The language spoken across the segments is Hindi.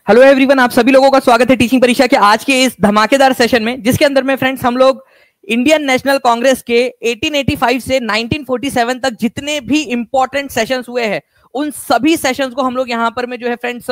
हेलो एवरीवन, आप सभी लोगों का स्वागत है टीचिंग परीक्षा के आज के इस धमाकेदार सेशन में, जिसके अंदर में फ्रेंड्स हम लोग इंडियन नेशनल कांग्रेस के 1885 से 1947 तक जितने भी इंपॉर्टेंट सेशंस हुए हैं उन सभी सेशंस को हम लोग यहाँ पर में जो है फ्रेंड्स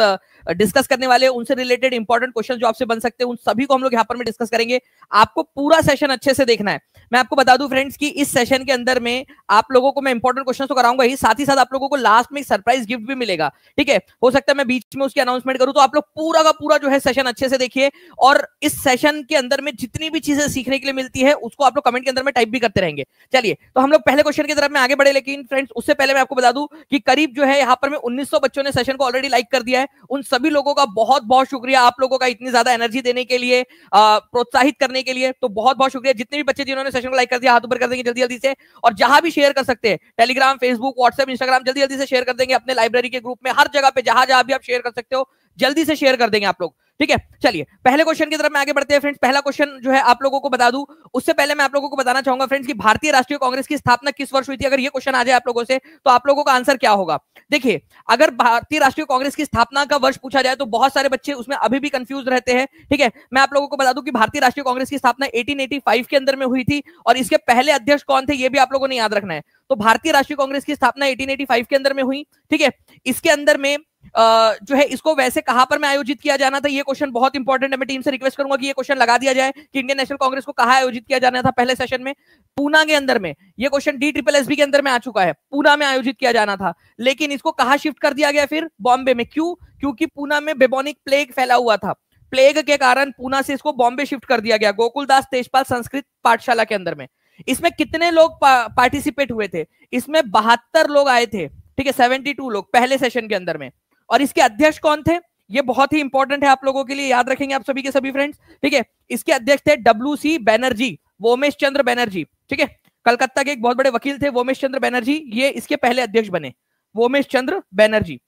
डिस्कस करने वाले हैं। उनसे रिलेटेड इंपॉर्टेंट क्वेश्चन जो आपसे बन सकते हैं उन सभी को हम लोग यहाँ पर में डिस्कस करेंगे। आपको पूरा सेशन अच्छे से देखना है। मैं आपको बता दूं फ्रेंड्स कि इस सेशन के अंदर में आप लोगों को मैं इंपॉर्टेंट क्वेश्चन तो कराऊंगा ही, साथ ही साथ आप लोगों को लास्ट में एक सरप्राइज गिफ्ट भी मिलेगा। ठीक है, हो सकता है मैं बीच में उसकी अनाउंसमेंट करूं, तो आप लोग पूरा का पूरा जो है सेशन अच्छे से देखिए और इस सेशन के अंदर में जितनी भी चीजें सीखने के लिए मिलती है उसको आप लोग कमेंट के अंदर में टाइप भी करते रहेंगे। चलिए, तो हम लोग पहले क्वेश्चन की तरफ में आगे बढ़े, लेकिन फ्रेंड्स उससे पहले मैं आपको बता दूं कि करीब जो है यहाँ पर में 1900 बच्चों ने सेशन को ऑलरेडी लाइक कर दिया है। उन सभी लोगों का बहुत बहुत शुक्रिया, आप लोगों का इतनी ज्यादा एनर्जी देने के लिए, प्रोत्साहित करने के लिए। तो बहुत बहुत शुक्रिया। जितने भी बच्चे जिन्होंने सेशन को लाइक कर दिया हाथ ऊपर कर देंगे जल्दी जल्दी से, और जहां भी शेयर कर सकते हैं, टेलीग्राम, फेसबुक, व्हाट्सएप, इंस्टाग्राम, जल्दी जल्दी से शेयर कर देंगे अपने लाइब्रेरी के ग्रुप में, हर जगह पे जहां जहां भी आप शेयर कर सकते हो जल्दी से शेयर कर देंगे आप लोग। ठीक है, चलिए पहले क्वेश्चन की तरफ में आगे बढ़ते हैं फ्रेंड्स। पहला क्वेश्चन जो है आप लोगों को बता दूं, उससे पहले मैं आप लोगों को बताना चाहूंगा फ्रेंड्स कि भारतीय राष्ट्रीय कांग्रेस की स्थापना किस वर्ष हुई थी। अगर ये क्वेश्चन आ जाए आप लोगों से तो आप लोगों का आंसर क्या होगा। देखिए, अगर भारतीय राष्ट्रीय कांग्रेस की स्थापना का वर्ष पूछा जाए तो बहुत सारे बच्चे उसमें अभी भी कंफ्यूज रहते हैं। ठीक है, मैं आप लोगों को बता दूं कि भारतीय राष्ट्रीय कांग्रेस की स्थापना 1885 के अंदर में हुई थी और इसके पहले अध्यक्ष कौन थे ये भी आप लोगों ने याद रखना है। तो भारतीय राष्ट्रीय कांग्रेस की स्थापना 1885 के अंदर में हुई। ठीक है, इसके अंदर में जो है इसको वैसे कहां पर में आयोजित किया जाना था, ये क्वेश्चन बहुत इंपॉर्टेंट है। मैं टीम से रिक्वेस्ट करूंगा कि ये क्वेश्चन लगा दिया जाए कि इंडियन नेशनल कांग्रेस को कहां आयोजित किया जाना था पहले सेशन में। पूना के अंदर में। ये क्वेश्चन DSSB के अंदर में आ चुका है, पूना में आयोजित किया जाना था, लेकिन इसको कहां शिफ्ट कर दिया गया फिर, बॉम्बे में। क्यों? क्योंकि पूना में बेबोनिक प्लेग फैला हुआ था। प्लेग के कारण पूना से इसको बॉम्बे शिफ्ट कर दिया गया, गोकुलदास तेजपाल संस्कृत पाठशाला के अंदर में। इसमें कितने लोग पार्टिसिपेट हुए थे? इसमें 72 लोग आए थे। ठीक है, 72 लोग पहले सेशन के अंदर में। और इसके अध्यक्ष कौन थे ये बहुत ही इंपॉर्टेंट है आप लोगों के लिए, याद रखेंगे आप सभी के सभी फ्रेंड्स। ठीक है, इसके अध्यक्ष थे WC बनर्जी, वोमेश चंद्र बनर्जी। ठीक है, कलकत्ता के एक बहुत बड़े वकील थे वोमेश चंद्र बनर्जी, ये इसके पहले अध्यक्ष बने, वोमेश चंद्र बनर्जी।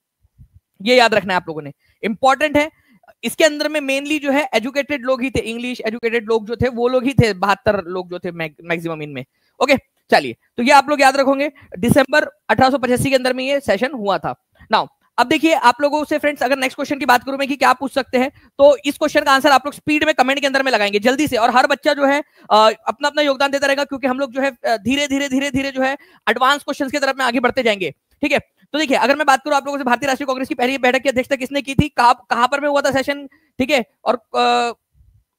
ये याद रखना है आप लोगों ने, इंपॉर्टेंट है। इसके अंदर में मेनली जो है एजुकेटेड लोग ही थे, इंग्लिश एजुकेटेड लोग जो थे वो लोग ही थे, 72 लोग जो थे मैक्सिमम इनमें। ओके, चलिए, तो ये आप लोग याद रखोगे। दिसंबर 1885 के अंदर में ये सेशन हुआ था। नाउ अब देखिए आप लोगों से फ्रेंड्स, अगर नेक्स्ट क्वेश्चन की बात करूं मैं कि क्या पूछ सकते हैं, तो इस क्वेश्चन का आंसर आप लोग स्पीड में कमेंट के अंदर में लगाएंगे जल्दी से, और हर बच्चा जो है अपना अपना योगदान देता रहेगा, क्योंकि हम लोग जो है धीरे धीरे धीरे धीरे जो है एडवांस क्वेश्चन की तरफ में आगे बढ़ते जाएंगे। ठीक है, तो देखिए अगर मैं बात करूं आप लोगों से, भारतीय राष्ट्रीय कांग्रेस की पहली बैठक की अध्यक्षता किसने की थी, कहां पर में हुआ था सेशन, ठीक है, और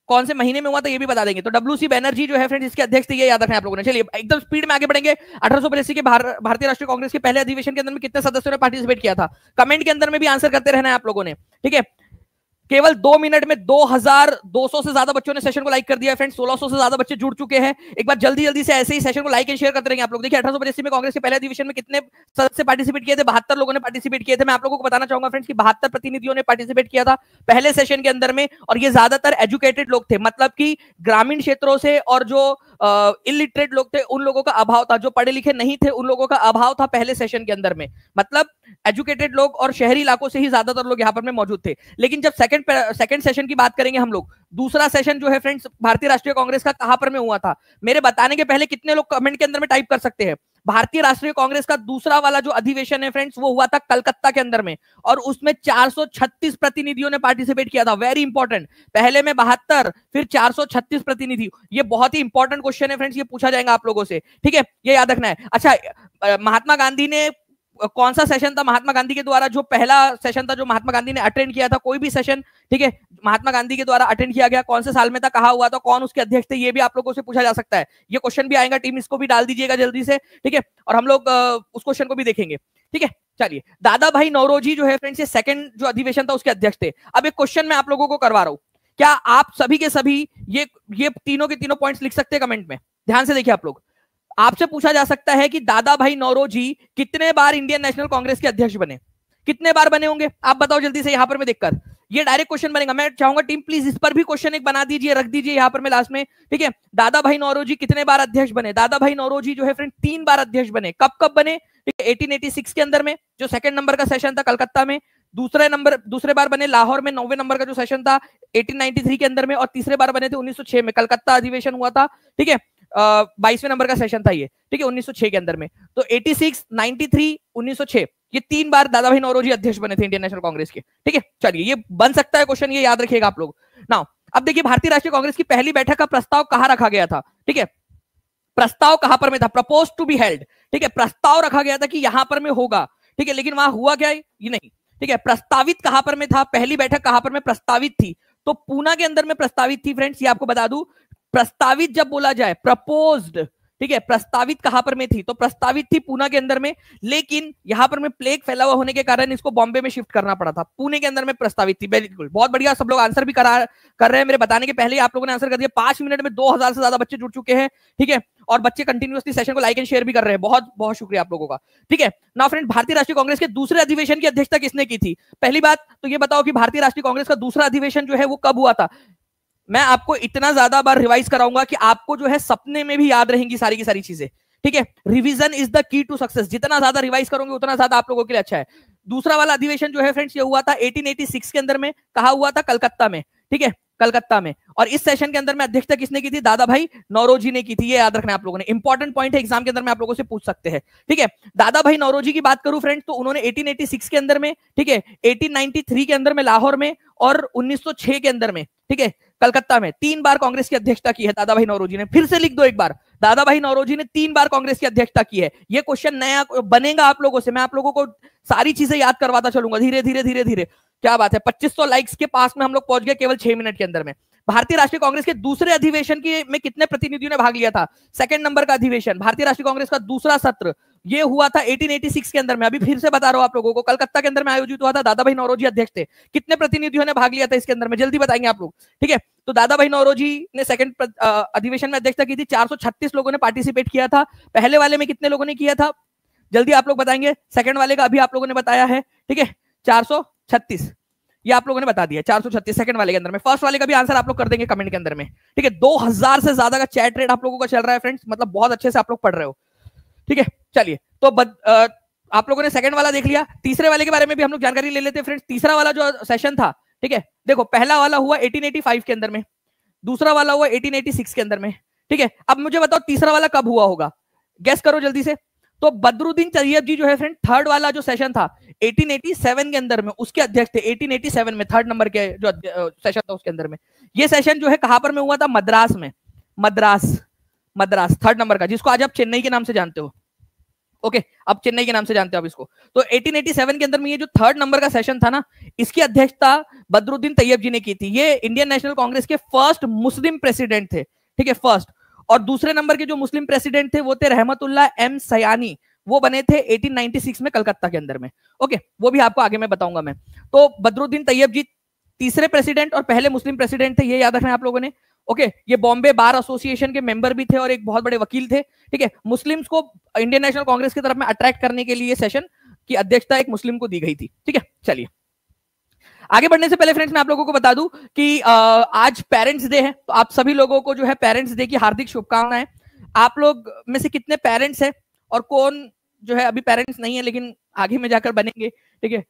कौन से महीने में हुआ था ये भी बता देंगे। तो WC बनर्जी जो है फ्रेंड्स इसके अध्यक्ष थे, ये याद रखना है आप लोगों ने। चलिए एकदम स्पीड में आगे बढ़ेंगे। 1885 के भारतीय राष्ट्रीय कांग्रेस के पहले अधिवेशन के अंदर में कितने सदस्यों ने पार्टिसिपेट किया था, कमेंट के अंदर में भी आंसर करते रहना है आप लोगों ने। ठीक है, केवल 2 मिनट में 2200 से ज्यादा बच्चों ने सेशन को लाइक कर दिया है फ्रेंड्स, 1600 से ज्यादा बच्चे जुड़ चुके हैं। एक बार जल्दी जल्दी से ऐसे ही सेशन को लाइक एंड शेयर करते रहेंगे आप लोग। देखिए 1885 में कांग्रेस के पहले अधिवेशन में कितने सदस्य पार्टिसिपेट किए थे, 72 लोगों ने पार्टिसिपेट किए थे। मैं आप लोगों को बताना चाहूंगा फ्रेंड्स कि 72 प्रतिनिधियों ने पार्टिसिपेट किया था पहले सेशन के अंदर में, और ये ज्यादातर एजुकेटेड लोग थे, मतलब कि ग्रामीण क्षेत्रों से और जो इलिटरेट लोग थे उन लोगों का अभाव था, जो पढ़े लिखे नहीं थे उन लोगों का अभाव था पहले सेशन के अंदर में। मतलब एजुकेटेड लोग और शहरी इलाकों से ही ज्यादातर लोग यहाँ पर में मौजूद थे। लेकिन जब सेकंड सेशन की बात करेंगे हम लोग, दूसरा सेशन जो है फ्रेंड्स भारतीय राष्ट्रीय कांग्रेस का कहां पर में हुआ था, मेरे बताने के पहले कितने लोग कमेंट के अंदर में टाइप कर सकते हैं। भारतीय राष्ट्रीय कांग्रेस का दूसरा वाला जो अधिवेशन है फ्रेंड्स वो हुआ था कलकत्ता के अंदर में, और उसमें 436 प्रतिनिधियों ने पार्टिसिपेट किया था। वेरी इंपॉर्टेंट, पहले में 72 फिर 436 प्रतिनिधि। ये बहुत ही इंपॉर्टेंट क्वेश्चन है फ्रेंड्स, ये पूछा जाएगा आप लोगों से। ठीक है, ये याद रखना है। अच्छा, महात्मा गांधी ने कौन सा सेशन था महात्मा गांधी के द्वारा, जो पहला सेशन था जो महात्मा गांधी ने अटेंड किया था, कोई भी सेशन, ठीक है, महात्मा गांधी के द्वारा अटेंड किया गया, कौन से साल में था, कहा हुआ था, कौन उसके अध्यक्ष थे, ये भी आप लोगों से पूछा जा सकता है। ये क्वेश्चन भी आएगा, टीम इसको भी डाल दीजिएगा जल्दी से। ठीक है, और हम लोग उस क्वेश्चन को भी देखेंगे। ठीक है, चलिए, दादा भाई नौरोजी जो है फ्रेंड्स ये सेकंड जो अधिवेशन था उसके अध्यक्ष थे। अब एक क्वेश्चन मैं आप लोगों को करवा रहा हूं, क्या आप सभी के सभी ये तीनों के तीनों पॉइंट्स लिख सकते हैं कमेंट में? ध्यान से देखिए आप लोग, आपसे पूछा जा सकता है कि दादा भाई नौरोजी कितने बार इंडियन नेशनल कांग्रेस के अध्यक्ष बने, कितने बार बने होंगे आप बताओ जल्दी से यहां पर मैं देखकर। ये डायरेक्ट क्वेश्चन बनेगा, मैं चाहूंगा टीम प्लीज इस पर भी क्वेश्चन एक बना दीजिए, रख दीजिए यहां पर मैं लास्ट में। ठीक है, दादा भाई नौरोजी कितने बार अध्यक्ष बने? दादा भाई नौरोजी जो है फ्रेंड 3 बार अध्यक्ष बने। कब कब बने? 1886 के अंदर में जो सेकंड नंबर का सेशन था कलकत्ता में, दूसरे बार बने लाहौर में 9वें नंबर का जो सेशन था 1893 के अंदर में, और तीसरे बार बने थे 1906 में, कलकत्ता अधिवेशन हुआ था। ठीक है, 22वें नंबर का सेशन था ये। ठीक है, 1906 के अंदर में। तो 86, 93, 1906 ये 3 बार दादा भाई नौरोजी अध्यक्ष बने थे इंडियन नेशनल कांग्रेस के। ठीक है, चलिए ये बन सकता है क्वेश्चन, ये याद रखिएगा आप लोग। नाउ अब देखिए भारतीय राष्ट्रीय कांग्रेस की पहली बैठक का प्रस्ताव कहां रखा गया था? ठीक है, प्रस्ताव कहां पर में था? Propose to be held. ठीक है, प्रस्ताव रखा गया था कि यहां पर में होगा। ठीक है, लेकिन वहां हुआ क्या है ये नहीं। ठीक है, प्रस्तावित कहां पर में था? पहली बैठक कहां पर में प्रस्तावित थी? तो पूना के अंदर में प्रस्तावित थी फ्रेंड्स, ये आपको बता दूं। प्रस्तावित जब बोला जाए, प्रपोज्ड, ठीक है, प्रस्तावित कहां पर में थी? तो प्रस्तावित थी पूना के अंदर में, लेकिन यहां पर में प्लेग फैला हुआ होने के कारण इसको बॉम्बे में शिफ्ट करना पड़ा था। पुणे के अंदर में प्रस्तावित थी। बिल्कुल, बहुत बढ़िया, सब लोग आंसर भी कर रहे हैं। मेरे बताने के पहले आप लोगों ने आंसर कर दिया। 5 मिनट में 2000 से ज्यादा बच्चे जुड़ चुके हैं। ठीक है, और बच्चे कंटिन्यूअसली सेशन को लाइक एंड शेयर भी कर रहे हैं। बहुत बहुत शुक्रिया आप लोगों का। ठीक है, नाउ फ्रेंड, भारतीय राष्ट्रीय कांग्रेस के दूसरे अधिवेशन की अध्यक्षता किसने की थी? पहली बात तो ये बताओ कि भारतीय राष्ट्रीय कांग्रेस का दूसरा अधिवेशन जो है वो कब हुआ था? मैं आपको इतना ज्यादा बार रिवाइज कराऊंगा कि आपको जो है सपने में भी याद रहेंगी सारी की सारी चीजें। ठीक है, revision is the key to success. जितना ज्यादा रिवाइज करोगे उतना ज्यादा आप लोगों के लिए अच्छा है। दूसरा वाला अधिवेशन जो है फ्रेंड्स ये हुआ था 1886 के अंदर में। कहा हुआ था? कलकत्ता में। ठीक है, कलकत्ता में। और इस सेशन के अंदर में अध्यक्षता किसने की थी? दादा भाई नौरोजी ने की थी। ये याद रखना है आप लोगों ने, इंपॉर्टेंट पॉइंट है, एग्जाम के अंदर में आप लोगों से पूछ सकते हैं। ठीक है, दादा भाई नौरोजी की बात करूं फ्रेंड्स तो उन्होंने 1886 के अंदर में, ठीक है, 1893 के अंदर में लाहौर में, और 1906 के अंदर में, ठीक है, कलकत्ता में 3 बार कांग्रेस की अध्यक्षता की है दादा भाई नौरोजी ने। फिर से लिख दो एक बार, दादा भाई नौरोजी ने 3 बार कांग्रेस की अध्यक्षता की है। ये क्वेश्चन नया बनेगा आप लोगों से, मैं आप लोगों को सारी चीजें याद करवाता चलूंगा धीरे धीरे धीरे धीरे। क्या बात है, 2500 लाइक्स के पास में हम लोग पहुंच गए केवल 6 मिनट के अंदर में। भारतीय राष्ट्रीय कांग्रेस के दूसरे अधिवेशन के में कितने प्रतिनिधियों ने भाग लिया था? सेकंड नंबर का अधिवेशन, भारतीय राष्ट्रीय कांग्रेस का दूसरा सत्र, ये हुआ था 1886 के अंदर में। अभी फिर से बता रहा हूं आप लोगों को, कलकत्ता के अंदर में आयोजित हुआ था। दादा भाई नौरोजी अध्यक्ष थे। कितने प्रतिनिधियों ने भाग लिया था इसके अंदर में? जल्दी बताएंगे आप लोग। ठीक है, तो दादा भाई नौरोजी ने सेकंड अधिवेशन में अध्यक्षता की थी। 436 लोगों ने पार्टिसिपेट किया था। पहले वाले में कितने लोगों ने किया था? जल्दी आप लोग बताएंगे। सेकंड वाले का अभी आप लोगों ने बताया है। ठीक है, 436, ये आप लोगों ने बता दिया। 436 सेकंड वाले के अंदर में। फर्स्ट वाले का भी आंसर आप लोग कर देंगे कमेंट के अंदर में। ठीक है, 2000 से ज्यादा का चैट रेट आप लोगों का चल रहा है फ्रेंड्स, मतलब बहुत अच्छे से आप लोग पढ़ रहे हो। ठीक है, चलिए तो आप लोगों ने सेकंड वाला देख लिया। तीसरे वाले के बारे में भी हम लोग जानकारी ले लेते हैं फ्रेंड्स। तीसरा वाला जो सेशन था, ठीक है, देखो पहला वाला हुआ 1885 के अंदर में, दूसरा वाला हुआ 1886 के अंदर में। ठीक है, अब मुझे बताओ तीसरा वाला कब हुआ होगा? गेस करो जल्दी से। तो बदरुद्दीन तैयब जी जो है फ्रेंड, थर्ड वाला जो सेशन था 1887 के अंदर में, उसके अध्यक्ष थे। 1887 में थर्ड नंबर के जो सेशन था उसके अंदर में। ये सेशन जो है कहां पर में हुआ था? मद्रास में। मद्रास थर्ड नंबर का, जिसको आज आप चेन्नई के नाम से जानते हो। ओके, अब चेन्नई के नाम से जानते हो आप इसको। तो 1887 के अंदर में ये जो थर्ड नंबर का सेशन था ना, इसकी अध्यक्षता बदरुद्दीन तैयब जी ने की थी। ये इंडियन नेशनल कांग्रेस के फर्स्ट मुस्लिम प्रेसिडेंट थे। ठीक है, फर्स्ट। और दूसरे नंबर के जो मुस्लिम प्रेसिडेंट थे वो थे रहमतुल्लाह एम सयानी, वो बने थे 1896 में कलकत्ता के अंदर में। ओके, वो भी आपको आगे में बताऊंगा मैं। तो बदरुद्दीन तैयब जी तीसरे प्रेसिडेंट और पहले मुस्लिम प्रेसिडेंट थे, ये याद रखना है आप लोगों ने। ओके, ये बॉम्बे बार एसोसिएशन के मेंबर भी थे और एक बहुत बड़े वकील थे। ठीक है, मुस्लिम्स को इंडियन नेशनल कांग्रेस की तरफ में अट्रैक्ट करने के लिए सेशन की अध्यक्षता एक मुस्लिम को दी गई थी। ठीक है, चलिए आगे बढ़ने से पहले फ्रेंड्स मैं आप लोगों को बता दूं कि आज पेरेंट्स डे है, तो आप सभी लोगों को जो है पेरेंट्स डे की हार्दिक शुभकामनाएं। आप लोग में से कितने पेरेंट्स हैं और कौन जो है अभी पेरेंट्स नहीं है लेकिन आगे में जाकर बनेंगे? ठीक है,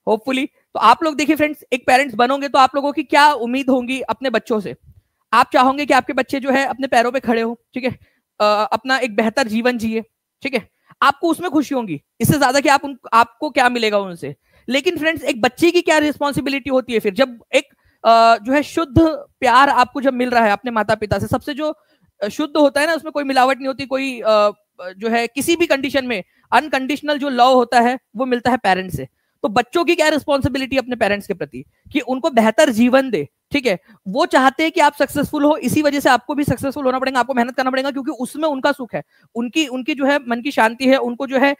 होपफुली। तो आप लोग देखिए फ्रेंड्स, एक पेरेंट्स बनोगे तो आप लोगों की क्या उम्मीद होंगी अपने बच्चों से? आप चाहोगे कि आपके बच्चे जो है अपने पैरों पे खड़े हो, ठीक है, अपना एक बेहतर जीवन जिए। ठीक है, आपको उसमें खुशी होगी, इससे ज्यादा कि आपको क्या मिलेगा उनसे। लेकिन फ्रेंड्स, एक बच्चे की क्या रिस्पॉन्सिबिलिटी होती है फिर, जब एक जो है शुद्ध प्यार आपको जब मिल रहा है अपने माता पिता से, सबसे जो शुद्ध होता है ना, उसमें कोई मिलावट नहीं होती, कोई जो है किसी भी कंडीशन में अनकंडीशनल जो लव होता है वो मिलता है पेरेंट्स से। तो बच्चों की क्या रिस्पॉन्सिबिलिटी अपने पेरेंट्स के प्रति, कि उनको बेहतर जीवन दे। ठीक है, वो चाहते हैं कि आप सक्सेसफुल हो, इसी वजह से आपको भी सक्सेसफुल होना पड़ेगा, आपको मेहनत करना पड़ेगा, क्योंकि उसमें उनका सुख है, उनकी जो है मन की शांति है, उनको जो है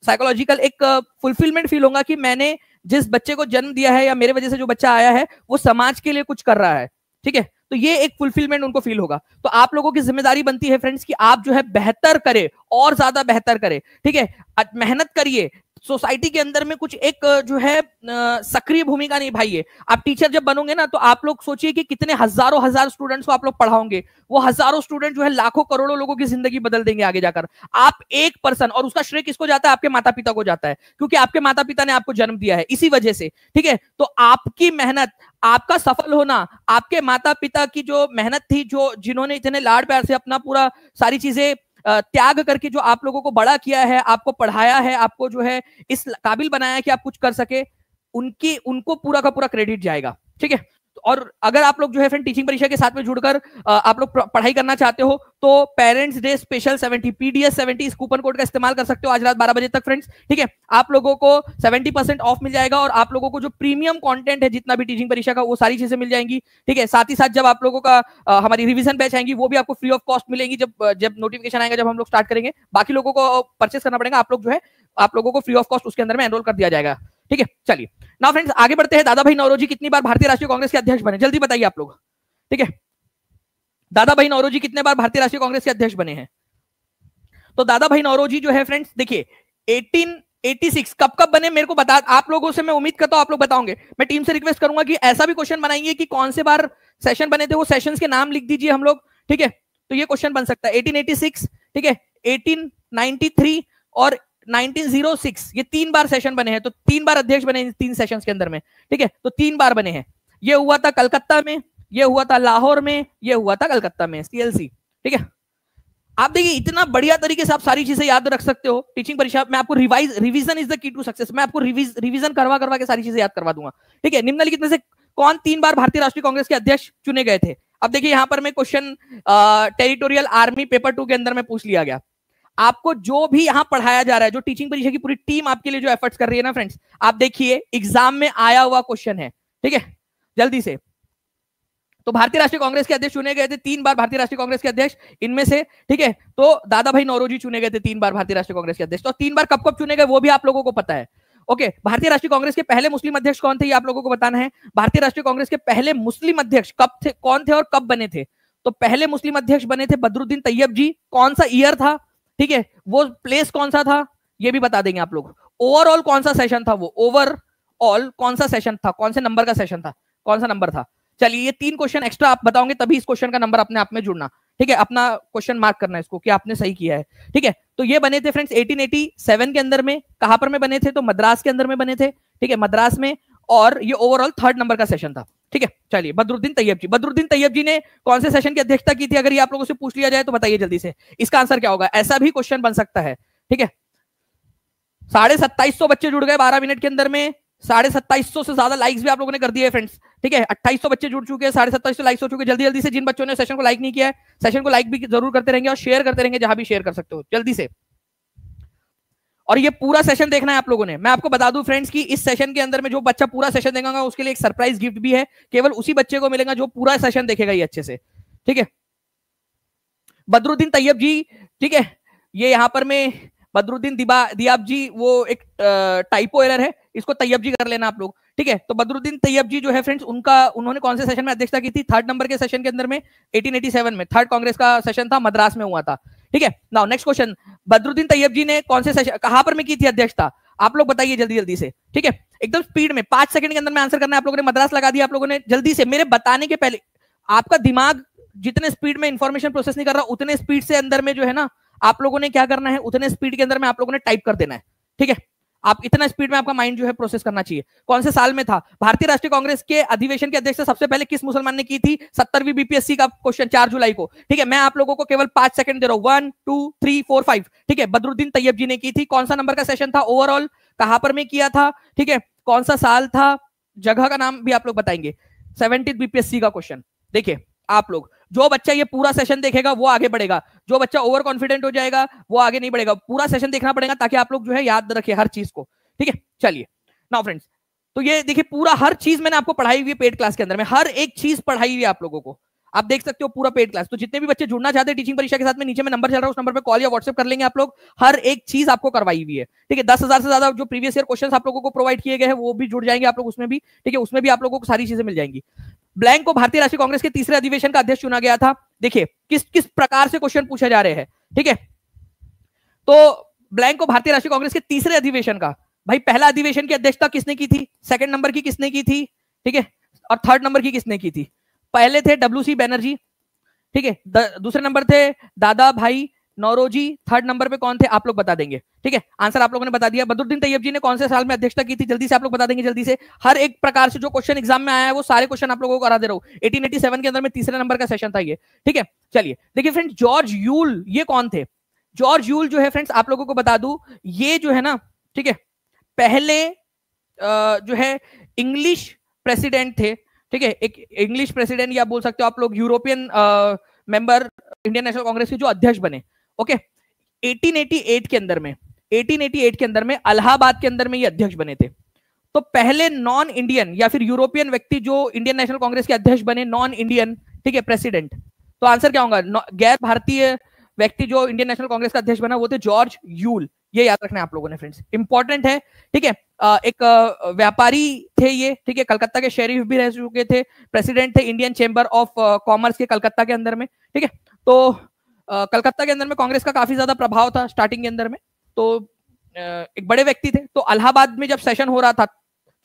साइकोलॉजिकल एक फुलफिलमेंट फील होगा कि मैंने जिस बच्चे को जन्म दिया है या मेरे वजह से जो बच्चा आया है वो समाज के लिए कुछ कर रहा है। ठीक है, तो ये एक फुलफिलमेंट उनको फील होगा। तो आप लोगों की जिम्मेदारी बनती है फ्रेंड्स कि आप जो है बेहतर करें और ज्यादा बेहतर करें। ठीक है, मेहनत करिए, सोसाइटी के अंदर में कुछ एक जो है सक्रिय भूमिका निभाइए। आप टीचर जब बनोगे ना, तो आप लोग सोचिए कि कितने हजारों हजार स्टूडेंट्स को आप लोग पढ़ाओगे। वो हजारों स्टूडेंट जो है लाखों करोड़ों लोगों की जिंदगी बदल देंगे आगे जाकर। आप एक पर्सन, और उसका श्रेय किसको जाता है? आपके माता पिता को जाता है, क्योंकि आपके माता पिता ने आपको जन्म दिया है इसी वजह से। ठीक है, तो आपकी मेहनत, आपका सफल होना, आपके माता पिता की जो मेहनत थी, जो जिन्होंने इतने लाड प्यार से अपना पूरा सारी चीजें त्याग करके जो आप लोगों को बड़ा किया है, आपको पढ़ाया है, आपको जो है इस काबिल बनाया है कि आप कुछ कर सके, उनको पूरा का पूरा क्रेडिट जाएगा। ठीक है, और अगर आप लोग जो है फ्रेंड टीचिंग परीक्षा के साथ में जुड़कर आप लोग पढ़ाई करना चाहते हो तो पेरेंट्स डे स्पेशल 70 पीडीएस 70 इस कूपन कोड का इस्तेमाल कर सकते हो आज रात 12 बजे तक फ्रेंड्स। ठीक है, आप लोगों को 70% ऑफ मिल जाएगा और आप लोगों को जो प्रीमियम कंटेंट है जितना भी टीचिंग परीक्षा का वो सारी चीजें मिल जाएंगी। ठीक है, साथ ही साथ जब आप लोगों का हमारी रिवीजन बैच आएंगी वो भी आपको फ्री ऑफ कॉस्ट मिलेंगी। जब नोटिफिकेशन आएगा, जब हम लोग स्टार्ट करेंगे, बाकी लोगों को परचेस करना पड़ेगा, आप लोग जो है आप लोगों को फ्री ऑफ कॉस्ट उसके अंदर में एनरोल कर दिया जाएगा। ठीक है, चलिए ना फ्रेंड्स आगे बढ़ते हैं। दादा भाई नौरोजी कितनी बार भारतीय राष्ट्रीय कांग्रेस के अध्यक्ष बने, जल्दी बताइए आप लोग। ठीक है, दादा भाई नौरोजी कितने बार भारतीय राष्ट्रीय कांग्रेस के अध्यक्ष बने हैं? तो दादा भाई नौरोजी जो है फ्रेंड्स देखिए 1886 कब बने मेरे को बता, आप लोगों से मैं उम्मीद करता हूं आप लोग बताओगे। मैं टीम से रिक्वेस्ट करूंगा कि ऐसा भी क्वेश्चन बनाइए कि कौन से बार सेशन बने थे, वो सेशंस के नाम लिख दीजिए हम लोग। ठीक है, तो ये क्वेश्चन बन सकता है 1886, ठीक है, 1893 और 1906, ये 3 बार सेशन बने हैं, तो 3 बार अध्यक्ष बने इन 3 सेशंस के अंदर में। ठीक है, तो 3 बार बने हैं। ये हुआ था कलकत्ता में, ये हुआ था लाहौर में, ये हुआ था कलकत्ता में, सीएलसी। ठीक है, आप देखिए इतना बढ़िया तरीके से आप सारी चीजें याद रख सकते हो टीचिंग परीक्षा में। आपको revision is the key to success, मैं आपको रिवीजन करवा के सारी चीजें याद करवा दूंगा। ठीक है, निम्नलिखित में से कौन 3 बार भारतीय राष्ट्रीय कांग्रेस के अध्यक्ष चुने गए थे? अब देखिए यहां पर मैं क्वेश्चन टेरिटोरियल आर्मी पेपर 2 के अंदर में पूछ लिया गया। आपको जो भी यहां पढ़ाया जा रहा है, जो टीचिंग परीक्षा की पूरी टीम आपके लिए जो एफर्ट्स कर रही है ना फ्रेंड्स, आप देखिए एग्जाम में आया हुआ क्वेश्चन है। ठीक है, जल्दी से। तो भारतीय राष्ट्रीय कांग्रेस के अध्यक्ष चुने गए थे 3 बार भारतीय राष्ट्रीय कांग्रेस के अध्यक्ष इनमें से। ठीक है, तो दादा भाई नौरोजी चुने गए थे 3 बार भारतीय राष्ट्रीय कांग्रेस के अध्यक्ष। तो 3 बार कब चुने गए वो भी आप लोगों को पता है। ओके, भारतीय राष्ट्रीय कांग्रेस के पहले मुस्लिम अध्यक्ष कौन थे ये आप लोगों को बताना है। भारतीय राष्ट्रीय कांग्रेस के पहले मुस्लिम अध्यक्ष कब थे, कौन थे और कब बने थे? तो पहले मुस्लिम अध्यक्ष बने थे बदरुद्दीन तैयब जी। कौन सा ईयर था? ठीक है, वो प्लेस कौन सा था ये भी बता देंगे आप लोग। ओवरऑल कौन सा सेशन था वो, ओवरऑल कौन सा सेशन था, कौन से नंबर का सेशन था, कौन सा नंबर था? चलिए ये 3 क्वेश्चन एक्स्ट्रा आप बताओगे तभी इस क्वेश्चन का नंबर अपने आप में जुड़ना। ठीक है, अपना क्वेश्चन मार्क करना इसको कि आपने सही किया है। ठीक है, तो ये बने थे फ्रेंड्स 1887 के अंदर में। कहां पर में बने थे? तो मद्रास के अंदर में बने थे। ठीक है, मद्रास में, और ये ओवरऑल 3rd नंबर का सेशन था। ठीक है, चलिए बदरुद्दीन तैयब जी ने कौन से सेशन की अध्यक्षता की थी? अगर ये आप लोगों से पूछ लिया जाए तो बताइए जल्दी से, इसका आंसर क्या होगा? ऐसा भी क्वेश्चन बन सकता है। ठीक है, 2750 बच्चे जुड़ गए 12 मिनट के अंदर में। 2750 से ज्यादा लाइक्स भी आप लोगों ने कर दिए फ्रेंड्स। ठीक है, 2800 बच्चे जुड़ चुके हैं, 2750 लाइक्स हो चुके हैं। जल्दी जल्दी से जिन बच्चों ने सेशन को लाइक नहीं किया है, सेशन को लाइक भी जरूर करते रहेंगे और शेयर करते रहेंगे जहां भी शेयर कर सकते हो, जल्दी से। और ये पूरा सेशन देखना है आप लोगों ने। मैं आपको बता दूं फ्रेंड्स कि इस सेशन के अंदर में जो बच्चा पूरा सेशन देखेगा उसके लिए एक सरप्राइज गिफ्ट भी है, केवल उसी बच्चे को मिलेगा जो पूरा सेशन देखेगा ये अच्छे से। ठीक है, बदरुद्दीन तैयब जी। ठीक है, ये यहां पर में बदरुद्दीन दियाब जी, वो एक टाइपो एरर है, इसको तैयब जी कर लेना आप लोग। ठीक है, तो बदरुद्दीन तैयब जी जो है फ्रेंड्स, उन्होंने कौन से सेशन में अध्यक्षता की थी? 3rd नंबर के सेशन के अंदर में 1887 में 3rd कांग्रेस का सेशन था, मद्रास में हुआ था। ठीक है, now next question, Badruddin Tyab ji ने कौन से सेशन, कहां पर में की थी अध्यक्षता? आप लोग बताइए जल्दी जल्दी से। ठीक है, एकदम स्पीड में 5 सेकंड के अंदर में आंसर करना है। आप लोगों ने मद्रास लगा दिया, आप लोगों ने जल्दी से, मेरे बताने के पहले आपका दिमाग जितने स्पीड में इंफॉर्मेशन प्रोसेस नहीं कर रहा उतने स्पीड से अंदर में जो है ना आप लोगों ने क्या करना है, उतने स्पीड के अंदर में आप लोगों ने टाइप कर देना है। ठीक है, आप इतना स्पीड में आपका माइंड जो है प्रोसेस करना चाहिए। कौन से साल में था? भारतीय राष्ट्रीय कांग्रेस के अधिवेशन की अध्यक्षता सबसे पहले किस मुसलमान ने की थी? 70वीं बीपीएससी का क्वेश्चन, 4 जुलाई को। ठीक है, मैं आप लोगों को केवल 5 सेकंड दे रहा हूं, 1 2 3 4 5। ठीक है, बदरुद्दीन तैयब जी ने की थी। कौन सा नंबर का सेशन था? ओवरऑल कहां पर में किया था? ठीक है, कौन सा साल था? जगह का नाम भी आप लोग बताएंगे। 70th बीपीएससी का क्वेश्चन। देखिए आप लोग, जो बच्चा ये पूरा सेशन देखेगा वो आगे बढ़ेगा, जो बच्चा ओवर कॉन्फिडेंट हो जाएगा वो आगे नहीं बढ़ेगा। पूरा सेशन देखना पड़ेगा ताकि आप लोग जो है याद रखें हर चीज को। ठीक है, चलिए नाउ फ्रेंड्स, तो ये देखिए पूरा हर चीज मैंने आपको पढ़ाई हुई है पेड क्लास के अंदर में, हर एक चीज पढ़ाई हुई है आप लोगों को, आप देख सकते हो पूरा पेड क्लास। तो जितने भी बच्चे जुड़ना चाहते हैं टीचिंग परीक्षा के साथ में, नीचे में नंबर चल रहा है, उस नंबर पे कॉल या व्हाट्सएप कर लेंगे आप लोग, हर एक चीज आपको करवाई हुई है। ठीक है, 10,000 से ज्यादा जो प्रीवियस ईयर क्वेश्चन आप लोगों को प्रोवाइड किए गए हैं वो भी जुड़ जाएंगे आप लोग उसमें भी। ठीक है, उसमें भी आप लोगों को सारी चीजें मिल जाएंगी। ब्लैंक को भारतीय राष्ट्रीय कांग्रेस के तीसरे अधिवेशन का अध्यक्ष चुना गया था। देखिए किस किस प्रकार से क्वेश्चन पूछे जा रहे हैं। ठीक है, तो ब्लैंक को भारतीय राष्ट्रीय कांग्रेस के तीसरे अधिवेशन का, भाई पहला अधिवेशन की अध्यक्षता किसने की थी? 2nd नंबर की किसने की थी? ठीक है, और 3rd नंबर की किसने की थी? पहले थे WC बैनर्जी। ठीक है, दूसरे नंबर थे दादा भाई नौरोजी, 3rd नंबर पे कौन थे आप लोग बता देंगे। ठीक है, आंसर आप लोगों ने बता दिया। बदरुद्दीन तैयब जी ने कौन से साल में अध्यक्षता की थी? जल्दी से आप लोग बता देंगे जल्दी से। हर एक प्रकार से जो क्वेश्चन एग्जाम में आया है वो सारे क्वेश्चन आप लोगों को करा दे रहा हूं। 1887 के अंदर में तीसरे नंबर का सेशन था ये। ठीक है, चलिए देखिए फ्रेंड्स, जॉर्ज यूल ये कौन थे? जॉर्ज यूल जो है फ्रेंड्स, आप लोगों को बता दूं, ये जो है ना, ठीक है, पहले जो है इंग्लिश प्रेसिडेंट थे, ठीक है, एक इंग्लिश प्रेसिडेंट, या बोल सकते हो आप लोग European member Indian national Congress के जो अध्यक्ष बने। ओके, 1888 के अंदर में, 1888 के अंदर में इलाहाबाद के अंदर में ये अध्यक्ष बने थे। तो पहले नॉन इंडियन या फिर यूरोपियन व्यक्ति जो इंडियन नेशनल कांग्रेस के अध्यक्ष बने, नॉन इंडियन, ठीक है, प्रेसिडेंट। तो आंसर क्या होगा? गैर भारतीय व्यक्ति जो इंडियन नेशनल कांग्रेस का अध्यक्ष बना वो थे जॉर्ज यूल। ये याद रखना है आप लोगों ने फ्रेंड्स, इंपॉर्टेंट है, ठीक है। एक व्यापारी थे ये, ठीक है, कलकत्ता के शेरिफ भी रह चुके थे, प्रेसिडेंट थे इंडियन चेंबर ऑफ कॉमर्स के कलकत्ता के अंदर में, ठीक है। तो कलकत्ता के अंदर में कांग्रेस का काफी ज्यादा प्रभाव था स्टार्टिंग के अंदर में। तो एक बड़े व्यक्ति थे। तो इलाहाबाद में जब सेशन हो रहा था,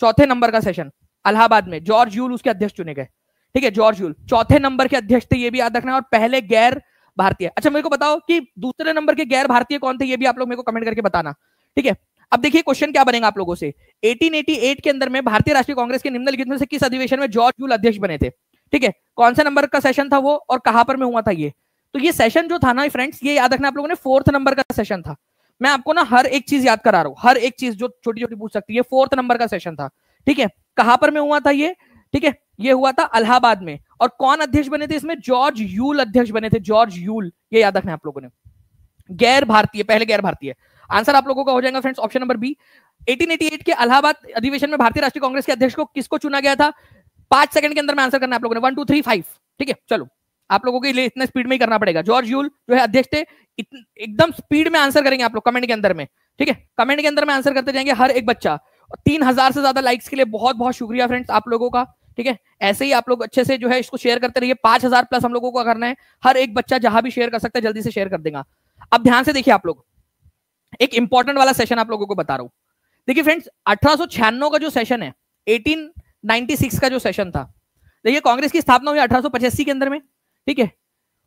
चौथे नंबर का सेशन इलाहाबाद में, जॉर्ज यूल उसके अध्यक्ष चुने गए, ठीक है। जॉर्ज यूल चौथे नंबर के अध्यक्ष थे, ये भी याद रखना है, और पहले गैर भारतीय। अच्छा, मेरे को बताओ कि दूसरे नंबर के गैर भारतीय कौन थे, ये भी आप लोग मेरे को कमेंट करके बताना, ठीक है। अब देखिए क्वेश्चन क्या बनेगा आप लोगों से। 1888 के अंदर में भारतीय राष्ट्रीय कांग्रेस के निम्नलिखित में से किस अधिवेशन में जॉर्ज यूल अध्यक्ष बने थे, ठीक है। कौन सा नंबर का सेशन था वो, और कहां पर में हुआ था ये? तो ये सेशन जो था ना फ्रेंड्स, ये याद रखना आप लोगों ने, 4th नंबर का सेशन था। मैं आपको ना हर एक चीज याद करा रहा हूं, हर एक चीज जो छोटी छोटी पूछ सकती है। 4th नंबर का सेशन था, ठीक है। कहां पर में हुआ था ये, ठीक है, ये हुआ था इलाहाबाद में। और कौन अध्यक्ष बने थे इसमें? जॉर्ज यूल अध्यक्ष बने थे, जॉर्ज यूल। ये याद रखना है आप लोगों ने, गैर भारतीय, पहले गैर भारतीय। आंसर आप लोगों का हो जाएगा फ्रेंड्स ऑप्शन नंबर बी। 1888 के इलाहाबाद अधिवेशन में भारतीय राष्ट्रीय कांग्रेस के अध्यक्ष को किसको चुना गया था? 5 सेकंड के अंदर में आंसर करना है आप लोगों ने, 1 2 3 5, ठीक है। चलो, आप लोगों के लिए इतने स्पीड में ही करना पड़ेगा। जॉर्ज यूल जो है अध्यक्ष थे, एकदम स्पीड में आंसर करेंगे आप लोग कमेंट के अंदर में, ठीक है। कमेंट के अंदर में आंसर करते जाएंगे हर एक बच्चा। 3000 से ज्यादा लाइक्स के लिए बहुत बहुत शुक्रिया फ्रेंड्स आप लोगों का, ठीक है। ऐसे ही आप लोग अच्छे से जो है इसको शेयर करते रहिए। 5000 प्लस हम लोगों को करना है, हर एक बच्चा जहां भी शेयर कर सकता है जल्दी से शेयर कर देगा। अब ध्यान से देखिए आप लोग, एक इंपॉर्टेंट वाला सेशन आप लोगों को बता रहा हूं। देखिए फ्रेंड्स, 1896 का जो सेशन है, 1896 का जो सेशन था, देखिए कांग्रेस की स्थापना हुई 1885 के अंदर में, ठीक है।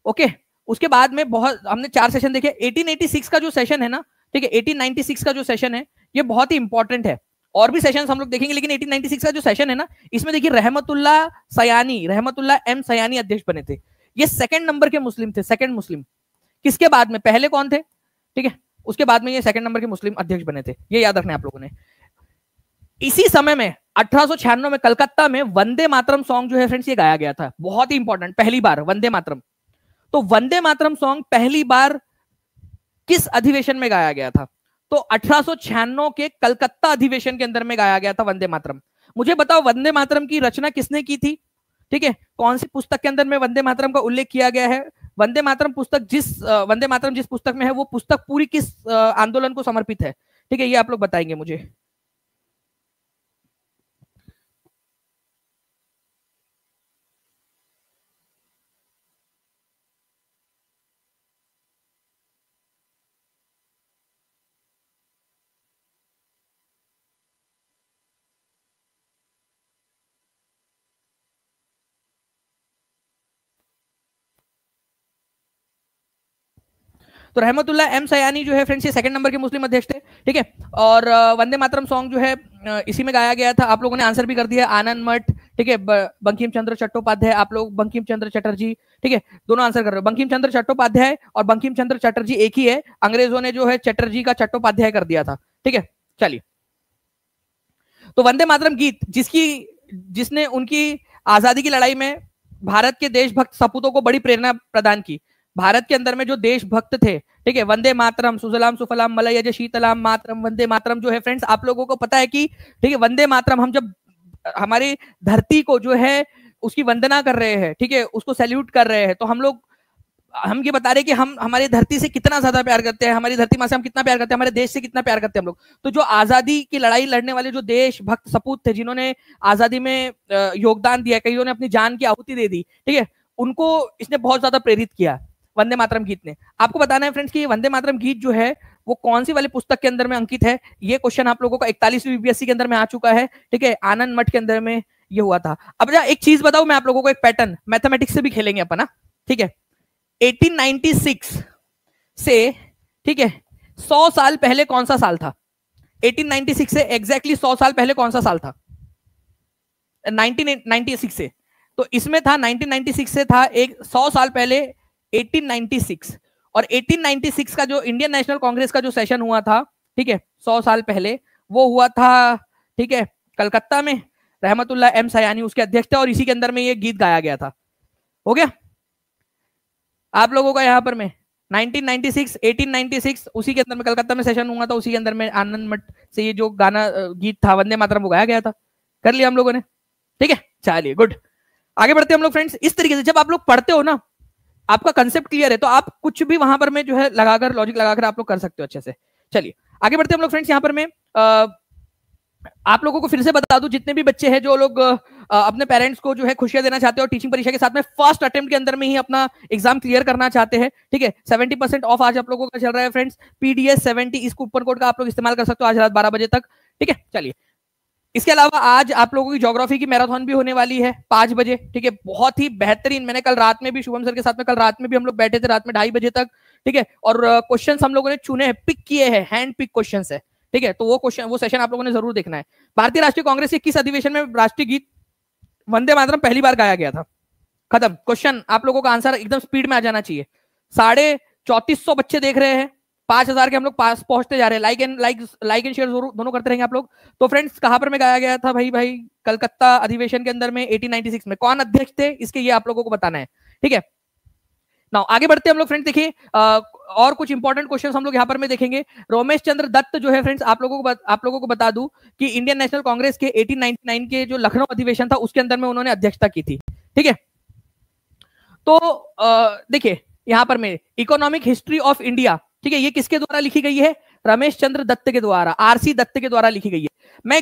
ओके, उसके बाद में बहुत हमने 4 सेशन देखे। 1886 का जो सेशन है ना, ठीक है, 1896 का जो सेशन है ये बहुत ही इंपॉर्टेंट है। और भी सेशन हम लोग देखेंगे, लेकिन 1896 का जो सेशन है ना, इसमें देखिए रहमतुल्ला सयानी, रहमतुल्ला एम सयानी अध्यक्ष बने थे। ये सेकंड नंबर के मुस्लिम थे, सेकंड मुस्लिम। किसके बाद में? पहले कौन थे, ठीक है, उसके बाद में ये सेकंड नंबर के मुस्लिम अध्यक्ष बने थे। ये याद रखना है आप लोगों ने। इसी समय में 1896 में कलकत्ता में वंदे मातरम सॉन्ग जो है फ्रेंड्स, ये गाया गया था, बहुत ही इंपॉर्टेंट, पहली बार वंदे मातरम। तो वंदे मातरम सॉन्ग पहली बार किस अधिवेशन में गाया गया था? तो 1896 के कलकत्ता अधिवेशन के अंदर में गाया गया था वंदे मातरम। मुझे बताओ वंदे मातरम की रचना किसने की थी, ठीक है। कौन सी पुस्तक के अंदर में वंदे मातरम का उल्लेख किया गया है? वंदे मातरम पुस्तक वंदे मातरम जिस पुस्तक में है, वो पुस्तक पूरी किस आंदोलन को समर्पित है, ठीक है, ये आप लोग बताएंगे मुझे। तो रहमतुल्ला एम सयानी जो है फ्रेंड्स, ये सेकंड नंबर के मुस्लिम अध्यक्ष थे, ठीक है। और वंदे मातरम सॉन्ग जो है इसी में गाया गया था। आप लोगों ने आंसर भी कर दिया, आनंद मठ, ठीक है, बंकिम चंद्र चट्टोपाध्याय, आप लोग बंकिम चंद्र चटर्जी, ठीक है, दोनों आंसर कर रहे हो। बंकिम चंद्र चट्टोपाध्याय और बंकिम चंद्र चटर्जी एक ही है, अंग्रेजों ने जो है चटर्जी का चट्टोपाध्याय कर दिया था, ठीक है। चलिए, तो वंदे मातरम गीत जिसने उनकी आजादी की लड़ाई में भारत के देशभक्त सपूतों को बड़ी प्रेरणा प्रदान की। भारत के अंदर में जो देशभक्त थे, ठीक है, वंदे मातरम, सुजलाम सुफलाम मलयज शीतलाम मातरम, वंदे मातरम जो है फ्रेंड्स, आप लोगों को पता है कि, ठीक है, वंदे मातरम हम जब हमारी धरती को जो है उसकी वंदना कर रहे हैं, ठीक है, उसको सैल्यूट कर रहे हैं, तो हम ये बता रहे हैं कि हम हमारी धरती से कितना ज्यादा प्यार करते हैं, हमारी धरती माँ से हम कितना प्यार करते हैं, हमारे देश से कितना प्यार करते हैं हम लोग। तो जो आजादी की लड़ाई लड़ने वाले जो देशभक्त सपूत थे, जिन्होंने आजादी में योगदान दिया, कईयों ने अपनी जान की आहुति दे दी, ठीक है, उनको इसने बहुत ज्यादा प्रेरित किया वंदे मातरम गीत ने। आपको बताना है फ्रेंड्स कि वंदे मातरम गीत जो है वो कौन सी वाली पुस्तक के अंदर में अंकित है। ये क्वेश्चन आप लोगों का 41वीं यूपीएससी के अंदर में आ चुका है, ठीक है, आनंद मठ के अंदर में ये हुआ था। अब एक चीज बताऊं मैं आप लोगों को, एक पैटर्न मैथमेटिक्स से भी खेलेंगे अपन, ठीक है। 1896 से, ठीक है, 100 साल पहले कौन सा साल था? 1896 से एग्जैक्टली 100 साल पहले कौन सा साल था? 1996 से, तो इसमें था 1996 से था एक 100 साल पहले 1896, और 1896 का जो इंडियन नेशनल कांग्रेस का जो सेशन हुआ था, ठीक है, 100 साल पहले, वो हुआ था, ठीक है, कलकत्ता में। रहमतुल्लाह एम सयानी उसके अध्यक्ष थे और इसी के अंदर में ये गीत गाया गया था। हो गया आप लोगों का यहाँ पर में 1996 1896 उसी के अंदर में कलकत्ता में सेशन हुआ था, उसी के अंदर में आनंद मठ से ये जो गाना गीत था वंदे मातरम वो गाया गया था। कर लिया हम लोगों ने, ठीक है, चलिए गुड, आगे बढ़ते हैं हम लोग फ्रेंड्स। इस तरीके से जब आप लोग पढ़ते हो ना, आपका कंसेप्ट क्लियर है तो आप कुछ भी वहां पर में जो है लगाकर लॉजिक लगाकर आप लोग कर सकते हो अच्छे से। चलिए आगे बढ़ते हैं हम लोग फ्रेंड्स। यहाँ पर मैं आप लोगों को फिर से बता दूं, जितने भी बच्चे हैं जो लोग अपने पेरेंट्स को जो है खुशियां देना चाहते हो और टीचिंग परीक्षा के साथ में फर्स्ट अटेम्प्ट के अंदर में ही अपना एग्जाम क्लियर करना चाहते हैं, ठीक है, 70% ऑफ आज आप लोगों का चल रहा है फ्रेंड्स। पीडीएस 70 इस कूपन कोड का आप लोग इस्तेमाल कर सकते हो आज रात 12 बजे तक, ठीक है। चलिए इसके अलावा आज आप लोगों की ज्योग्राफी की मैराथन भी होने वाली है 5 बजे, ठीक है, बहुत ही बेहतरीन। मैंने कल रात में भी शुभम सर के साथ में कल रात में भी हम लोग बैठे थे रात में 2:30 बजे तक, ठीक है, और क्वेश्चंस हम लोगों ने चुने हैं, पिक किए हैं, हैंड पिक क्वेश्चंस है, ठीक है। तो वो सेशन आप लोगों ने जरूर देखना है। भारतीय राष्ट्रीय कांग्रेस के किस अधिवेशन में राष्ट्रीय गीत वंदे मातरम पहली बार गाया गया था? खत्म क्वेश्चन, आप लोगों का आंसर एकदम स्पीड में आ जाना चाहिए। 3450 बच्चे देख रहे हैं, 5000 के हम लोग पास पहुंचते जा रहे हैं। लाइक एंड शेयर दोनों करते रहेंगे आप लोग। तो फ्रेंड्स कहां पर में गाया गया था भाई कलकत्ता अधिवेशन के अंदर में 1896 में। कौन अध्यक्ष थे इसके ये आप लोगों को बताना है, ठीक है। नाउ आगे बढ़ते हैं हम लोग फ्रेंड्स। देखिए और कुछ इंपॉर्टेंट क्वेश्चंस हम लोग यहाँ पर में देखेंगे। रोमेश चंद्र दत्त जो है फ्रेंड्स आप लोगों को बता दूं कि इंडियन नेशनल कांग्रेस के 1899 के जो लखनऊ अधिवेशन था उसके अंदर में उन्होंने अध्यक्षता की थी, ठीक है। तो देखिए यहाँ पर में इकोनॉमिक हिस्ट्री ऑफ इंडिया, ठीक है, ये किसके द्वारा लिखी गई है? रमेश चंद्र दत्त के द्वारा, आरसी दत्त के द्वारा लिखी गई है। मैं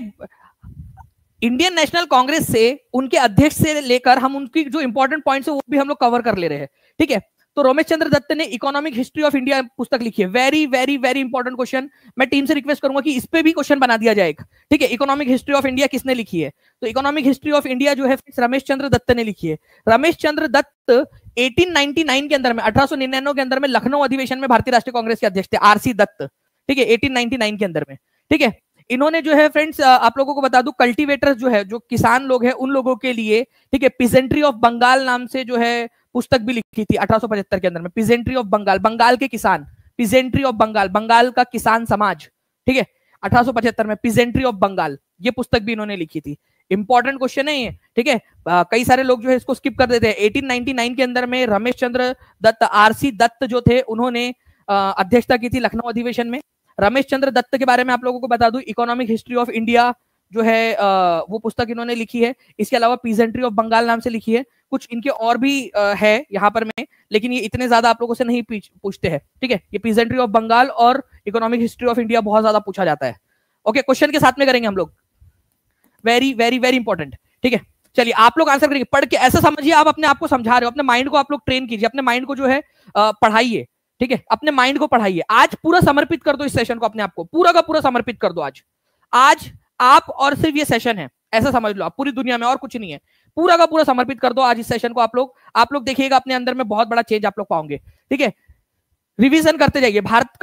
इंडियन नेशनल कांग्रेस से उनके अध्यक्ष से लेकर हम उनकी जो इंपॉर्टेंट पॉइंट्स है वो भी हम लोग कवर कर ले रहे हैं, ठीक है। तो रोमेश चंद्र दत्त ने इकोनॉमिक हिस्ट्री ऑफ इंडिया पुस्तक लिखी है। Very very very important question. मैं टीम से रिक्वेस्ट करूंगा कि इस पे भी क्वेश्चन बना दिया जाए, ठीक है। इकोनॉमिक हिस्ट्री ऑफ इंडिया किसने लिखी है? तो इकोनॉमिक हिस्ट्री ऑफ इंडिया जो है रमेश चंद्र दत्त ने लिखी है। रमेश चंद्र दत्त 1899 के अंदर में 1899 के अंदर में लखनऊ अधिवेशन में भारतीय राष्ट्रीय कांग्रेस के अध्यक्ष थे, आरसी दत्त, ठीक है, 1899 के अंदर में, ठीक है। इन्होंने जो है फ्रेंड्स आप लोगों को बता दूं कल्टीवेटर्स जो है, जो किसान लोग हैं उन लोगों के लिए, ठीक है, पिजेंट्री ऑफ बंगाल नाम से जो है पुस्तक भी लिखी थी 1875 के अंदर में। पिजेंट्री ऑफ बंगाल, बंगाल के किसान, पिजेंट्री ऑफ बंगाल, बंगाल का किसान समाज, ठीक है, 1875 में पिजेंट्री ऑफ बंगाल, ये पुस्तक भी इन्होंने लिखी थी। इंपॉर्टेंट क्वेश्चन है ये, ठीक है। कई सारे लोग जो है इसको स्किप कर देते हैं। 1899 के अंदर में रमेश चंद्र दत्त, आरसी दत्त जो थे उन्होंने अध्यक्षता की थी लखनऊ अधिवेशन में। रमेश चंद्र दत्त के बारे में आप लोगों को बता दूं इकोनॉमिक हिस्ट्री ऑफ इंडिया जो है वो पुस्तक इन्होंने लिखी है। इसके अलावा पीजेंट्री ऑफ बंगाल नाम से लिखी है। कुछ इनके और भी है यहाँ पर में, लेकिन ये इतने ज्यादा आप लोगों से नहीं पूछते हैं, ठीक है। ये पीजेंट्री ऑफ बंगाल और इकोनॉमिक हिस्ट्री ऑफ इंडिया बहुत ज्यादा पूछा जाता है। ओके, क्वेश्चन के साथ में करेंगे हम लोग, वेरी वेरी वेरी इंपॉर्टेंट, ठीक है। चलिए आप लोग आंसर करेंगे, पढ़ के ऐसा समझिए आप अपने आप को समझा रहे हो, अपने माइंड को आप लोग ट्रेन कीजिए, अपने माइंड को जो है पढ़ाइए, ठीक है, अपने माइंड को पढ़ाइए। आज पूरा समर्पित कर दो इस सेशन को, अपने आप को पूरा का पूरा समर्पित कर दो। आज आप और सिर्फ ये सेशन है, ऐसा समझ लो, आप पूरी दुनिया में और कुछ नहीं है, पूरा का पूरा समर्पित कर दो आज इस सेशन को। आप लोग देखिएगा अपने अंदर में बहुत बड़ा चेंज आप लोग पाओगे, ठीक है। रिवीजन करते जाइए। भारत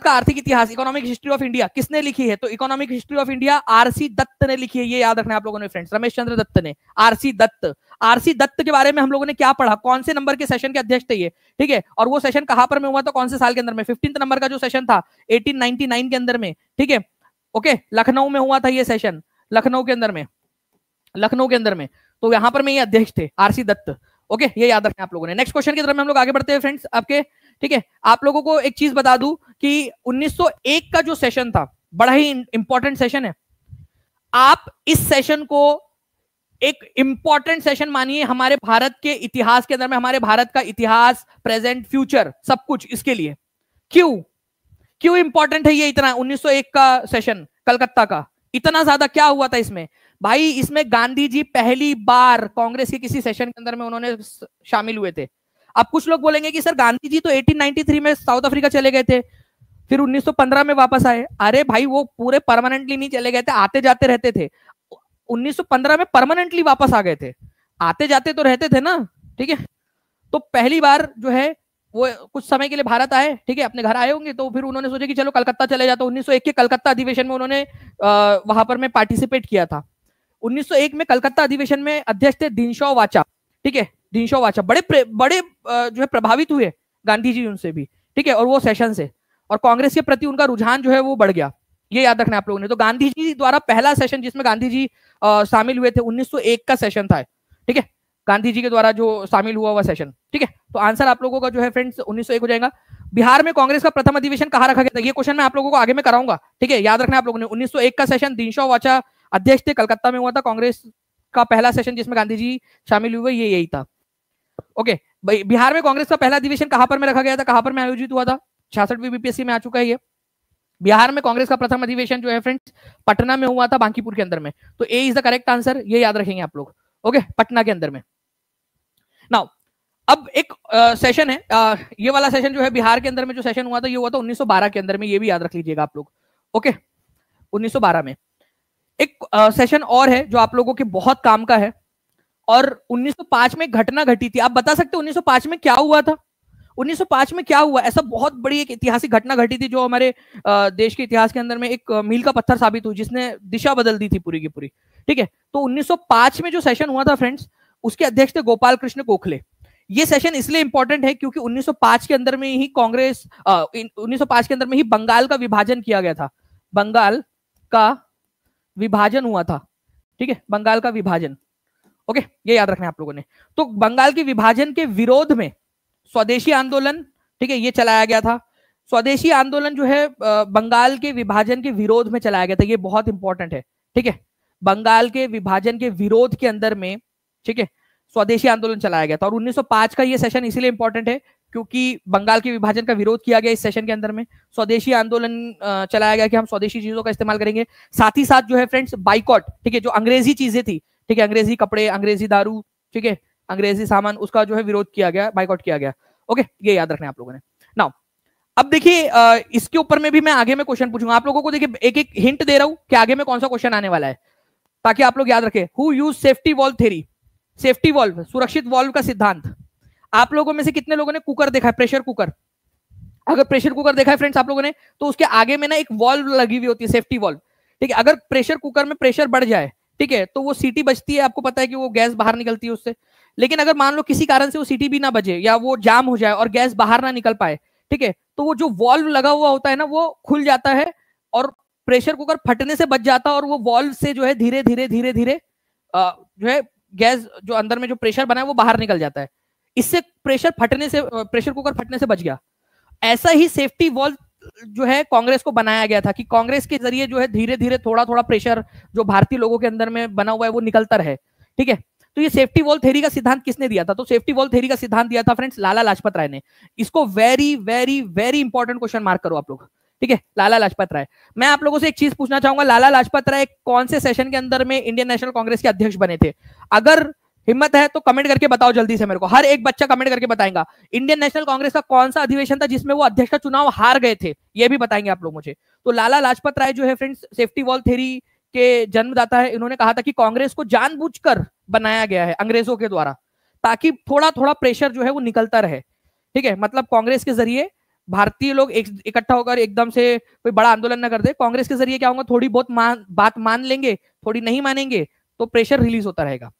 का आर्थिक इतिहास, इकोनॉमिक हिस्ट्री ऑफ इंडिया किसने लिखी है? तो economic history of India RC Dutt ने लिखी है, ये याद रखना है आप लोगों ने फ्रेंड्स, रमेश चंद्र दत्त ने। आरसी दत्त के बारे में हम लोगों ने क्या पढ़ा, कौन से नंबर के सेशन के अध्यक्ष थे ये, ठीक है, और वो सेशन कहां पर में हुआ था, कौन से साल के अंदर में? 15 नंबर का जो सेशन था 1899 के अंदर में, ठीक है। ओके, लखनऊ में हुआ था ये सेशन, लखनऊ के अंदर में। तो यहां पर में ये अध्यक्ष थे आरसी दत्त। ओके, ये याद रखना आप लोगों ने। नेक्स्ट क्वेश्चन की तरफ हम लोग आगे बढ़ते हैं फ्रेंड्स आपके, ठीक है। आप लोगों को एक चीज बता दूं कि 1901 का जो सेशन था बड़ा ही इंपॉर्टेंट सेशन है। आप इस सेशन को एक इंपॉर्टेंट सेशन मानिए हमारे भारत के इतिहास के अंदर में, हमारे भारत का इतिहास, प्रेजेंट, फ्यूचर, सब कुछ इसके लिए। क्यों इंपॉर्टेंट है ये इतना? 1901 का सेशन कलकत्ता का, इतना ज्यादा क्या हुआ था इसमें भाई? इसमें गांधी जी पहली बार कांग्रेस के किसी सेशन के अंदर में उन्होंने शामिल हुए थे। अब कुछ लोग बोलेंगे कि सर गांधी जी तो 1893 में साउथ अफ्रीका चले गए थे, फिर 1915 में वापस आए। अरे भाई वो पूरे परमानेंटली नहीं चले गए थे, आते जाते रहते थे। 1915 में परमानेंटली वापस आ गए थे, आते जाते तो रहते थे ना, ठीक है। तो पहली बार जो है वो कुछ समय के लिए भारत आए, ठीक है, अपने घर आए होंगे, तो फिर उन्होंने सोचा कि चलो कलकत्ता चले जाते। 1901 के कलकत्ता अधिवेशन में उन्होंने वहां पर में पार्टिसिपेट किया था। 1901 में कलकत्ता अधिवेशन में अध्यक्ष थे दीनशॉ वाचा, ठीक है, दीनशॉ वाचा। बड़े जो है प्रभावित हुए गांधी जी उनसे भी, ठीक है, और वो सेशन से, और कांग्रेस के प्रति उनका रुझान जो है वो बढ़ गया, ये याद रखना आप लोगों ने। तो गांधी जी द्वारा पहला सेशन जिसमें गांधी जी शामिल हुए थे 1901 का सेशन था, ठीक है, गांधी जी के द्वारा जो शामिल हुआ हुआ सेशन, ठीक है। तो आंसर आप लोगों का जो है फ्रेंड्स 1901 हो जाएगा। बिहार में कांग्रेस का प्रथम अधिवेशन कहाँ रखा गया था, ये क्वेश्चन मैं आप लोगों को आगे में कराऊंगा, ठीक है, याद रखना आप लोगों ने। 1901 का सेशन दिनशॉ वाचा अध्यक्ष थे, कलकत्ता में हुआ था। कांग्रेस का पहला सेशन जिसमें गांधी जी शामिल हुए ये यही था। ओके, बिहार में कांग्रेस का पहला अधिवेशन कहां पर में रखा गया था, कहां पर में आयोजित हुआ था, 66वीं बीपीएससी में आ चुका है ये। बिहार में कांग्रेस का प्रथम अधिवेशन जो है फ्रेंड्स पटना में हुआ था, बांकीपुर के अंदर में। तो A is the correct answer, ये याद रखेंगे आप लोग। ओके, पटना के अंदर में। नाउ अब एक सेशन है, ये वाला सेशन जो है बिहार के अंदर में जो सेशन हुआ था ये हुआ था 1912 के अंदर में, ये भी याद रख लीजिएगा आप लोग। ओके, 1912 में एक सेशन और है जो आप लोगों के बहुत काम का है, और 1905 में घटना घटी थी। आप बता सकते हो 1905 में क्या हुआ था, 1905 में क्या हुआ, ऐसा बहुत बड़ी एक ऐतिहासिक घटना घटी थी जो हमारे देश के इतिहास के अंदर में एक मील का पत्थर साबित हुई, जिसने दिशा बदल दी थी पूरी की पूरी, ठीक है। तो 1905 में जो सेशन हुआ था फ्रेंड्स, उसके अध्यक्ष थे गोपाल कृष्ण गोखले। ये सेशन इसलिए इंपॉर्टेंट है क्योंकि 1905 के अंदर में ही कांग्रेस 1905 के अंदर में ही बंगाल का विभाजन किया गया था, बंगाल का विभाजन हुआ था, ठीक है, बंगाल का विभाजन। ओके, ये याद रखना है आप लोगों ने। तो बंगाल के विभाजन के विरोध में स्वदेशी आंदोलन, ठीक है, ये चलाया गया था। स्वदेशी आंदोलन जो है बंगाल के विभाजन के विरोध में चलाया गया था, ये बहुत इंपॉर्टेंट है, ठीक है। बंगाल के विभाजन के विरोध के अंदर में, ठीक है, स्वदेशी आंदोलन चलाया गया था। और 1905 का ये सेशन इसलिए इंपॉर्टेंट है क्योंकि बंगाल के विभाजन का विरोध किया गया इस सेशन के अंदर में, स्वदेशी आंदोलन चलाया गया कि हम स्वदेशी चीजों का इस्तेमाल करेंगे। साथ ही साथ जो है फ्रेंड्स बाइकॉट, ठीक है, जो अंग्रेजी चीजें थी, ठीक है, अंग्रेजी कपड़े, अंग्रेजी दारू, ठीक है, अंग्रेजी सामान, उसका जो है विरोध किया गया, बाइकआउट किया गया। ओके, ये याद रखना है आप लोगों ने। नाउ अब देखिए इसके ऊपर में भी मैं आगे में क्वेश्चन पूछूंगा आप लोगों को। देखिए एक एक हिंट दे रहा हूं कि आगे में कौन सा क्वेश्चन आने वाला है, ताकि आप लोग याद रखें। Who use safety valve theory, safety valve, सुरक्षित वॉल्व का सिद्धांत। आप लोगों में से कितने लोगों ने कुकर देखा है, प्रेशर कुकर? अगर प्रेशर कुकर देखा है फ्रेंड्स आप लोगों ने, तो उसके आगे में ना एक वॉल्व लगी हुई होती है, सेफ्टी वॉल्व, ठीक है। अगर प्रेशर कुकर में प्रेशर बढ़ जाए, ठीक है, तो वो सीटी बजती है, आपको पता है कि वो गैस बाहर निकलती है उससे। लेकिन अगर मान लो किसी कारण से वो सीटी भी ना बजे या वो जाम हो जाए और गैस बाहर ना निकल पाए, ठीक है, तो वो जो वॉल्व लगा हुआ होता है ना, वो खुल जाता है और प्रेशर कुकर फटने से बच जाता है, और वो वॉल्व से जो है धीरे धीरे धीरे धीरे जो है गैस जो अंदर में जो प्रेशर बना है वो बाहर निकल जाता है। इससे प्रेशर कुकर फटने से बच गया। ऐसा ही सेफ्टी वॉल्व जो है कांग्रेस को बनाया गया था कि कांग्रेस के जरिए जो है धीरे धीरे थोड़ा थोड़ा प्रेशर जो भारतीय लोगों के अंदर में बना हुआ है वो निकलता रहे, ठीक है। तो ये सेफ्टी वॉल्व थ्योरी का सिद्धांत किसने दिया था? तो सेफ्टी वॉल्व थ्योरी का सिद्धांत दिया था फ्रेंड्स लाला लाजपत राय ने। इसको very very very important question mark करो आप लोग, ठीक है, लाला लाजपत राय। मैं आप लोगों से एक चीज पूछना चाहूंगा, लाला लाजपत राय कौन से सेशन के अंदर में इंडियन नेशनल कांग्रेस के अध्यक्ष बने थे? अगर हिम्मत है तो कमेंट करके बताओ जल्दी से मेरे को, हर एक बच्चा कमेंट करके बताएगा इंडियन नेशनल कांग्रेस का कौन सा अधिवेशन था जिसमें वो अध्यक्ष का चुनाव हार गए थे, ये भी बताएंगे आप लोग मुझे। तो लाला लाजपत राय जो है फ्रेंड्स सेफ्टी वॉल्व थ्योरी के जन्मदाता है। इन्होंने कहा था कि कांग्रेस को जानबूझकर बनाया गया है अंग्रेजों के द्वारा, ताकि थोड़ा थोड़ा प्रेशर जो है वो निकलता रहे, ठीक है। मतलब कांग्रेस के जरिए भारतीय लोग इकट्ठा होकर एकदम से कोई बड़ा आंदोलन न कर दे, कांग्रेस के जरिए क्या होगा, थोड़ी बहुत बात मान लेंगे, थोड़ी नहीं मानेंगे, तो प्रेशर रिलीज होता रहेगा।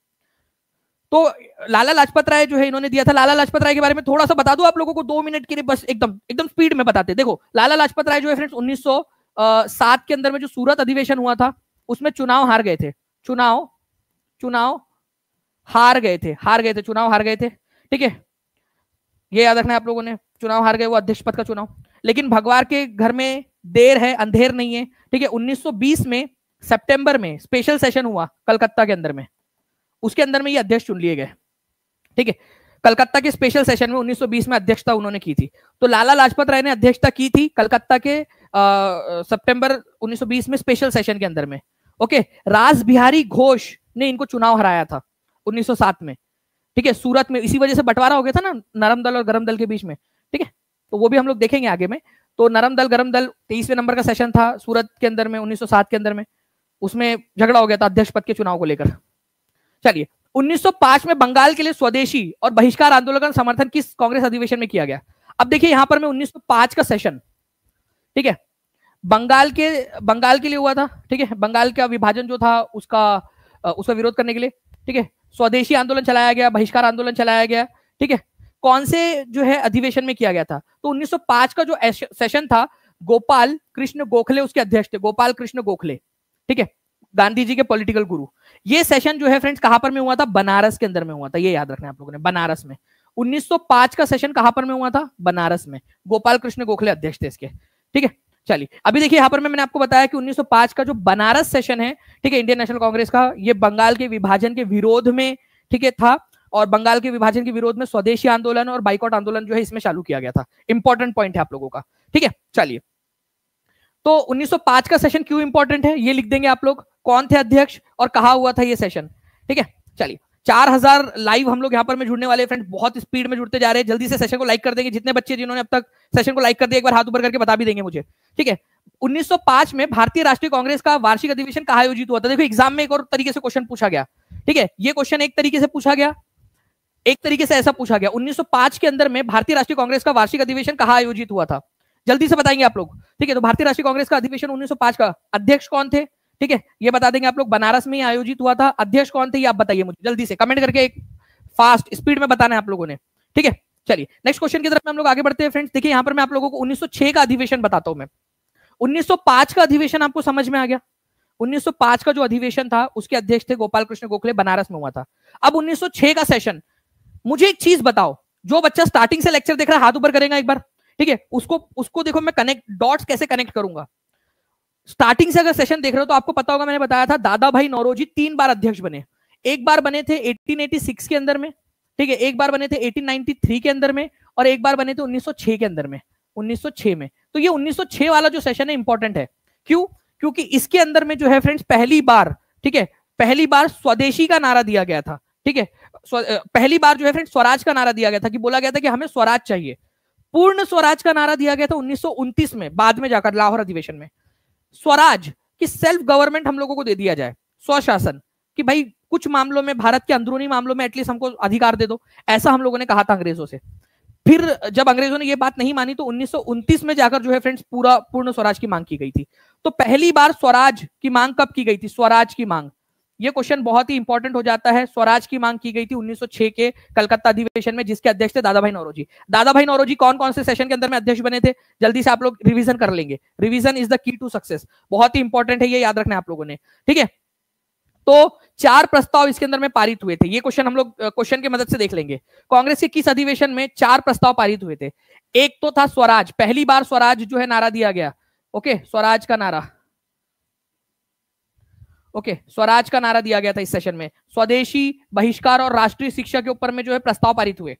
तो लाला लाजपत राय जो है इन्होंने दिया था। लाला लाजपत राय के बारे में थोड़ा सा बता दूं आप लोगों को 2 मिनट के लिए, बस एकदम एकदम स्पीड में बताते। देखो लाला लाजपत राय जो है फ्रेंड्स 1907 के अंदर में जो सूरत अधिवेशन हुआ था उसमें चुनाव हार गए थे, चुनाव हार गए थे, चुनाव हार गए थे, ठीक है, ये याद रखना है आप लोगों ने। चुनाव हार गए वो अध्यक्ष पद का चुनाव, लेकिन भगवान के घर में देर है अंधेर नहीं है, ठीक है। 1920 में सितंबर में स्पेशल सेशन हुआ कलकत्ता के अंदर में, उसके अंदर में ये अध्यक्ष चुन लिए गए, ठीक है। कलकत्ता के स्पेशल सेशन में 1920 में अध्यक्षता उन्होंने की थी। तो लाला लाजपत राय ने अध्यक्षता की थी कलकत्ता के सितंबर 1920 में स्पेशल सेशन के अंदर में, ओके। रास बिहारी घोष ने इनको चुनाव हराया था 1907 में, ठीक है, सूरत में। इसी वजह से बंटवारा हो गया था ना नरम दल और गरम दल के बीच में, ठीक है, तो वो भी हम लोग देखेंगे आगे में। तो नरम दल गरम दल 23वें नंबर का सेशन था सूरत के अंदर में 1907 के अंदर में, उसमें झगड़ा हो गया था अध्यक्ष पद के चुनाव को लेकर। चलिए 1905 में बंगाल के लिए स्वदेशी और बहिष्कार आंदोलन का समर्थन किस कांग्रेस अधिवेशन में किया गया? अब देखिए यहां पर में 1905 का सेशन, ठीक है, बंगाल के लिए हुआ था, ठीक है। बंगाल का विभाजन जो था उसका विरोध करने के लिए, ठीक है, स्वदेशी आंदोलन चलाया गया, बहिष्कार आंदोलन चलाया गया, ठीक है। कौन से जो है अधिवेशन में किया गया था? तो 1905 का जो सेशन था, गोपाल कृष्ण गोखले उसके अध्यक्ष थे, गोपाल कृष्ण गोखले, ठीक है, गांधी जी के पॉलिटिकल गुरु। ये सेशन जो है फ्रेंड्स कहां पर में हुआ था? बनारस के अंदर में हुआ था, ये याद रखना है आप लोगों ने, बनारस में। 1905 का सेशन कहां पर में हुआ था? बनारस में। गोपाल कृष्ण गोखले अध्यक्ष थे इसके, ठीक है। चलिए अभी देखिए, यहां पर मैंने आपको बताया कि 1905 का जो बनारस सेशन है, ठीक है, इंडियन नेशनल कांग्रेस का, ये बंगाल के विभाजन के विरोध में, ठीक है, था। और बंगाल के विभाजन के विरोध में स्वदेशी आंदोलन और बाइकॉट आंदोलन जो है इसमें चालू किया गया था। इंपॉर्टेंट पॉइंट है आप लोगों का, ठीक है। चलिए, तो 1905 का सेशन क्यों इंपॉर्टेंट है ये लिख देंगे आप लोग, कौन थे अध्यक्ष और कहा हुआ था ये सेशन, ठीक है। चलिए, 4000 लाइव हम लोग यहाँ पर में जुड़ने वाले फ्रेंड्स, बहुत स्पीड में जुड़ते जा रहे हैं। जल्दी से सेशन को लाइक कर देंगे, जितने बच्चे जिन्होंने अब तक सेशन को लाइक कर दिया एक बार हाथ ऊपर करके बता भी देंगे मुझे, ठीक है। 1905 में भारतीय राष्ट्रीय कांग्रेस का वार्षिक अधिवेशन कहाँ आयोजित हुआ था? देखो एग्जाम में एक और तरीके से क्वेश्चन पूछा गया, ठीक है, ये क्वेश्चन एक तरीके से पूछा गया, एक तरीके से ऐसा पूछा गया, 1905 के अंदर में भारतीय राष्ट्रीय कांग्रेस का वार्षिक अधिवेशन कहाँ आयोजित हुआ था? जल्दी से बताएंगे आप लोग, ठीक है। तो भारतीय राष्ट्रीय कांग्रेस का अधिवेशन 1905 का अध्यक्ष कौन थे? ठीक है, ये बता देंगे आप लोग, बनारस में ही आयोजित हुआ था। अध्यक्ष कौन थे ये आप बताइए मुझे जल्दी से कमेंट करके, एक फास्ट स्पीड में बताना है आप लोगों ने, ठीक है। चलिए नेक्स्ट क्वेश्चन की तरफ हम लोग आगे बढ़ते हैं फ्रेंड्स। देखिए यहाँ पर मैं आप लोगों को 1906 का अधिवेशन बताता हूं मैं। 1905 का अधिवेशन आपको समझ में आ गया। 1905 का जो अधिवेशन था उसके अध्यक्ष थे गोपाल कृष्ण गोखले, बनारस में हुआ था। अब 1906 का सेशन, मुझे एक चीज बताओ, जो बच्चा स्टार्टिंग से लेक्चर देख रहा है हाथ ऊपर करेगा एक बार, ठीक है, उसको देखो मैं कनेक्ट डॉट्स कैसे कनेक्ट करूंगा। स्टार्टिंग से अगर सेशन देख रहे हो तो आपको पता होगा, मैंने बताया था दादा भाई नौरोजी 3 बार अध्यक्ष बने। एक बार बने थे 1886 के अंदर में, ठीक है, एक बार बने थे 1893 के अंदर में, और एक बार बने थे 1906 के अंदर में, 1906 में। तो ये 1906 वाला जो सेशन है इंपॉर्टेंट है। क्यों? क्योंकि इसके अंदर में जो है फ्रेंड्स पहली बार, ठीक है, पहली बार स्वदेशी का नारा दिया गया था, ठीक है। पहली बार जो है फ्रेंड्स स्वराज का नारा दिया गया था, कि बोला गया था कि हमें स्वराज चाहिए। पूर्ण स्वराज का नारा दिया गया था 1929 में, बाद में जाकर लाहौर अधिवेशन में। स्वराज की सेल्फ गवर्नमेंट हम लोगों को दे दिया जाए, स्वशासन, कि भाई कुछ मामलों में, भारत के अंदरूनी मामलों में एटलीस्ट हमको अधिकार दे दो, ऐसा हम लोगों ने कहा था अंग्रेजों से। फिर जब अंग्रेजों ने ये बात नहीं मानी तो 1929 में जाकर जो है फ्रेंड्स पूरा पूर्ण स्वराज की मांग की गई थी। तो पहली बार स्वराज की मांग कब की गई थी? स्वराज की मांग, ये क्वेश्चन बहुत ही इंपॉर्टेंट हो जाता है। स्वराज की मांग की गई थी 1906 के कलकत्ता अधिवेशन में, जिसके अध्यक्ष थे दादा भाई नौरोजी। दादा भाई नौरोजी कौन कौन से सेशन के अंदर में अध्यक्ष बने थे? जल्दी से आप लोग रिवीजन कर लेंगे, revision is the key to success, बहुत ही इंपॉर्टेंट है, ये याद रखना है आप लोगों ने, ठीक है। तो 4 प्रस्ताव इसके अंदर में पारित हुए थे, ये क्वेश्चन हम लोग क्वेश्चन की मदद से देख लेंगे। कांग्रेस के किस अधिवेशन में 4 प्रस्ताव पारित हुए थे? एक तो था स्वराज, पहली बार स्वराज जो है नारा दिया गया, ओके, स्वराज का नारा, ओके, स्वराज का नारा दिया गया था इस सेशन में। स्वदेशी, बहिष्कार और राष्ट्रीय शिक्षा के ऊपर में जो है प्रस्ताव पारित हुए,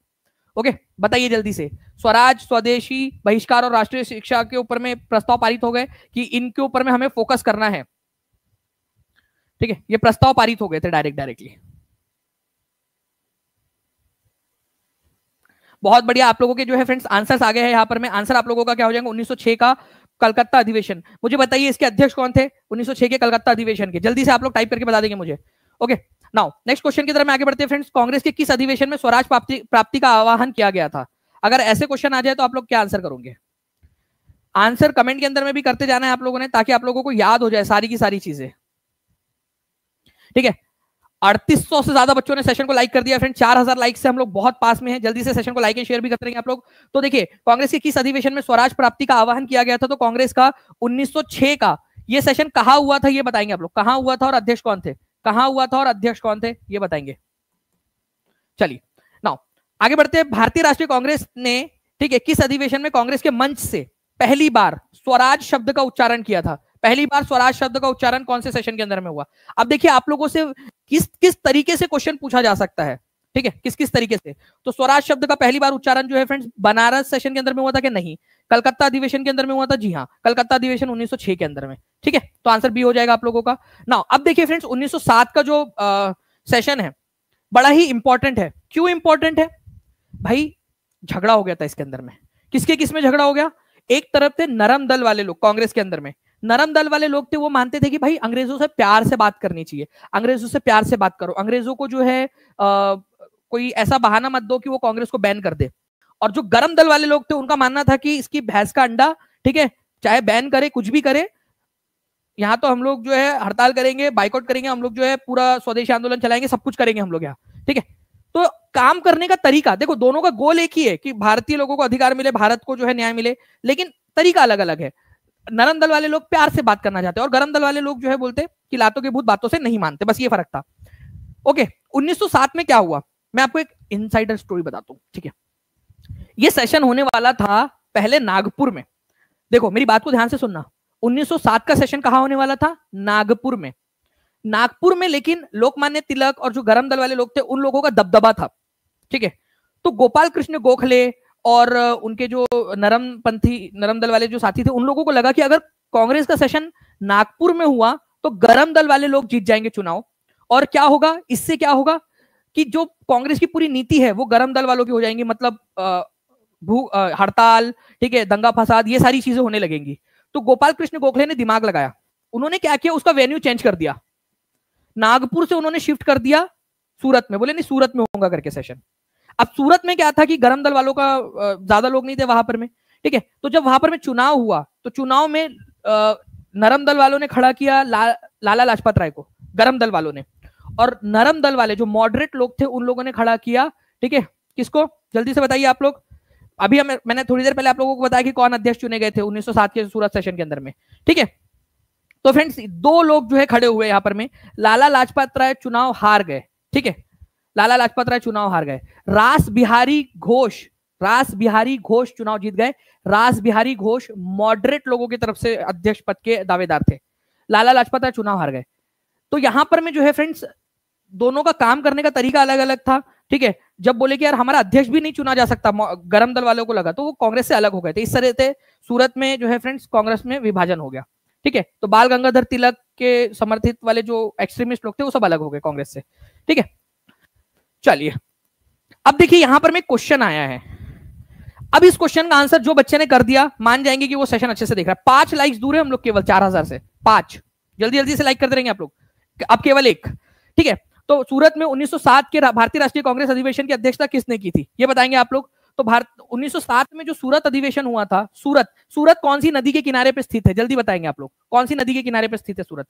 ओके, बताइए जल्दी से। स्वराज, स्वदेशी, बहिष्कार और राष्ट्रीय शिक्षा के ऊपर में प्रस्ताव पारित हो गए कि इनके ऊपर में हमें फोकस करना है, ठीक है, ये प्रस्ताव पारित हो गए थे डायरेक्टली। बहुत बढ़िया, आप लोगों के जो है फ्रेंड्स आंसर्स आ गए हैं यहाँ पर में। आंसर आप लोगों का क्या हो जाएगा? 1906 का कलकत्ता अधिवेशन। मुझे बताइए इसके अध्यक्ष कौन थे 1906 के कलकत्ता अधिवेशन के? जल्दी से आप लोग टाइप करके बता देंगे मुझे, ओके। नाउ नेक्स्ट क्वेश्चन की तरफ में आगे बढ़ते हैं फ्रेंड्स। कांग्रेस के किस अधिवेशन में स्वराज प्राप्ति का आह्वान किया गया था? अगर ऐसे क्वेश्चन आ जाए तो आप लोग क्या आंसर करोगे? आंसर कमेंट के अंदर में भी करते जाना है आप लोगों ने, ताकि आप लोगों को याद हो जाए सारी की सारी चीजें, ठीक है। 3800 से ज्यादा बच्चों ने सेशन को लाइक कर दिया फ्रेंड, 4000 लाइक से हम लोग बहुत पास में हैं। जल्दी से सेशन को लाइक एंड शेयर भी करते रहेंगे आप लोग। तो देखिए, कांग्रेस के किस अधिवेशन में स्वराज प्राप्ति का आह्वान किया गया था? तो कांग्रेस का 1906 का ये सेशन कहां हुआ था ये बताएंगे आप लोग, कहां हुआ था और अध्यक्ष कौन थे, कहां हुआ था और अध्यक्ष कौन थे ये बताएंगे। चलिए नाउ आगे बढ़ते हैं। भारतीय राष्ट्रीय कांग्रेस ने, ठीक है, किस अधिवेशन में कांग्रेस के मंच से पहली बार स्वराज शब्द का उच्चारण किया था? पहली बार स्वराज शब्द का उच्चारण कौन से सेशन के अंदर में हुआ? अब देखिए आप लोगों से किस किस तरीके से क्वेश्चन पूछा जा सकता है, ठीक है, किस किस तरीके से। तो स्वराज शब्द का पहली बार उच्चारण जो है फ्रेंड्स बनारस सेशन के अंदर में हुआ था कि नहीं? कलकत्ता अधिवेशन के अंदर में हुआ था, जी हाँ, कलकत्ता अधिवेशन 1906 के अंदर में, ठीक है। तो आंसर बी हो जाएगा आप लोगों का। नाउ अब देखिए फ्रेंड्स 1907 का जो सेशन है बड़ा ही इंपॉर्टेंट है। क्यों इंपॉर्टेंट है भाई? झगड़ा हो गया था इसके अंदर में। किसके किस में झगड़ा हो गया? एक तरफ थे नरम दल वाले लोग, कांग्रेस के अंदर में नरम दल वाले लोग थे, वो मानते थे कि भाई अंग्रेजों से प्यार से बात करनी चाहिए, अंग्रेजों से प्यार से बात करो, अंग्रेजों को जो है कोई ऐसा बहाना मत दो कि वो कांग्रेस को बैन कर दे। और जो गरम दल वाले लोग थे उनका मानना था कि इसकी भैंस का अंडा, ठीक है, चाहे बैन करे कुछ भी करे, यहाँ तो हम लोग जो है हड़ताल करेंगे, बाइकआउट करेंगे, हम लोग जो है पूरा स्वदेशी आंदोलन चलाएंगे, सब कुछ करेंगे हम लोग यहाँ, ठीक है। तो काम करने का तरीका देखो, दोनों का गोल एक ही है कि भारतीय लोगों को अधिकार मिले, भारत को जो है न्याय मिले, लेकिन तरीका अलग अलग है। नरम दल वाले लोग प्यार से बात करना चाहते हैं और गरम दल वाले लोग जो है बोलते कि लातों के भूत बातों से नहीं मानते, बस ये फर्क था। ओके, 1907 में क्या हुआ, मैं आपको एक इनसाइडर स्टोरी बताता हूं, ठीक है। ये सेशन होने वाला था पहले नागपुर में। देखो मेरी बात को ध्यान से सुनना, 1907 का सेशन कहां होने वाला था, नागपुर में। नागपुर में लेकिन लोकमान्य तिलक और जो गरम दल वाले लोग थे उन लोगों का दबदबा था, ठीक है। तो गोपाल कृष्ण गोखले और उनके जो नरम दल वाले जो साथी थे, उन लोगों को लगा कि अगर कांग्रेस का सेशन नागपुर में हुआ तो गरम दल वाले लोग जीत जाएंगे चुनाव, और क्या होगा, इससे क्या होगा कि जो कांग्रेस की पूरी नीति है वो गरम दल वालों की हो जाएंगी, मतलब हड़ताल, ठीक है, दंगा फसाद, ये सारी चीजें होने लगेंगी। तो गोपाल कृष्ण गोखले ने दिमाग लगाया, उन्होंने क्या किया, उसका वेन्यू चेंज कर दिया, नागपुर से उन्होंने शिफ्ट कर दिया सूरत में। बोले नहीं सूरत में होगा करके सेशन। अब सूरत में क्या था कि गरम दल वालों का ज्यादा लोग नहीं थे वहां पर में, ठीक है। तो जब वहां पर में चुनाव हुआ तो चुनाव में नरम दल वालों ने खड़ा किया लाला लाजपत राय को, गरम दल वालों ने, और नरम दल वाले जो मॉडरेट लोग थे उन लोगों ने खड़ा किया, ठीक है, किसको, जल्दी से बताइए आप लोग। अभी मैंने थोड़ी देर पहले आप लोगों को बताया कि कौन अध्यक्ष चुने गए थे 1907 के सूरत सेशन के अंदर में, ठीक है। तो फ्रेंड्स दो लोग जो है खड़े हुए यहां पर में, लाला लाजपत राय चुनाव हार गए, ठीक है, लाला लाजपत राय चुनाव हार गए। रास बिहारी घोष चुनाव जीत गए। रास बिहारी घोष मॉडरेट लोगों की तरफ से अध्यक्ष पद के दावेदार थे, लाला लाजपत राय चुनाव हार गए। तो यहां पर में जो है फ्रेंड्स दोनों का काम करने का तरीका अलग अलग था, ठीक है। जब बोले कि यार हमारा अध्यक्ष भी नहीं चुना जा सकता, गरम दल वालों को लगा, तो वो कांग्रेस से अलग हो गए थे। इस तरह से सूरत में जो है फ्रेंड्स कांग्रेस में विभाजन हो गया, ठीक है। तो बाल गंगाधर तिलक के समर्थित वाले जो एक्सट्रीमिस्ट लोग थे वो सब अलग हो गए कांग्रेस से, ठीक है। चलिए अब देखिए यहां पर में क्वेश्चन आया है। अब इस क्वेश्चन का आंसर जो बच्चे ने कर दिया मान जाएंगे कि वो सेशन अच्छे से देख रहा है। 5 लाइक्स दूर है हम लोग, केवल 4000 से 5, जल्दी जल्दी से लाइक कर देंगे आप लोग, अब केवल 1, ठीक है। तो सूरत में 1907 के भारतीय राष्ट्रीय कांग्रेस अधिवेशन की अध्यक्षता किसने की थी ये बताएंगे आप लोग। तो 1907 में जो सूरत अधिवेशन हुआ था, सूरत कौन सी नदी के किनारे पे स्थित है, जल्दी बताएंगे आप लोग, कौन सी नदी के किनारे पे स्थित है सूरत।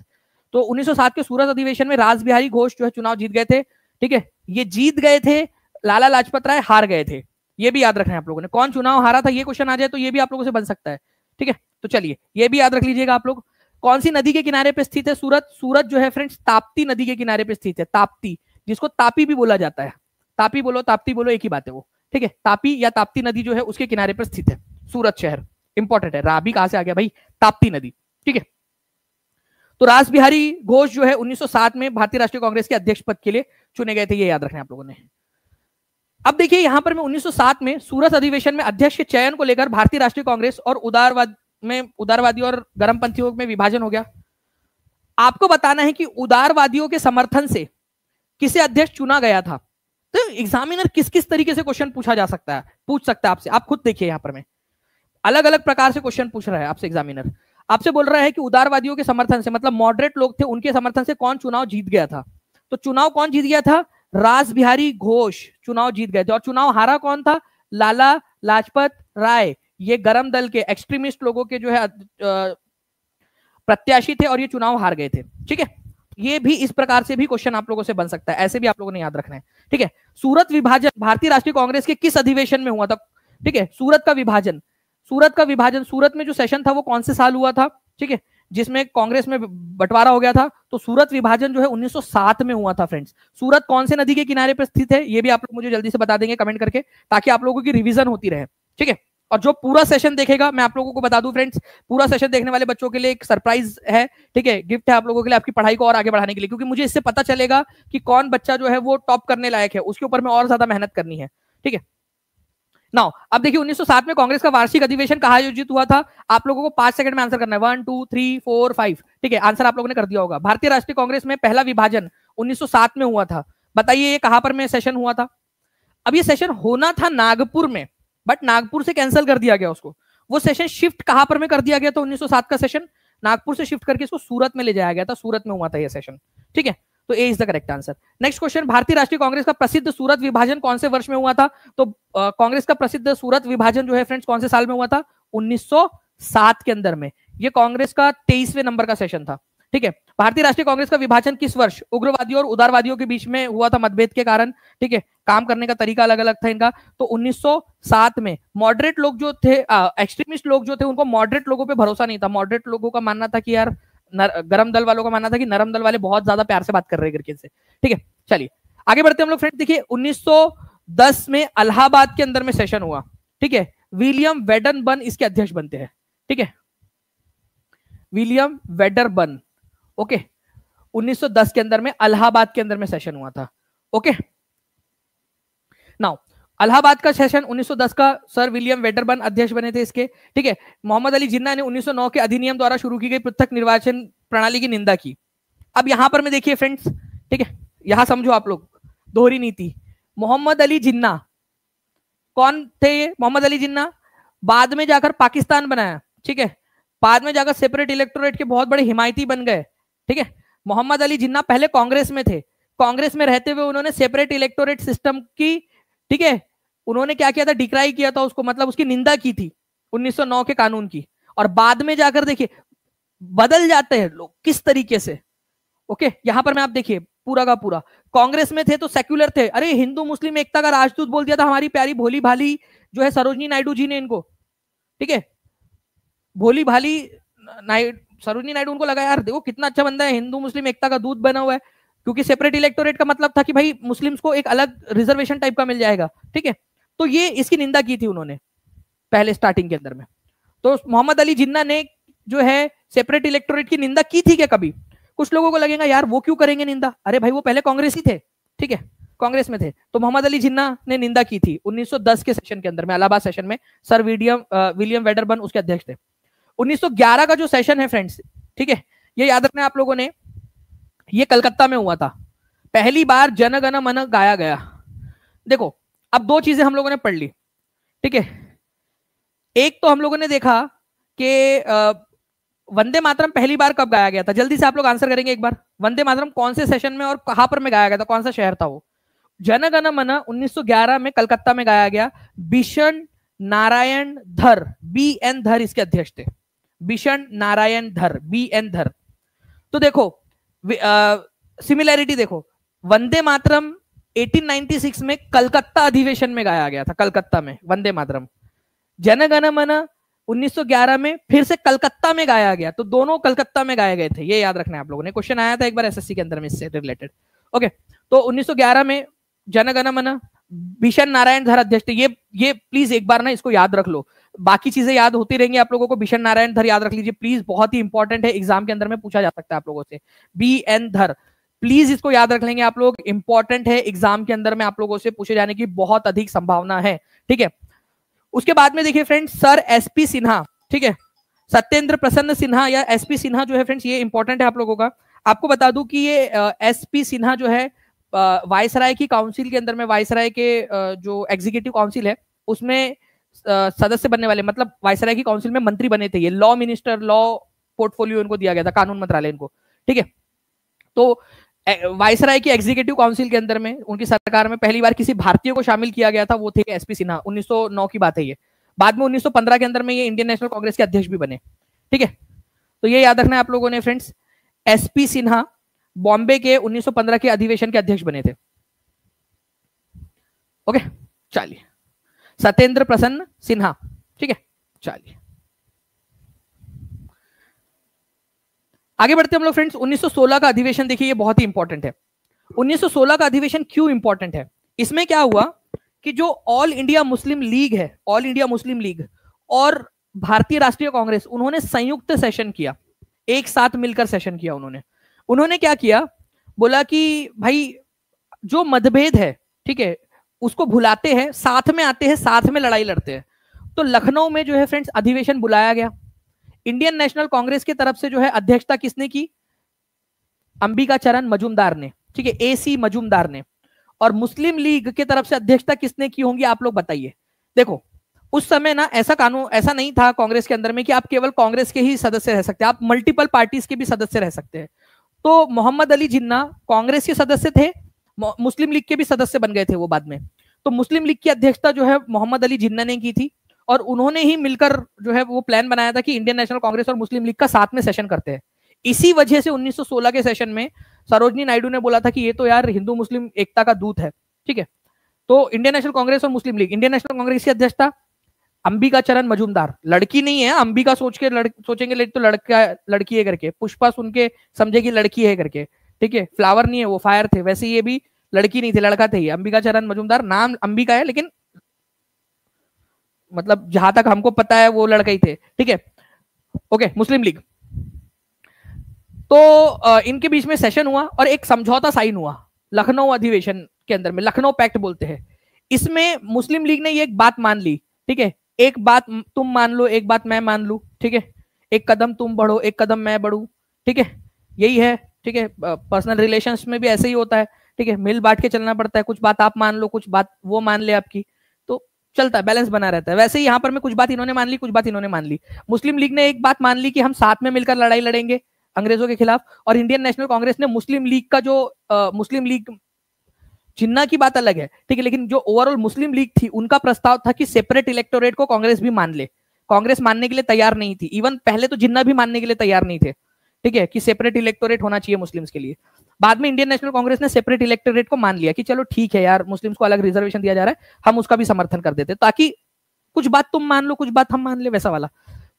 तो 1907 के सूरत अधिवेशन में रास बिहारी घोष जो है चुनाव जीत गए थे, ठीक है। ये जीत गए थे, लाला लाजपत राय हार गए थे, ये भी याद रखना है आप लोगों ने। कौन चुनाव हारा था ये क्वेश्चन आ जाए तो ये भी आप लोगों से बन सकता है, ठीक है। तो चलिए ये भी याद रख लीजिएगा आप लोग। कौन सी नदी के किनारे पे स्थित है सूरत जो है फ्रेंड्स ताप्ती नदी के किनारे पे स्थित है। ताप्ती, जिसको तापी भी बोला जाता है, तापी बोलो ताप्ती बोलो एक ही बात है वो, ठीक है। तापी या ताप्ती नदी जो है उसके किनारे पर स्थित है सूरत शहर। इंपॉर्टेंट है, राबी कहां से आ गया भाई, ताप्ती नदी, ठीक है। तो रास बिहारी घोष जो है 1907 में भारतीय राष्ट्रीय कांग्रेस के अध्यक्ष पद के लिए चुने गए थे, ये याद रखना है आप लोगों ने। अब देखिए यहां पर में 1907 में सूरत अधिवेशन में अध्यक्ष के चयन को लेकर भारतीय राष्ट्रीय कांग्रेस और उदारवादी और गर्मपंथियों में विभाजन हो गया। आपको बताना है कि उदारवादियों के समर्थन से किसे अध्यक्ष चुना गया था। तो एग्जामिनर किस किस तरीके से क्वेश्चन पूछ सकता है आपसे, आप खुद देखिए यहां पर में अलग अलग प्रकार से क्वेश्चन पूछ रहा है आपसे एग्जामिनर। आपसे बोल रहा है कि उदारवादियों के समर्थन से, मतलब मॉडरेट लोग थे उनके समर्थन से कौन चुनाव जीत गया था। तो चुनाव कौन जीत गया था, रास बिहारी घोष चुनाव जीत गए थे। और चुनाव हारा कौन था, लाला लाजपत राय, ये गरम दल के एक्सट्रीमिस्ट लोगों के जो है प्रत्याशी थे और ये चुनाव हार गए थे, ठीक है। ये भी इस प्रकार से भी क्वेश्चन आप लोगों से बन सकता है, ऐसे भी आप लोगों ने याद रखना है, ठीक है। सूरत विभाजन भारतीय राष्ट्रीय कांग्रेस के किस अधिवेशन में हुआ था, ठीक है। सूरत का विभाजन सूरत में जो सेशन था वो कौन से साल हुआ था, ठीक है, जिसमें कांग्रेस में बंटवारा हो गया था। तो सूरत विभाजन जो है 1907 में हुआ था फ्रेंड्स। सूरत कौन से नदी के किनारे पर स्थित है ये भी आप लोग मुझे जल्दी से बता देंगे कमेंट करके, ताकि आप लोगों की रिवीजन होती रहे, ठीक है। और जो पूरा सेशन देखेगा, मैं आप लोगों को बता दूं फ्रेंड्स, पूरा सेशन देखने वाले बच्चों के लिए एक सरप्राइज है, ठीक है, गिफ्ट है आप लोगों के लिए, आपकी पढ़ाई को और आगे बढ़ाने के लिए, क्योंकि मुझे इससे पता चलेगा कि कौन बच्चा जो है वो टॉप करने लायक है, उसके ऊपर में और ज्यादा मेहनत करनी है, ठीक है। नाउ अब देखिए 1907 में कांग्रेस का वार्षिक अधिवेशन कहाँ आयोजित हुआ था। आप लोगों को 5 सेकंड में आंसर करना है, 1 2 3 4 5, ठीक है। आंसर आप लोगों ने कर दिया होगा। भारतीय राष्ट्रीय कांग्रेस में पहला विभाजन 1907 में हुआ था। बताइए ये कहां पर में सेशन हुआ था। अब ये सेशन होना था नागपुर में, बट नागपुर से कैंसिल कर दिया गया उसको। वो सेशन शिफ्ट कहां पर में कर दिया गया था, 1907 का सेशन नागपुर से शिफ्ट करके इसको सूरत में ले जाया गया था। सूरत में हुआ था ये सेशन, ठीक है। तो A is the correct answer. Next question, Bharatiya Rashtriya Congress का प्रसिद्ध सूरत विभाजन कौन से वर्ष में हुआ था। तो कांग्रेस का प्रसिद्ध सूरत विभाजन जो है फ्रेंड्स कौन से साल में हुआ था, 1907 के अंदर में। ये कांग्रेस का 23वें नंबर का सेशन था, ठीक है। भारतीय राष्ट्रीय कांग्रेस का विभाजन किस वर्ष उग्रवादियों और उदारवादियों के बीच में हुआ था मतभेद के कारण, ठीक है, काम करने का तरीका अलग अलग था इनका। तो 1907 में मॉडरेट लोग जो थे, एक्सट्रीमिस्ट लोग जो थे, उनको मॉडरेट लोगों पे भरोसा नहीं था। मॉडरेट लोगों का मानना था कि यार, गरम दल वालों का मानना था कि नरम दल वाले बहुत ज्यादा प्यार से बात कर रहे हैं करके से, ठीक है। चलिए आगे बढ़ते हैं हम लोग फ्रेंड्स। देखिए 1910 में इलाहाबाद के अंदर में सेशन हुआ, ठीक है। विलियम वेडरबर्न इसके अध्यक्ष बनते हैं, ठीक है, विलियम वेडरबर्न, ओके। 1910 के अंदर में इलाहाबाद के अंदर में सेशन हुआ था, ओके। नाउ इलाहाबाद का सेशन 1910 का, सर विलियम वेडरबर्न अध्यक्ष बने थे इसके, ठीक है। मोहम्मद अली जिन्ना ने 1909 के अधिनियम द्वारा शुरू की गई पृथक निर्वाचन प्रणाली की निंदा की। अब यहां पर में देखिए फ्रेंड्स, ठीक है, यहां समझो आप लोग दोहरी नीति। मोहम्मद अली जिन्ना कौन थे? ये मोहम्मद अली जिन्ना बाद में जाकर पाकिस्तान बनाया, ठीक है, बाद में जाकर सेपरेट इलेक्टोरेट के बहुत बड़े हिमायती बन गए, ठीक है। मोहम्मद अली जिन्ना पहले कांग्रेस में थे, कांग्रेस में रहते हुए उन्होंने सेपरेट इलेक्टोरेट सिस्टम की, ठीक है, उन्होंने क्या किया था, डिक्राई किया था उसको, मतलब उसकी निंदा की थी 1909 के कानून की। और बाद में जाकर देखिए बदल जाते हैं लोग किस तरीके से, ओके। यहां पर मैं आप देखिए पूरा का पूरा कांग्रेस में थे तो सेक्युलर थे, अरे हिंदू मुस्लिम एकता का राजदूत बोल दिया था हमारी प्यारी भोली भाली जो है सरोजनी नायडू जी ने इनको, ठीक है, भोली भाली सरोजनी नायडू, उनको लगा यार देखो कितना अच्छा बंदा है, हिंदू मुस्लिम एकता का दूत बना हुआ है, क्योंकि सेपरेट इलेक्टोरेट का मतलब था कि भाई मुस्लिम्स को एक अलग रिजर्वेशन टाइप का मिल जाएगा, ठीक है। तो ये इसकी निंदा की थी उन्होंने पहले स्टार्टिंग के अंदर में। तो मोहम्मद अली जिन्ना ने जो है सेपरेट इलेक्टोरेट की निंदा की थी क्या कभी? कुछ लोगों को लगेगा यार वो क्यों करेंगे निंदा, अरे भाई वो पहले कांग्रेस ही थे, ठीक है, कांग्रेस में थे। तो मोहम्मद अली जिन्ना ने निंदा की थी 1910 के सेशन के अंदर में, इलाहाबाद सेशन में। सर विलियम वेडरबर्न उसके अध्यक्ष थे। 1911 का जो सेशन है फ्रेंड्स, ठीक है, ये याद रखना आप लोगों ने, ये कलकत्ता में हुआ था। पहली बार जन गण मन गाया गया। देखो अब दो चीजें हम लोगों ने पढ़ ली, ठीक है। एक तो हम लोगों ने देखा कि वंदे मातरम पहली बार कब गाया गया था, जल्दी से आप लोग आंसर करेंगे एक बार। वंदे मातरम कौन से सेशन में और कहां पर में गाया गया था, कौन सा शहर था वो? जन गण मन 1911 में कलकत्ता में गाया गया। बिशन नारायण धर, बी एन धर इसके अध्यक्ष थे, बिशन नारायण धर, बी एन धर। तो देखो सिमिलैरिटी देखो, वंदे मातरम 1896 में कलकत्ता अधिवेशन में गाया गया था, कलकत्ता में वंदे मातरम। जन गण मन 1911 में फिर से कलकत्ता में गाया गया, तो दोनों कलकत्ता में गाए गए थे, ये याद रखना है आप लोगों ने, क्वेश्चन आया था एक बार एसएससी के अंदर में इससे रिलेटेड, ओके। तो 1911 में जन गण मन, बिशन नारायण धर अध्यक्ष थे। ये प्लीज एक बार ना इसको याद रख लो, बाकी चीजें याद होती रहेंगी आप लोगों को, बिशन नारायण धर याद रख लीजिए प्लीज, बहुत ही इंपॉर्टेंट है, एग्जाम के अंदर में पूछा जा सकता है आप लोगों से। बी एन धर, प्लीज इसको याद रख लेंगे आप लोग, इंपॉर्टेंट है, एग्जाम के अंदर में आप लोगों से पूछे जाने की बहुत अधिक संभावना है, ठीक है। उसके बाद में देखिए फ्रेंड्स, सर एसपी सिन्हा, ठीक है, सत्येंद्र प्रसन्न सिन्हा या एसपी सिन्हा जो है फ्रेंड्स, ये इंपॉर्टेंट है आप लोगों का। आपको बता दूं कि ये एसपी सिन्हा जो है वायसराय की काउंसिल के अंदर में, वायसराय के जो एग्जीक्यूटिव काउंसिल है उसमें सदस्य बनने वाले, मतलब वायसराय की काउंसिल में मंत्री बने थे ये, लॉ मिनिस्टर, लॉ पोर्टफोलियो इनको दिया गया था, कानून मंत्रालय इनको, ठीक है। तो वायसराय की एग्जीक्यूटिव काउंसिल के अंदर में उनकी सरकार में पहली बार किसी भारतीय को शामिल किया गया था, वो थे एसपी सिन्हा, 1909 की बात है ये। बाद में 1915 के अंदर में ये इंडियन नेशनल कांग्रेस के अध्यक्ष भी बने, ठीक है। तो ये याद रखना है आप लोगों ने फ्रेंड्स, एसपी सिन्हा बॉम्बे के 1915 के अधिवेशन के अध्यक्ष बने थे, ओके। चलिए, सत्येंद्र प्रसन्न सिन्हा, ठीक है। चलिए आगे बढ़ते हम लोग फ्रेंड्स। 1916 का अधिवेशन देखिए, ये बहुत ही इंपॉर्टेंट है। 1916 का अधिवेशन क्यों इंपॉर्टेंट है? इसमें क्या हुआ कि जो ऑल इंडिया मुस्लिम लीग है, ऑल इंडिया मुस्लिम लीग और भारतीय राष्ट्रीय कांग्रेस, उन्होंने संयुक्त सेशन किया, एक साथ मिलकर सेशन किया उन्होंने क्या किया, बोला कि भाई जो मतभेद है, ठीक है, उसको भुलाते हैं, साथ में आते हैं, साथ में लड़ाई लड़ते हैं। तो लखनऊ में जो है फ्रेंड्स अधिवेशन बुलाया गया। इंडियन नेशनल कांग्रेस की तरफ से जो है अध्यक्षता किसने की? अंबिका चरण मजूमदार ने, ठीक है, एसी मजूमदार ने। और मुस्लिम लीग की तरफ से अध्यक्षता किसने की होंगी, आप लोग बताइए। देखो उस समय ना ऐसा कानून ऐसा नहीं था कांग्रेस के अंदर में कि आप केवल कांग्रेस के ही सदस्य रह सकते हैं, आप मल्टीपल पार्टीज के भी सदस्य रह सकते हैं। तो मोहम्मद अली जिन्ना कांग्रेस के सदस्य थे, मुस्लिम लीग के भी सदस्य बन गए थे वो बाद में। तो मुस्लिम लीग की अध्यक्षता जो है मोहम्मद अली जिन्ना ने की थी, और उन्होंने ही मिलकर जो है वो प्लान बनाया था कि इंडियन नेशनल कांग्रेस और मुस्लिम लीग का साथ में सेशन करते हैं। इसी वजह से 1916 के सेशन में सरोजनी नायडू ने बोला था कि ये तो यार हिंदू मुस्लिम एकता का दूत है, ठीक है। तो इंडियन नेशनल कांग्रेस और मुस्लिम लीग, इंडियन नेशनल कांग्रेस की अध्यक्षता अंबिका चरण मजूमदार, लड़की नहीं है, अंबिका सोचेंगे तो लड़की है करके, पुष्पा सुन के समझेगी लड़की है करके, ठीक है। फ्लावर नहीं है, वो फायर थे, वैसे ये भी लड़की नहीं थे, लड़का थे। अंबिका चरण मजूमदार, नाम अंबिका है लेकिन मतलब जहां तक हमको पता है वो लड़का ही थे, ठीक है। ओके, मुस्लिम लीग, तो इनके बीच में सेशन हुआ और एक समझौता साइन हुआ लखनऊ अधिवेशन के अंदर में, लखनऊ पैक्ट बोलते हैं। इसमें मुस्लिम लीग ने ये एक बात मान ली, ठीक है, एक बात तुम मान लो, एक बात मैं मान लू, ठीक है, एक कदम तुम बढ़ो, एक कदम मैं बढ़ू, ठीक है, यही है, ठीक है। पर्सनल रिलेशंस में भी ऐसे ही होता है, ठीक है, मिल बांट के चलना पड़ता है, कुछ बात आप मान लो, कुछ बात वो मान ले आपकी, तो चलता है, बैलेंस बना रहता है। वैसे ही यहाँ पर में कुछ बात इन्होंने मान ली, कुछ बात इन्होंने मान ली। मुस्लिम लीग ने एक बात मान ली कि हम साथ में मिलकर लड़ाई लड़ेंगे अंग्रेजों के खिलाफ, और इंडियन नेशनल कांग्रेस ने मुस्लिम लीग का जो मुस्लिम लीग जिन्ना की बात अलग है, ठीक है, लेकिन जो ओवरऑल मुस्लिम लीग थी उनका प्रस्ताव था कि सेपरेट इलेक्टोरेट को कांग्रेस भी मान ले। कांग्रेस मानने के लिए तैयार नहीं थी, इवन पहले तो जिन्ना भी मानने के लिए तैयार नहीं थे, ठीक है, कि सेपरेट इलेक्टोरेट होना चाहिए मुस्लिम्स के लिए। बाद में इंडियन नेशनल कांग्रेस ने सेपरेट इलेक्टोरेट को मान लिया कि चलो ठीक है यार, मुस्लिम्स को अलग रिजर्वेशन दिया जा रहा है, हम उसका भी समर्थन कर देते, ताकि कुछ बात तुम मान लो, कुछ बात हम मान ले, वैसा वाला।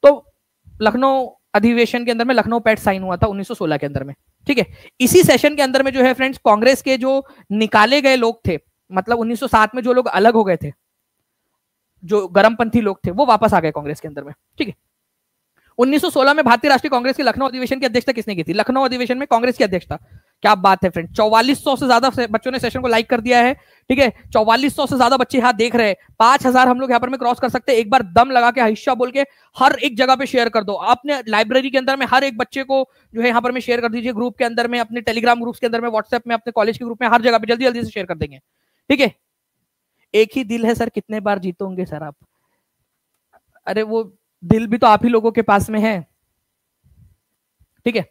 तो लखनऊ अधिवेशन के अंदर में लखनऊ पैक्ट साइन हुआ था 1916 के अंदर में, ठीक है। इसी सेशन के अंदर में जो है फ्रेंड्स, कांग्रेस के जो निकाले गए लोग थे, मतलब 1907 में जो लोग अलग हो गए थे, जो गरमपंथी लोग थे, वो वापस आ गए कांग्रेस के अंदर में, ठीक है। 1916 में भारतीय राष्ट्रीय कांग्रेस के लखनऊ अधिवेशन की अध्यक्षता किसने की थी? लखनऊ अधिवेशन में कांग्रेस की अध्यक्षता। क्या बात है फ्रेंड, 4400 से ज्यादा बच्चों ने सेशन को लाइक कर दिया है, ठीक है। 4400 से ज्यादा बच्चे यहाँ देख रहे हैं, 5000 हम लोग यहाँ पर में क्रॉस कर सकते हैं। एक बार दम लगा के हिस्सा बोल के हर एक जगह पे शेयर कर दो, अपने लाइब्रेरी के अंदर में हर एक बच्चे को जो है यहाँ पर में शेयर कर दीजिए, ग्रुप के अंदर में, अपने टेलीग्राम ग्रुप के अंदर में, व्हाट्सएप में, अपने कॉलेज के ग्रुप में, हर जगह पे जल्दी जल्दी से शेयर कर देंगे, ठीक है। एक ही दिल है सर, कितने बार जीतोगे सर आप? अरे वो दिल भी तो आप ही लोगों के पास में है, ठीक है।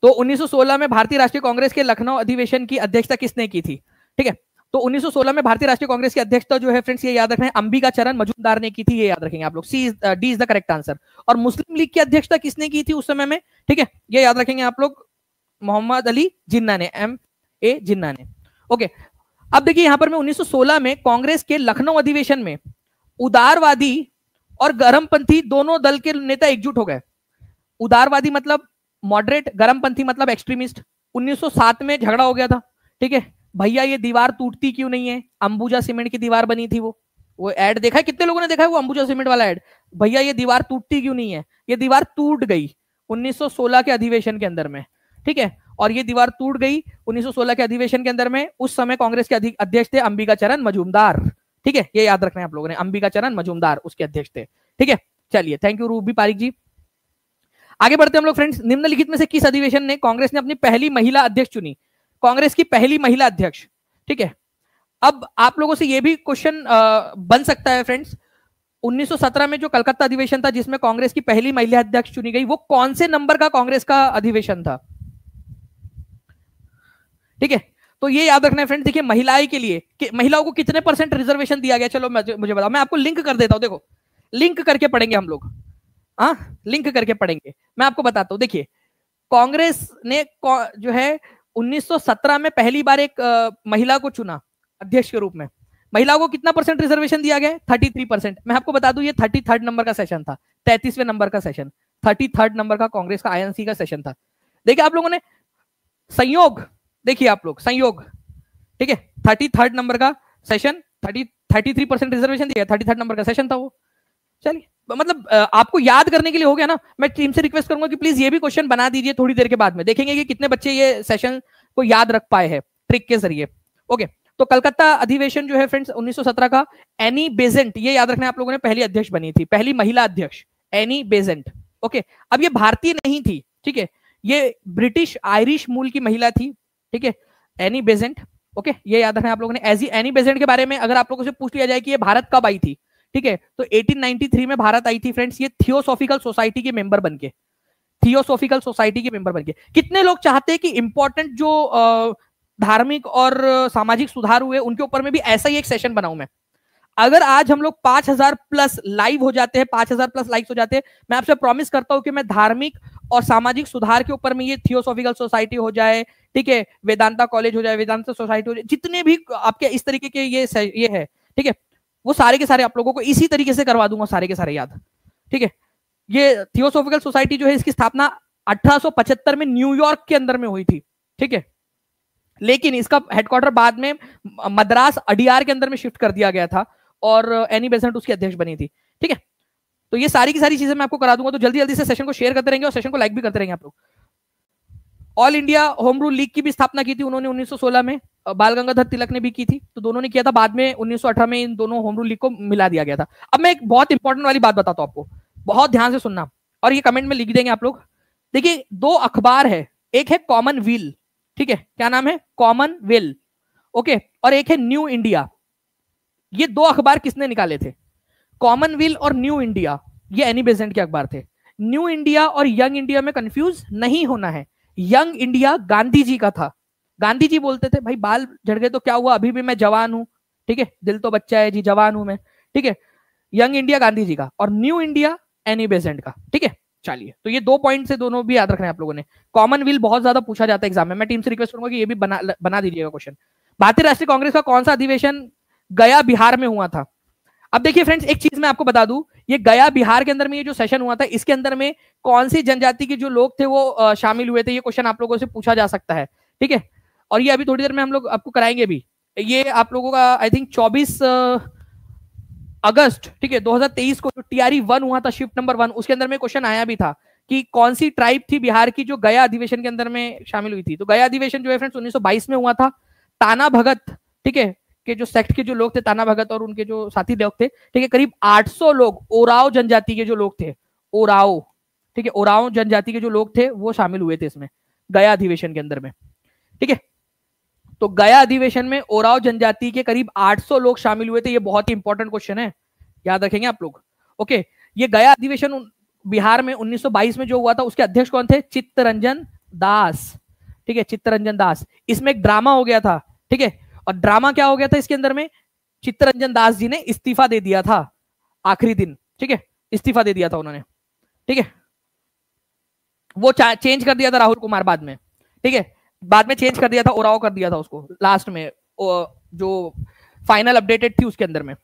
तो 1916 में भारतीय राष्ट्रीय कांग्रेस के लखनऊ अधिवेशन की अध्यक्षता किसने की थी? ठीक है, तो 1916 में भारतीय राष्ट्रीय कांग्रेस की अध्यक्षता जो है फ्रेंड्स, ये याद रखना है, अंबिका चरण मजूमदार ने की थी, ये याद रखेंगे आप लोग। D is the correct answer. और मुस्लिम लीग की अध्यक्षता किसने की थी उस समय में? ठीक है, ये याद रखेंगे आप लोग, मोहम्मद अली जिन्ना ने, MA जिन्ना ने। ओके, अब देखिए यहां पर में 1916 में कांग्रेस के लखनऊ अधिवेशन में उदारवादी और गरमपंथी दोनों दल के नेता एकजुट हो गए। उदारवादी मतलब मॉडरेट, गरमपंथी मतलब एक्सट्रीमिस्ट। 1907 में झगड़ा हो गया था, ठीक है, भैया ये दीवार टूटती क्यों नहीं है? अंबुजा सीमेंट की दीवार बनी थी, वो एड देखा है, कितने लोगों ने देखा है वो अंबुजा सीमेंट वाला एड? भैया ये दीवार टूटती क्यों नहीं है? ये दीवार टूट गई 1916 के अधिवेशन के अंदर में, ठीक है, और ये दीवार टूट गई 1916 के अधिवेशन के अंदर में। उस समय कांग्रेस के अध्यक्ष थे अंबिका चरण मजूमदार, ठीक है, ये याद रखना है आप लोगों ने, अंबिका चरण मजूमदार उसके अध्यक्ष थे, ठीक है। चलिए, थैंक यू रूबी पारिक जी। आगे बढ़ते हम लोग फ्रेंड्स। निम्नलिखित में से किस अधिवेशन ने कांग्रेस ने अपनी पहली महिला अध्यक्ष चुनी? कांग्रेस की पहली महिला अध्यक्ष, ठीक है। अब आप लोगों से यह भी क्वेश्चन बन सकता है फ्रेंड्स, 1917 में जो कलकत्ता अधिवेशन था जिसमें कांग्रेस की पहली महिला अध्यक्ष चुनी गई, वो कौन से नंबर का कांग्रेस का अधिवेशन था? ठीक है, तो ये याद रखना है फ्रेंड्स। देखिए महिलाएं के लिए महिलाओं को कितने % रिजर्वेशन दिया गया, चलो मुझे बताओ, मैं आपको लिंक कर देता हूं, देखो लिंक करके पढ़ेंगे हम लोग, लिंक करके पढ़ेंगे, मैं आपको बताता हूं। देखिए कांग्रेस ने जो है 1917 में पहली बार एक महिला को चुना अध्यक्ष के रूप में। महिलाओं को कितना % रिजर्वेशन दिया गया? 33%। मैं आपको बता दूं ये 33rd नंबर का सेशन था, 33वें नंबर का सेशन, 33rd नंबर का कांग्रेस का INC का सेशन था। देखिए आप लोगों ने संयोग, देखिए आप लोग संयोग, ठीक है, 33rd नंबर का सेशन, 33% रिजर्वेशन दिया, 33rd नंबर का सेशन था वो। चलिए, मतलब आपको याद करने के लिए हो गया ना। मैं टीम से रिक्वेस्ट करूंगा कि प्लीज ये भी क्वेश्चन बना दीजिए, थोड़ी देर के बाद में देखेंगे कि कितने बच्चे ये सेशन को याद रख पाए हैं ट्रिक के जरिए। ओके, तो कलकत्ता अधिवेशन जो है फ्रेंड्स 1917 का, एनी बेजेंट, ये याद रखना आप लोगों ने, पहली अध्यक्ष बनी थी, पहली महिला अध्यक्ष एनी बेजेंट। ओके, अब ये भारतीय नहीं थी, ठीक है, ये ब्रिटिश आयरिश मूल की महिला थी, ठीक है, एनी बेजेंट। ओके, ये याद रखना आप लोगों ने। एनी बेजेंट के बारे में अगर आप लोगों से पूछ लिया जाए कि ये भारत कब आई थी, ठीक है, तो 1893 में भारत आई थी फ्रेंड्स, ये थियोसॉफिकल सोसाइटी के मेंबर बनके, थियोसॉफिकल सोसाइटी के मेंबर बनके। कितने लोग चाहते हैं कि इंपॉर्टेंट जो धार्मिक और सामाजिक सुधार हुए उनके ऊपर में भी ऐसा ही एक सेशन बनाऊं मैं? अगर आज हम लोग 5000 प्लस लाइव हो जाते हैं, 5000 प्लस लाइक्स हो जाते हैं, मैं आपसे प्रॉमिस करता हूं कि मैं धार्मिक और सामाजिक सुधार के ऊपर में, ये थियोसॉफिकल सोसाइटी हो जाए, ठीक है, वेदांता कॉलेज हो जाए, वेदांता सोसाइटी हो जाए, जितने भी आपके इस तरीके के ये है, ठीक है, वो सारे के सारे आप लोगों को इसी तरीके से करवा दूंगा, सारे के सारे याद, ठीक है। ये थियोसॉफिकल सोसाइटी जो है, इसकी स्थापना 1875 में न्यूयॉर्क के अंदर में हुई थी, ठीक है, लेकिन इसका हेडक्वार्टर बाद में मद्रास अडियार के अंदर में शिफ्ट कर दिया गया था और एनी बेसेंट उसकी अध्यक्ष बनी थी, ठीक है। तो ये सारी की सारी चीजें मैं आपको करा दूंगा, तो जल्दी जल्दी से सेशन को शेयर करते रहेंगे और सेशन को लाइक भी करते रहेंगे आप लोग। All India home rule league की भी स्थापना की थी उन्होंने 1916 में, बाल गंगाधर तिलक ने भी की थी, तो दोनों ने किया था। बाद में 1918 में इन दोनों होम रूल लीग को मिला दिया गया था। अब मैं एक बहुत इंपॉर्टेंट वाली बात बताता हूं आपको, बहुत ध्यान से सुनना, और ये कमेंट में लिख देंगे आप लोग। देखिए, दो अखबार है, एक है कॉमनवेल्थ, ठीक है, क्या नाम है, कॉमनवेल्थ, ओके, और एक है न्यू इंडिया। ये दो अखबार किसने निकाले थे? कॉमनवेल्थ और न्यू इंडिया, ये एनी बेसेंट के अखबार थे। न्यू इंडिया और यंग इंडिया में कंफ्यूज नहीं होना है। यंग इंडिया गांधी जी का था। गांधी जी बोलते थे भाई बाल झड़ गए तो क्या हुआ, अभी भी मैं जवान हूं, ठीक है, दिल तो बच्चा है जी, जवान हूं मैं, ठीक है। यंग इंडिया गांधी जी का और न्यू इंडिया एनी बेसेंट का, ठीक है। चलिए, तो ये 2 पॉइंट से दोनों भी याद रखना है आप लोगों ने। कॉमनवेल्थ बहुत ज्यादा पूछा जाता है एग्जाम में, मैं टीम से रिक्वेस्ट करूंगा कि ये भी बना दीजिएगा क्वेश्चन। भारतीय राष्ट्रीय कांग्रेस का कौन सा अधिवेशन गया बिहार में हुआ था? अब देखिए फ्रेंड्स, एक चीज मैं आपको बता दूं, ये गया बिहार के अंदर में ये जो सेशन हुआ था, इसके अंदर में कौन सी जनजाति के जो लोग थे वो शामिल हुए थे, ये क्वेश्चन आप लोगों से पूछा जा सकता है, ठीक है। और ये अभी थोड़ी देर में हम लोग आपको कराएंगे भी। ये आप लोगों का आई थिंक 24 अगस्त, ठीक है, 2023 को जो टीआरई 1 हुआ था, शिफ्ट नंबर 1, उसके अंदर में क्वेश्चन आया भी था कि कौन सी ट्राइब थी बिहार की जो गया अधिवेशन के अंदर में शामिल हुई थी। तो गया अधिवेशन जो है फ्रेंड्स 1922 में हुआ था। ताना भगत, ठीक है, के जो सेक्ट के जो लोग थे, ताना भगत और उनके जो साथी लोग थे, ठीक है, करीब 800 लोग ओराव जनजाति के जो लोग थे, ओराव, ठीक है, ओराव जनजाति के जो लोग थे वो शामिल हुए थे इसमें गया अधिवेशन के अंदर में, ठीक है। तो गया अधिवेशन में ओराव जनजाति के करीब 800 लोग शामिल हुए थे। ये बहुत ही इंपॉर्टेंट क्वेश्चन है, याद रखेंगे आप लोग, ओके। ये गया अधिवेशन बिहार में 1922 में जो हुआ था, उसके अध्यक्ष कौन थे? चित्तरंजन दास, ठीक है, चित्तरंजन दास। इसमें एक ड्रामा हो गया था, ठीक है, और ड्रामा क्या हो गया था इसके अंदर में? चित्तरंजन दास जी ने इस्तीफा दे दिया था आखिरी दिन, ठीक है, इस्तीफा दे दिया था उन्होंने, ठीक है। वो चेंज कर दिया था राहुल कुमार बाद में, ठीक है, बाद में चेंज कर दिया था, ओराव कर दिया था उसको लास्ट में, जो फाइनल अपडेटेड थी उसके अंदर में,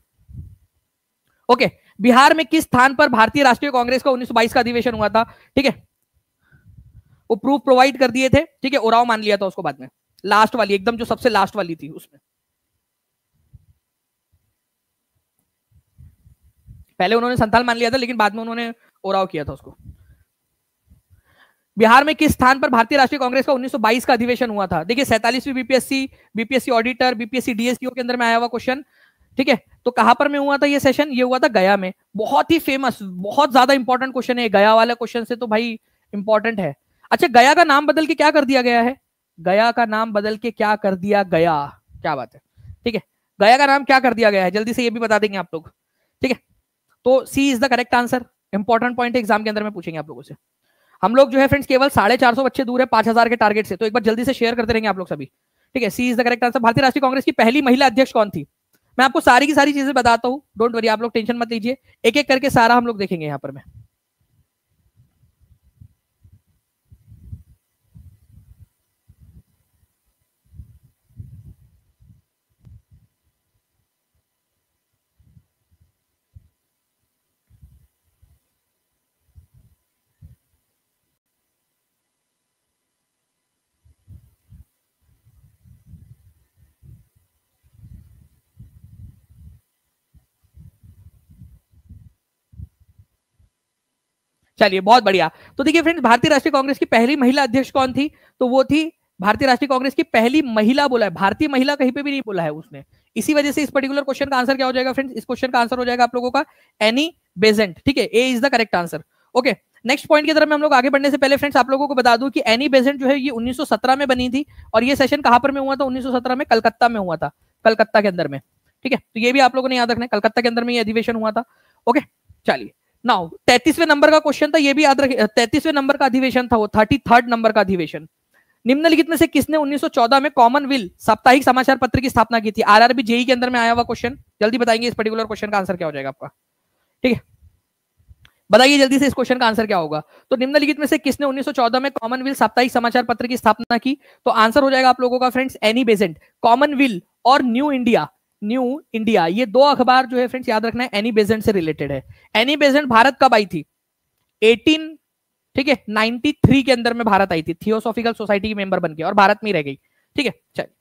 ओके। बिहार में किस स्थान पर भारतीय राष्ट्रीय कांग्रेस का 1922 का अधिवेशन हुआ था? ठीक है, वो प्रूफ प्रोवाइड कर दिए थे, ठीक है, ओराव मान लिया था उसको बाद में, लास्ट वाली एकदम जो सबसे लास्ट वाली थी उसमें। पहले उन्होंने संथाल मान लिया था, लेकिन बाद में उन्होंने ओराव किया था उसको। बिहार में किस स्थान पर भारतीय राष्ट्रीय कांग्रेस का 1922 का अधिवेशन हुआ था? देखिए 47वीं बीपीएससी ऑडिटर, बीपीएससी डीएससीओ के अंदर में आया हुआ क्वेश्चन, ठीक है। तो कहां पर में हुआ था ये सेशन? ये हुआ था गया में। बहुत ही फेमस, बहुत ज्यादा इंपॉर्टेंट क्वेश्चन है, गया वाला क्वेश्चन से तो भाई इंपॉर्टेंट है। अच्छा, गया का नाम बदल के क्या कर दिया गया है? गया का नाम बदल के क्या कर दिया गया? क्या बात है, ठीक है, गया का नाम क्या कर दिया गया है, जल्दी से ये भी बता देंगे आप लोग, ठीक है। तो C is the correct answer. Important point है, एग्जाम के अंदर में पूछेंगे आप लोगों से। हम लोग जो है फ्रेंड्स केवल 450 बच्चे दूर है 5000 के टारगेट से, तो एक बार जल्दी से शेयर करते रहेंगे आप लोग सभी, ठीक है। सी इज द करेक्ट आंसर। भारतीय राष्ट्रीय कांग्रेस की पहली महिला अध्यक्ष कौन थी? मैं आपको सारी की सारी चीजें बताता हूं, डोंट वरी, आप लोग टेंशन मत लीजिए, एक एक करके सारा हम लोग देखेंगे यहां पर में। चलिए, बहुत बढ़िया। तो देखिए फ्रेंड्स, भारतीय राष्ट्रीय कांग्रेस की पहली महिला अध्यक्ष कौन थी? तो वो थी भारतीय राष्ट्रीय कांग्रेस की पहली महिला, बोला है भारतीय महिला, कहीं पे भी नहीं बोला है उसने। इसी वजह से इस पर्टिकुलर क्वेश्चन का आंसर क्या हो जाएगा फ्रेंड्स? इस क्वेश्चन का आंसर हो जाएगा आप लोगों का एनी बेसेंट, ठीक है, A is the correct answer, okay. Next point की तरफ में हम लोग आगे बढ़ने से पहले फ्रेंड्स आप लोगों को बता दूं कि एनी बेसेंट जो है ये 1917 में बनी थी, और ये सेशन कहां पर में हुआ था? 1917 में कलकत्ता में हुआ था, कलकत्ता के अंदर में, ठीक है। तो ये भी आप लोगों ने याद रखना है, कलकत्ता के अंदर में ये अधिवेशन हुआ था, ओके। चलिए, नाउ 33वें नंबर का क्वेश्चन था, ये भी याद रखिए, 33वें नंबर का अधिवेशन था वो, 33rd नंबर का अधिवेशन। निम्नलिखित में से किसने 1914 में कॉमनवेल्थ साप्ताहिक समाचार पत्र की स्थापना की थी? आरआरबी जेई के अंदर में आया हुआ क्वेश्चन, जल्दी बताएंगे इस पर्टिकुलर क्वेश्चन का आंसर क्या हो जाएगा आपका। ठीक है, बताइए जल्दी से इस क्वेश्चन का आंसर क्या होगा। तो निम्नलिखित में से किसने 1914 में कॉमनवेल्थ साप्ताहिक समाचार पत्र की स्थापना की? तो आंसर हो जाएगा आप लोगों का फ्रेंड्स एनी बेसेंट। कॉमनवेल्थ और न्यू इंडिया, न्यू इंडिया ये दो अखबार जो है फ्रेंड्स याद रखना है एनी बेसेंट से रिलेटेड है। एनी बेसेंट भारत कब आई थी? 18 ठीक है 93 के अंदर में भारत आई थी, थियोसॉफिकल सोसाइटी की मेंबर बन के, और भारत में ही रह गई। ठीक है, चलिए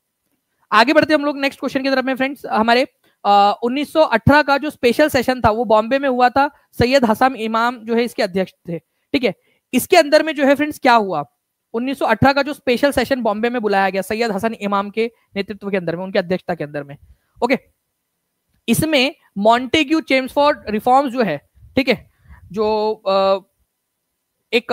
आगे बढ़ते हम लोग नेक्स्ट क्वेश्चन की तरफ में फ्रेंड्स। हमारे 1918 का जो स्पेशल सेशन था वो बॉम्बे में हुआ था, सैयद हसन इमाम जो है इसके अध्यक्ष थे। ठीक है, इसके अंदर में जो है फ्रेंड्स क्या हुआ, 1918 का जो स्पेशल सेशन बॉम्बे में बुलाया गया सैयद हसन इमाम के नेतृत्व के अंदर में, उनकी अध्यक्षता के अंदर में। ओके, इसमें मॉन्टेग्यू चेम्सफोर्ड रिफॉर्म्स जो है, ठीक है, जो एक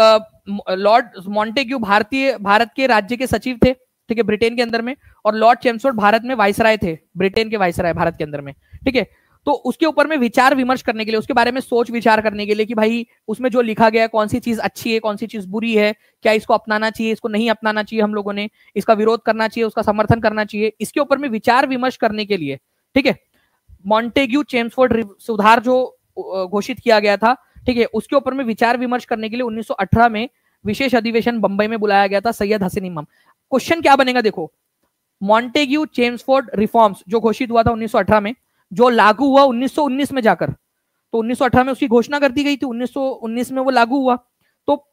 लॉर्ड मॉन्टेग्यू भारत के राज्य के सचिव थे, ठीक है, ब्रिटेन के अंदर में, और लॉर्ड चेम्सफोर्ड भारत में वाइसराय थे, ब्रिटेन के वाइसराय भारत के अंदर में। ठीक है, तो उसके ऊपर में विचार विमर्श करने के लिए, उसके बारे में सोच विचार करने के लिए कि भाई उसमें जो लिखा गया है कौन सी चीज अच्छी है, कौन सी चीज बुरी है, क्या इसको अपनाना चाहिए, इसको नहीं अपनाना चाहिए, हम लोगों ने इसका विरोध करना चाहिए, उसका समर्थन करना चाहिए, इसके ऊपर में विचार विमर्श करने के लिए, ठीक है, मॉन्टेग्यू चेम्सफोर्ड सुधार जो घोषित किया गया था, ठीक है, उसके ऊपर में विचार विमर्श करने के लिए 1918 में विशेष अधिवेशन बंबई में बुलाया गया था सैयद हसन इमाम। क्वेश्चन क्या बनेगा देखो, मॉन्टेग्यू चेम्सफोर्ड रिफॉर्म्स जो घोषित हुआ था 1918 में, जो लागू हुआ 1919 में जाकर, तो 1918 में उसकी घोषणा कर दी गई थी, 1919 में वो लागू हुआ, तो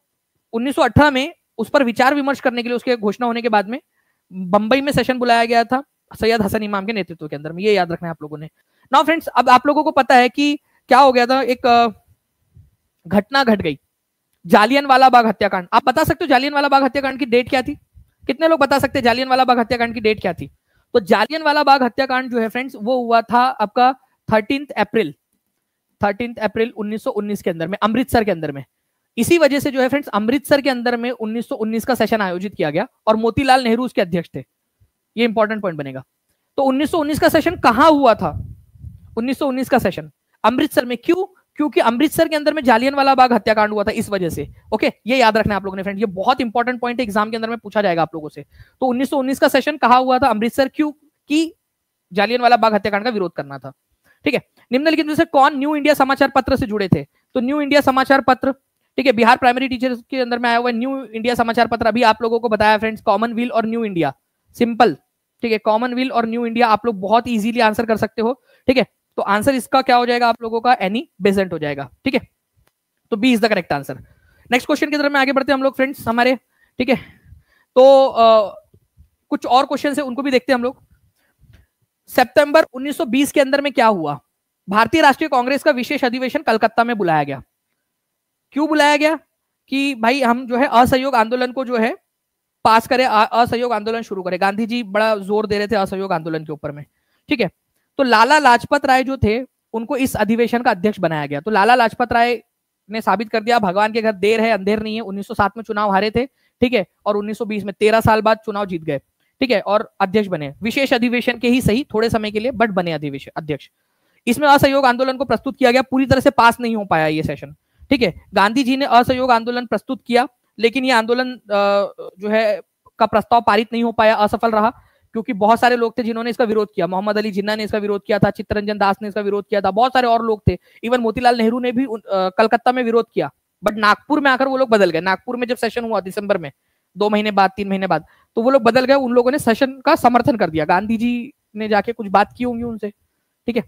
1918 में उस पर विचार विमर्श करने के लिए उसके घोषणा होने के बाद में बंबई में सेशन बुलाया गया था सैयद हसन इमाम के नेतृत्व के अंदर में, ये याद रखना है आप लोगों ने। नाउ फ्रेंड्स, अब आप लोगों को पता है कि क्या हो गया था, एक घटना घट गई, जालियनवाला बाग हत्याकांड। आप बता सकते हो जालियनवाला बाग हत्याकांड की डेट क्या थी? कितने लोग बता सकते हैं जालियनवाला बाग हत्याकांड की डेट क्या थी? तो जालियनवाला बाग हत्याकांड जो है फ्रेंड्स वो हुआ था आपका 13 अप्रैल 1919 के अंदर में, अमृतसर के अंदर में। इसी वजह से जो है फ्रेंड्स अमृतसर के अंदर में 1919 का सेशन आयोजित किया गया और मोतीलाल नेहरू उसके अध्यक्ष थे। ये इंपॉर्टेंट पॉइंट बनेगा। तो 1919 का सेशन कहां हुआ था? 1919 का सेशन अमृतसर में। क्यों? क्योंकि अमृतसर के अंदर में जालियनवाला बाग हत्याकांड हुआ था, इस वजह से। ओके, ये याद रखना है आप लोगों ने फ्रेंड, ये बहुत इंपॉर्टेंट पॉइंट है, एग्जाम के अंदर में पूछा जाएगा आप लोगों से। तो 1919 का सेशन कहां हुआ था? अमृतसर। क्यों? कि जालियनवाला बाग हत्याकांड का विरोध करना था। ठीक है, निम्नलिखित में से कौन न्यू इंडिया समाचार पत्र से जुड़े थे? तो न्यू इंडिया समाचार पत्र, ठीक है, बिहार प्राइमरी टीचर के अंदर में आया हुआ न्यू इंडिया समाचार पत्र। अभी आप लोगों को बताया फ्रेंड्स, कॉमनवेल्थ और न्यू इंडिया, सिंपल। ठीक है, कॉमनवेल्थ और न्यू इंडिया आप लोग बहुत इजीली आंसर कर सकते हो। ठीक है, तो आंसर इसका क्या हो जाएगा आप लोगों का? एनी बेसेंट हो जाएगा। ठीक है, तो B is the correct answer. Next question की तरफ में आगे बढ़ते हैं हम लोग फ्रेंड्स हमारे। ठीक है, तो कुछ और क्वेश्चन है उनको भी देखते हैं हम लोग। सितंबर 1920 के अंदर में क्या हुआ? भारतीय राष्ट्रीय कांग्रेस का विशेष अधिवेशन कलकत्ता में बुलाया गया। क्यों बुलाया गया? कि भाई हम जो है असहयोग आंदोलन को जो है पास करें, असहयोग आंदोलन शुरू करें। गांधी जी बड़ा जोर दे रहे थे असहयोग आंदोलन के ऊपर में। ठीक है, तो लाला लाजपत राय जो थे उनको इस अधिवेशन का अध्यक्ष बनाया गया। तो लाला लाजपत राय ने साबित कर दिया भगवान के घर देर है अंधेर नहीं है। 1907 में चुनाव हारे थे, ठीक है, और 1920 में 13 साल बाद चुनाव जीत गए। ठीक है, और अध्यक्ष बने, विशेष अधिवेशन के ही सही, थोड़े समय के लिए, बट बने अधिवेशन अध्यक्ष। इसमें असहयोग आंदोलन को प्रस्तुत किया गया, पूरी तरह से पास नहीं हो पाया ये सेशन। ठीक है, गांधी जी ने असहयोग आंदोलन प्रस्तुत किया, लेकिन ये आंदोलन जो है का प्रस्ताव पारित नहीं हो पाया, असफल रहा, क्योंकि बहुत सारे लोग थे जिन्होंने इसका विरोध किया। मोहम्मद अली जिन्ना ने इसका विरोध किया था, चित्तरंजन दास ने इसका विरोध किया था, बहुत सारे और लोग थे। इवन मोतीलाल नेहरू ने भी कलकत्ता में विरोध किया, बट नागपुर में आकर वो लोग बदल गए। नागपुर में जब सेशन हुआ दिसंबर में, 2 महीने बाद 3 महीने बाद, तो वो लोग बदल गए। उन लोगों ने सेशन का समर्थन कर दिया, गांधी जी ने जाके कुछ बात की होंगी उनसे। ठीक है,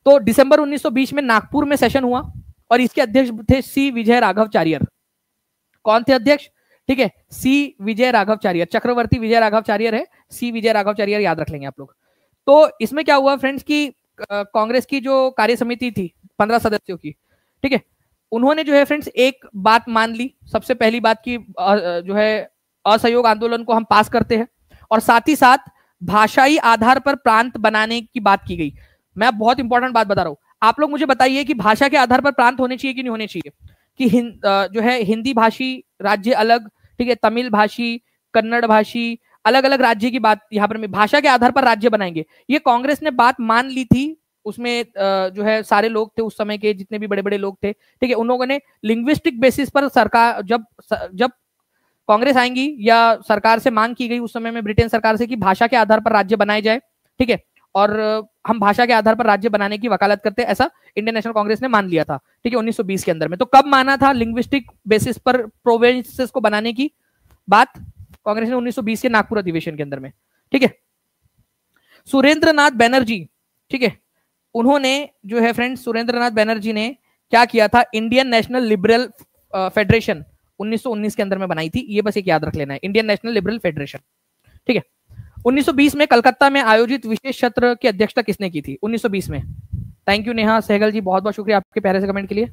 तो दिसंबर 1920 में नागपुर में सेशन हुआ और इसके अध्यक्ष थे सी विजय राघव चारियर। कौन थे अध्यक्ष? ठीक है, सी विजय राघव चारियर, चक्रवर्ती विजय राघव चारियर है, सी विजय राघव चारियर याद रख लेंगे आप लोग। तो इसमें क्या हुआ फ्रेंड्स की कांग्रेस की जो कार्य समिति थी 15 सदस्यों की, ठीक है, उन्होंने जो है फ्रेंड्स एक बात मान ली। सबसे पहली बात की जो है असहयोग आंदोलन को हम पास करते हैं, और साथ ही साथ भाषाई आधार पर प्रांत बनाने की बात की गई। मैं बहुत इंपॉर्टेंट बात बता रहा हूं, आप लोग मुझे बताइए कि भाषा के आधार पर प्रांत होने चाहिए कि नहीं होने चाहिए? कि जो है हिंदी भाषी राज्य अलग, ठीक है, तमिल भाषी, कन्नड़ भाषी, अलग अलग राज्य की बात यहाँ पर भाषा के आधार पर राज्य बनाएंगे। ये कांग्रेस ने बात मान ली थी। उसमें जो है सारे लोग थे उस समय के, जितने भी बड़े बड़े लोग थे, ठीक है, उन लोगों ने लिंग्विस्टिक बेसिस पर सरकार जब कांग्रेस आएंगी या सरकार से मांग की गई उस समय में ब्रिटेन सरकार से कि भाषा के आधार पर राज्य बनाए जाए, ठीक है, और हम भाषा के आधार पर राज्य बनाने की वकालत करते हैं, ऐसा इंडियन नेशनल कांग्रेस ने मान लिया था, ठीक है, 1920 के अंदर में। तो कब माना था लिंग्विस्टिक बेसिस पर प्रोविंसेस को बनाने की बात? कांग्रेस ने 1920 के नागपुर अधिवेशन के अंदर में, ठीक है। सुरेंद्र नाथ बैनर्जी, ठीक है, उन्होंने जो है फ्रेंड्स, सुरेंद्र नाथ बैनर्जी ने क्या किया था, इंडियन नेशनल लिबरल फेडरेशन 1919 के अंदर में बनाई थी, ये बस एक याद रख लेना है, इंडियन नेशनल लिबरल फेडरेशन, ठीक है। 1920 में कलकत्ता में आयोजित विशेष सत्र की अध्यक्षता किसने की थी 1920 में? थैंक यू नेहा सहगल जी, बहुत बहुत शुक्रिया आपके प्यारे से कमेंट के लिए।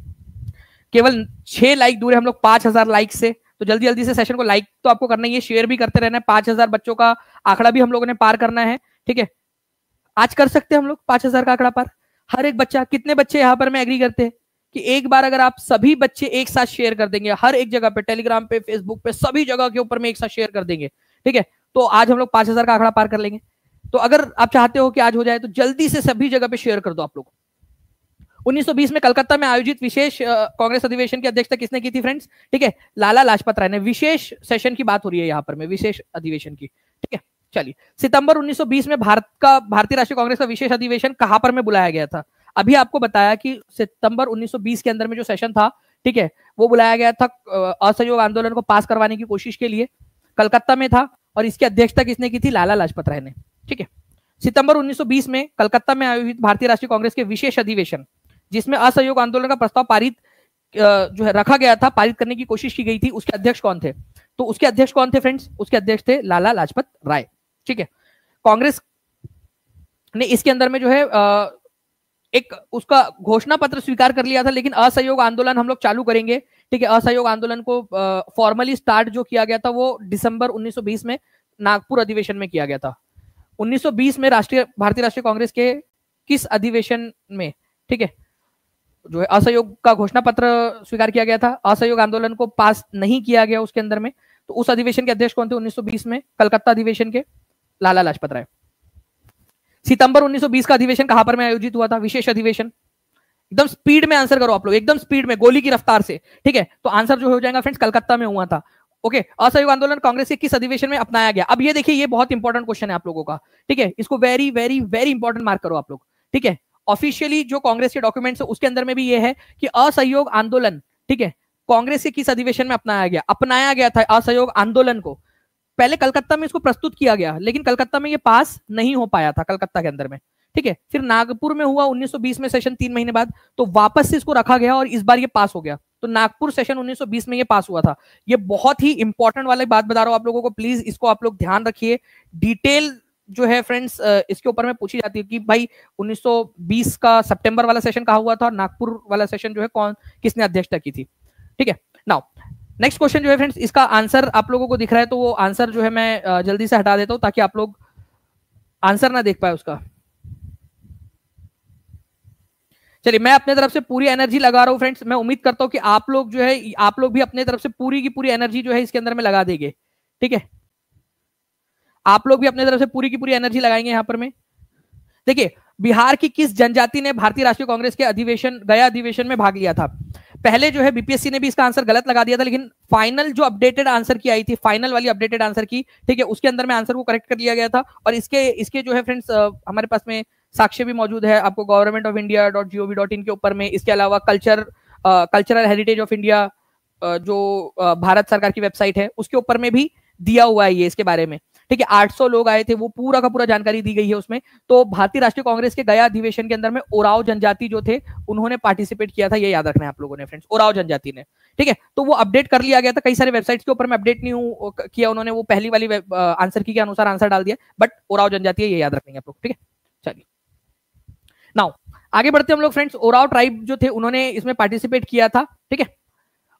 केवल 6 लाइक दूर है हम लोग 5000 लाइक से, तो जल्दी जल्दी से सेशन को लाइक तो आपको करना ही है, शेयर भी करते रहना है, 5000 बच्चों का आंकड़ा भी हम लोगों ने पार करना है, ठीक है। आज कर सकते हैं हम लोग 5000 का आंकड़ा पार, हर एक बच्चा, कितने बच्चे यहाँ पर मैं एग्री करते हैं कि एक बार अगर आप सभी बच्चे एक साथ शेयर कर देंगे, हर एक जगह पे, टेलीग्राम पे, फेसबुक पे, सभी जगह के ऊपर में एक साथ शेयर कर देंगे, ठीक है, तो आज हम लोग 5000 का आंकड़ा पार कर लेंगे। तो अगर आप चाहते हो कि आज हो जाए तो जल्दी से सभी जगह पे शेयर कर दो आप लोग। 1920 में कलकत्ता में आयोजित विशेष कांग्रेस अधिवेशन की अध्यक्षता किसने की थी फ्रेंड्स? ठीक है, लाला लाजपत राय ने। विशेष सेशन की बात हो रही है यहाँ पर में, विशेष अधिवेशन की, ठीक है। चलिए, सितंबर 1920 में भारतीय राष्ट्रीय कांग्रेस का विशेष अधिवेशन कहां पर में बुलाया गया था? अभी आपको बताया कि सितंबर 1920 के अंदर में जो सेशन था, ठीक है, वो बुलाया गया था असहयोग आंदोलन को पास करवाने की कोशिश के लिए, कलकत्ता में था, और इसकी अध्यक्षता किसने की थी? लाला लाजपत राय ने, ठीक है। सितंबर 1920 में कलकत्ता में आयोजित भारतीय राष्ट्रीय कांग्रेस के विशेष अधिवेशन, जिसमें असहयोग आंदोलन का प्रस्ताव पारित जो है रखा गया था, पारित करने की कोशिश की गई थी, उसके अध्यक्ष कौन थे? तो उसके अध्यक्ष कौन थे फ्रेंड्स? उसके अध्यक्ष थे लाला लाजपत राय, ठीक है। कांग्रेस ने इसके अंदर में जो है एक उसका घोषणा पत्र स्वीकार कर लिया था, लेकिन असहयोग आंदोलन हम लोग चालू करेंगे, ठीक है। असहयोग आंदोलन को फॉर्मली स्टार्ट जो किया गया था वो दिसंबर 1920 में नागपुर अधिवेशन में किया गया था। 1920 में भारतीय राष्ट्रीय कांग्रेस के किस अधिवेशन में, ठीक है, जो है असहयोग का घोषणा पत्र स्वीकार किया गया था, असहयोग आंदोलन को पास नहीं किया गया उसके अंदर में, तो उस अधिवेशन के अध्यक्ष कौन थे 1920 में? कलकत्ता अधिवेशन के लाला लाजपत राय। सितंबर 1920 का अधिवेशन कहां पर में आयोजित हुआ था? विशेष अधिवेशन, एकदम स्पीड में आंसर करो आप लोग, एकदम स्पीड में, गोली की रफ्तार से, ठीक है। तो आंसर जो हो जाएगा फ्रेंड्स, कलकत्ता में हुआ था, ओके। असहयोग आंदोलन कांग्रेस के किस अधिवेशन में अपनाया गया? अब ये देखिए, ये बहुत इंपॉर्टेंट क्वेश्चन है आप लोगों का, ठीक है, इसको very very very important mark करो आप लोग, ठीक है। ऑफिशियली जो कांग्रेस के डॉक्यूमेंट्स है उसके अंदर में भी ये है कि असहयोग आंदोलन, ठीक है, कांग्रेस के किस अधिवेशन में अपनाया गया था असहयोग आंदोलन को। पहले कलकत्ता में इसको प्रस्तुत किया गया, लेकिन कलकत्ता में ये पास नहीं हो पाया था कलकत्ता के अंदर में, ठीक है। फिर नागपुर में हुआ 1920 में सेशन 3 महीने बाद, तो वापस से इसको रखा गया और इस बार ये पास हो गया। तो नागपुर सेशन 1920 में ये पास हुआ था। ये बहुत ही इंपॉर्टेंट वाली बात बता रहा हूं आप लोगों को, प्लीज इसको आप लोग ध्यान रखिए। डिटेल जो है फ्रेंड्स इसके ऊपर में पूछी जाती है कि भाई 1920 का सितंबर वाला सेशन कहाँ हुआ था और नागपुर वाला सेशन जो है किसने अध्यक्षता की थी, ठीक है। नाउ नेक्स्ट क्वेश्चन जो है फ्रेंड्स, इसका आंसर आप लोगों को दिख रहा है, तो वो आंसर जो है मैं जल्दी से हटा देता हूं ताकि आप लोग आंसर ना देख पाए उसका। चलिए, मैं अपने तरफ से पूरी एनर्जी लगा रहा हूं फ्रेंड्स। मैं उम्मीद करता हूं कि आप लोग जो है, आप लोग भी अपने तरफ से पूरी की पूरी एनर्जी जो है इसके अंदर में लगा देंगे, ठीक है। आप लोग भी अपने तरफ से पूरी की पूरी एनर्जी लगाएंगे यहां पर में। देखिए, बिहार की किस जनजाति ने भारतीय राष्ट्रीय कांग्रेस के गया अधिवेशन में भाग लिया था? पहले जो है बीपीएससी ने भी इसका आंसर गलत लगा दिया था, लेकिन फाइनल जो अपडेटेड आंसर की आई थी, फाइनल वाली अपडेटेड आंसर की, ठीक है, उसके अंदर में आंसर को करेक्ट कर लिया गया था। और इसके जो है फ्रेंड्स हमारे पास में साक्ष्य भी मौजूद है आपको governmentofIndia.gov.in के ऊपर में। इसके अलावा कल्चरल हेरिटेज ऑफ इंडिया जो भारत सरकार की वेबसाइट है उसके ऊपर में भी दिया हुआ है ये इसके बारे में, ठीक है। 800 लोग आए थे, वो पूरा का पूरा जानकारी दी गई है उसमें। तो भारतीय राष्ट्रीय कांग्रेस के गया अधिवेशन के अंदर में ओराव जनजाति जो थे उन्होंने पार्टिसिपेट किया था, ये याद रखना है आप लोगों ने फ्रेंड्स, ओराव जनजाति ने, ठीक है। तो वो अपडेट कर लिया गया था, कई सारे वेबसाइट्स के ऊपर में अपडेट नहीं किया उन्होंने, वो पहली वाली आंसर की के अनुसार आंसर डाल दिया, बट ओराव जनजाति है, ये याद रखेंगे आप लोग, ठीक है। चलिए, नाउ आगे बढ़ते हम लोग फ्रेंड्स। ओराव ट्राइब जो थे उन्होंने इसमें पार्टिसिपेट किया था, ठीक है।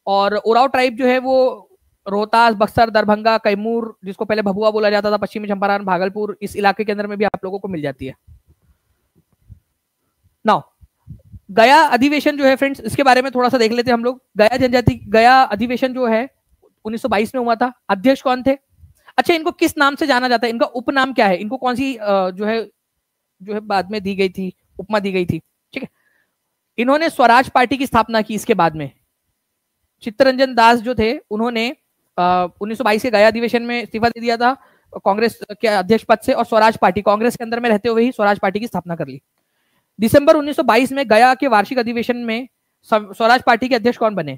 और ओराव ट्राइब जो है वो रोहतास, बक्सर, दरभंगा, कैमूर, जिसको पहले भभुआ बोला जाता था, पश्चिमी चंपारण, भागलपुर, इस इलाके के अंदर में भी आप लोगों को मिल जाती है। नाउ गया अधिवेशन जो है फ्रेंड्स, इसके बारे में थोड़ा सा देख लेते हैं हम लोग। गया अधिवेशन जो है 1922 में हुआ था। अध्यक्ष कौन थे? अच्छा, इनको किस नाम से जाना जाता है? इनका उपनाम क्या है? इनको कौन सी जो है बाद में दी गई थी, उपमा दी गई थी, ठीक है। इन्होंने स्वराज पार्टी की स्थापना की इसके बाद में। चित्तरंजन दास जो थे उन्होंने 1922 के गया अधिवेशन में इस्तीफा दे दिया था कांग्रेस के अध्यक्ष पद से और स्वराज पार्टी, कांग्रेस के अंदर में रहते हुए ही स्वराज पार्टी की स्थापना कर ली। दिसंबर 1922 में गया के वार्षिक अधिवेशन में स्वराज पार्टी के अध्यक्ष कौन बने?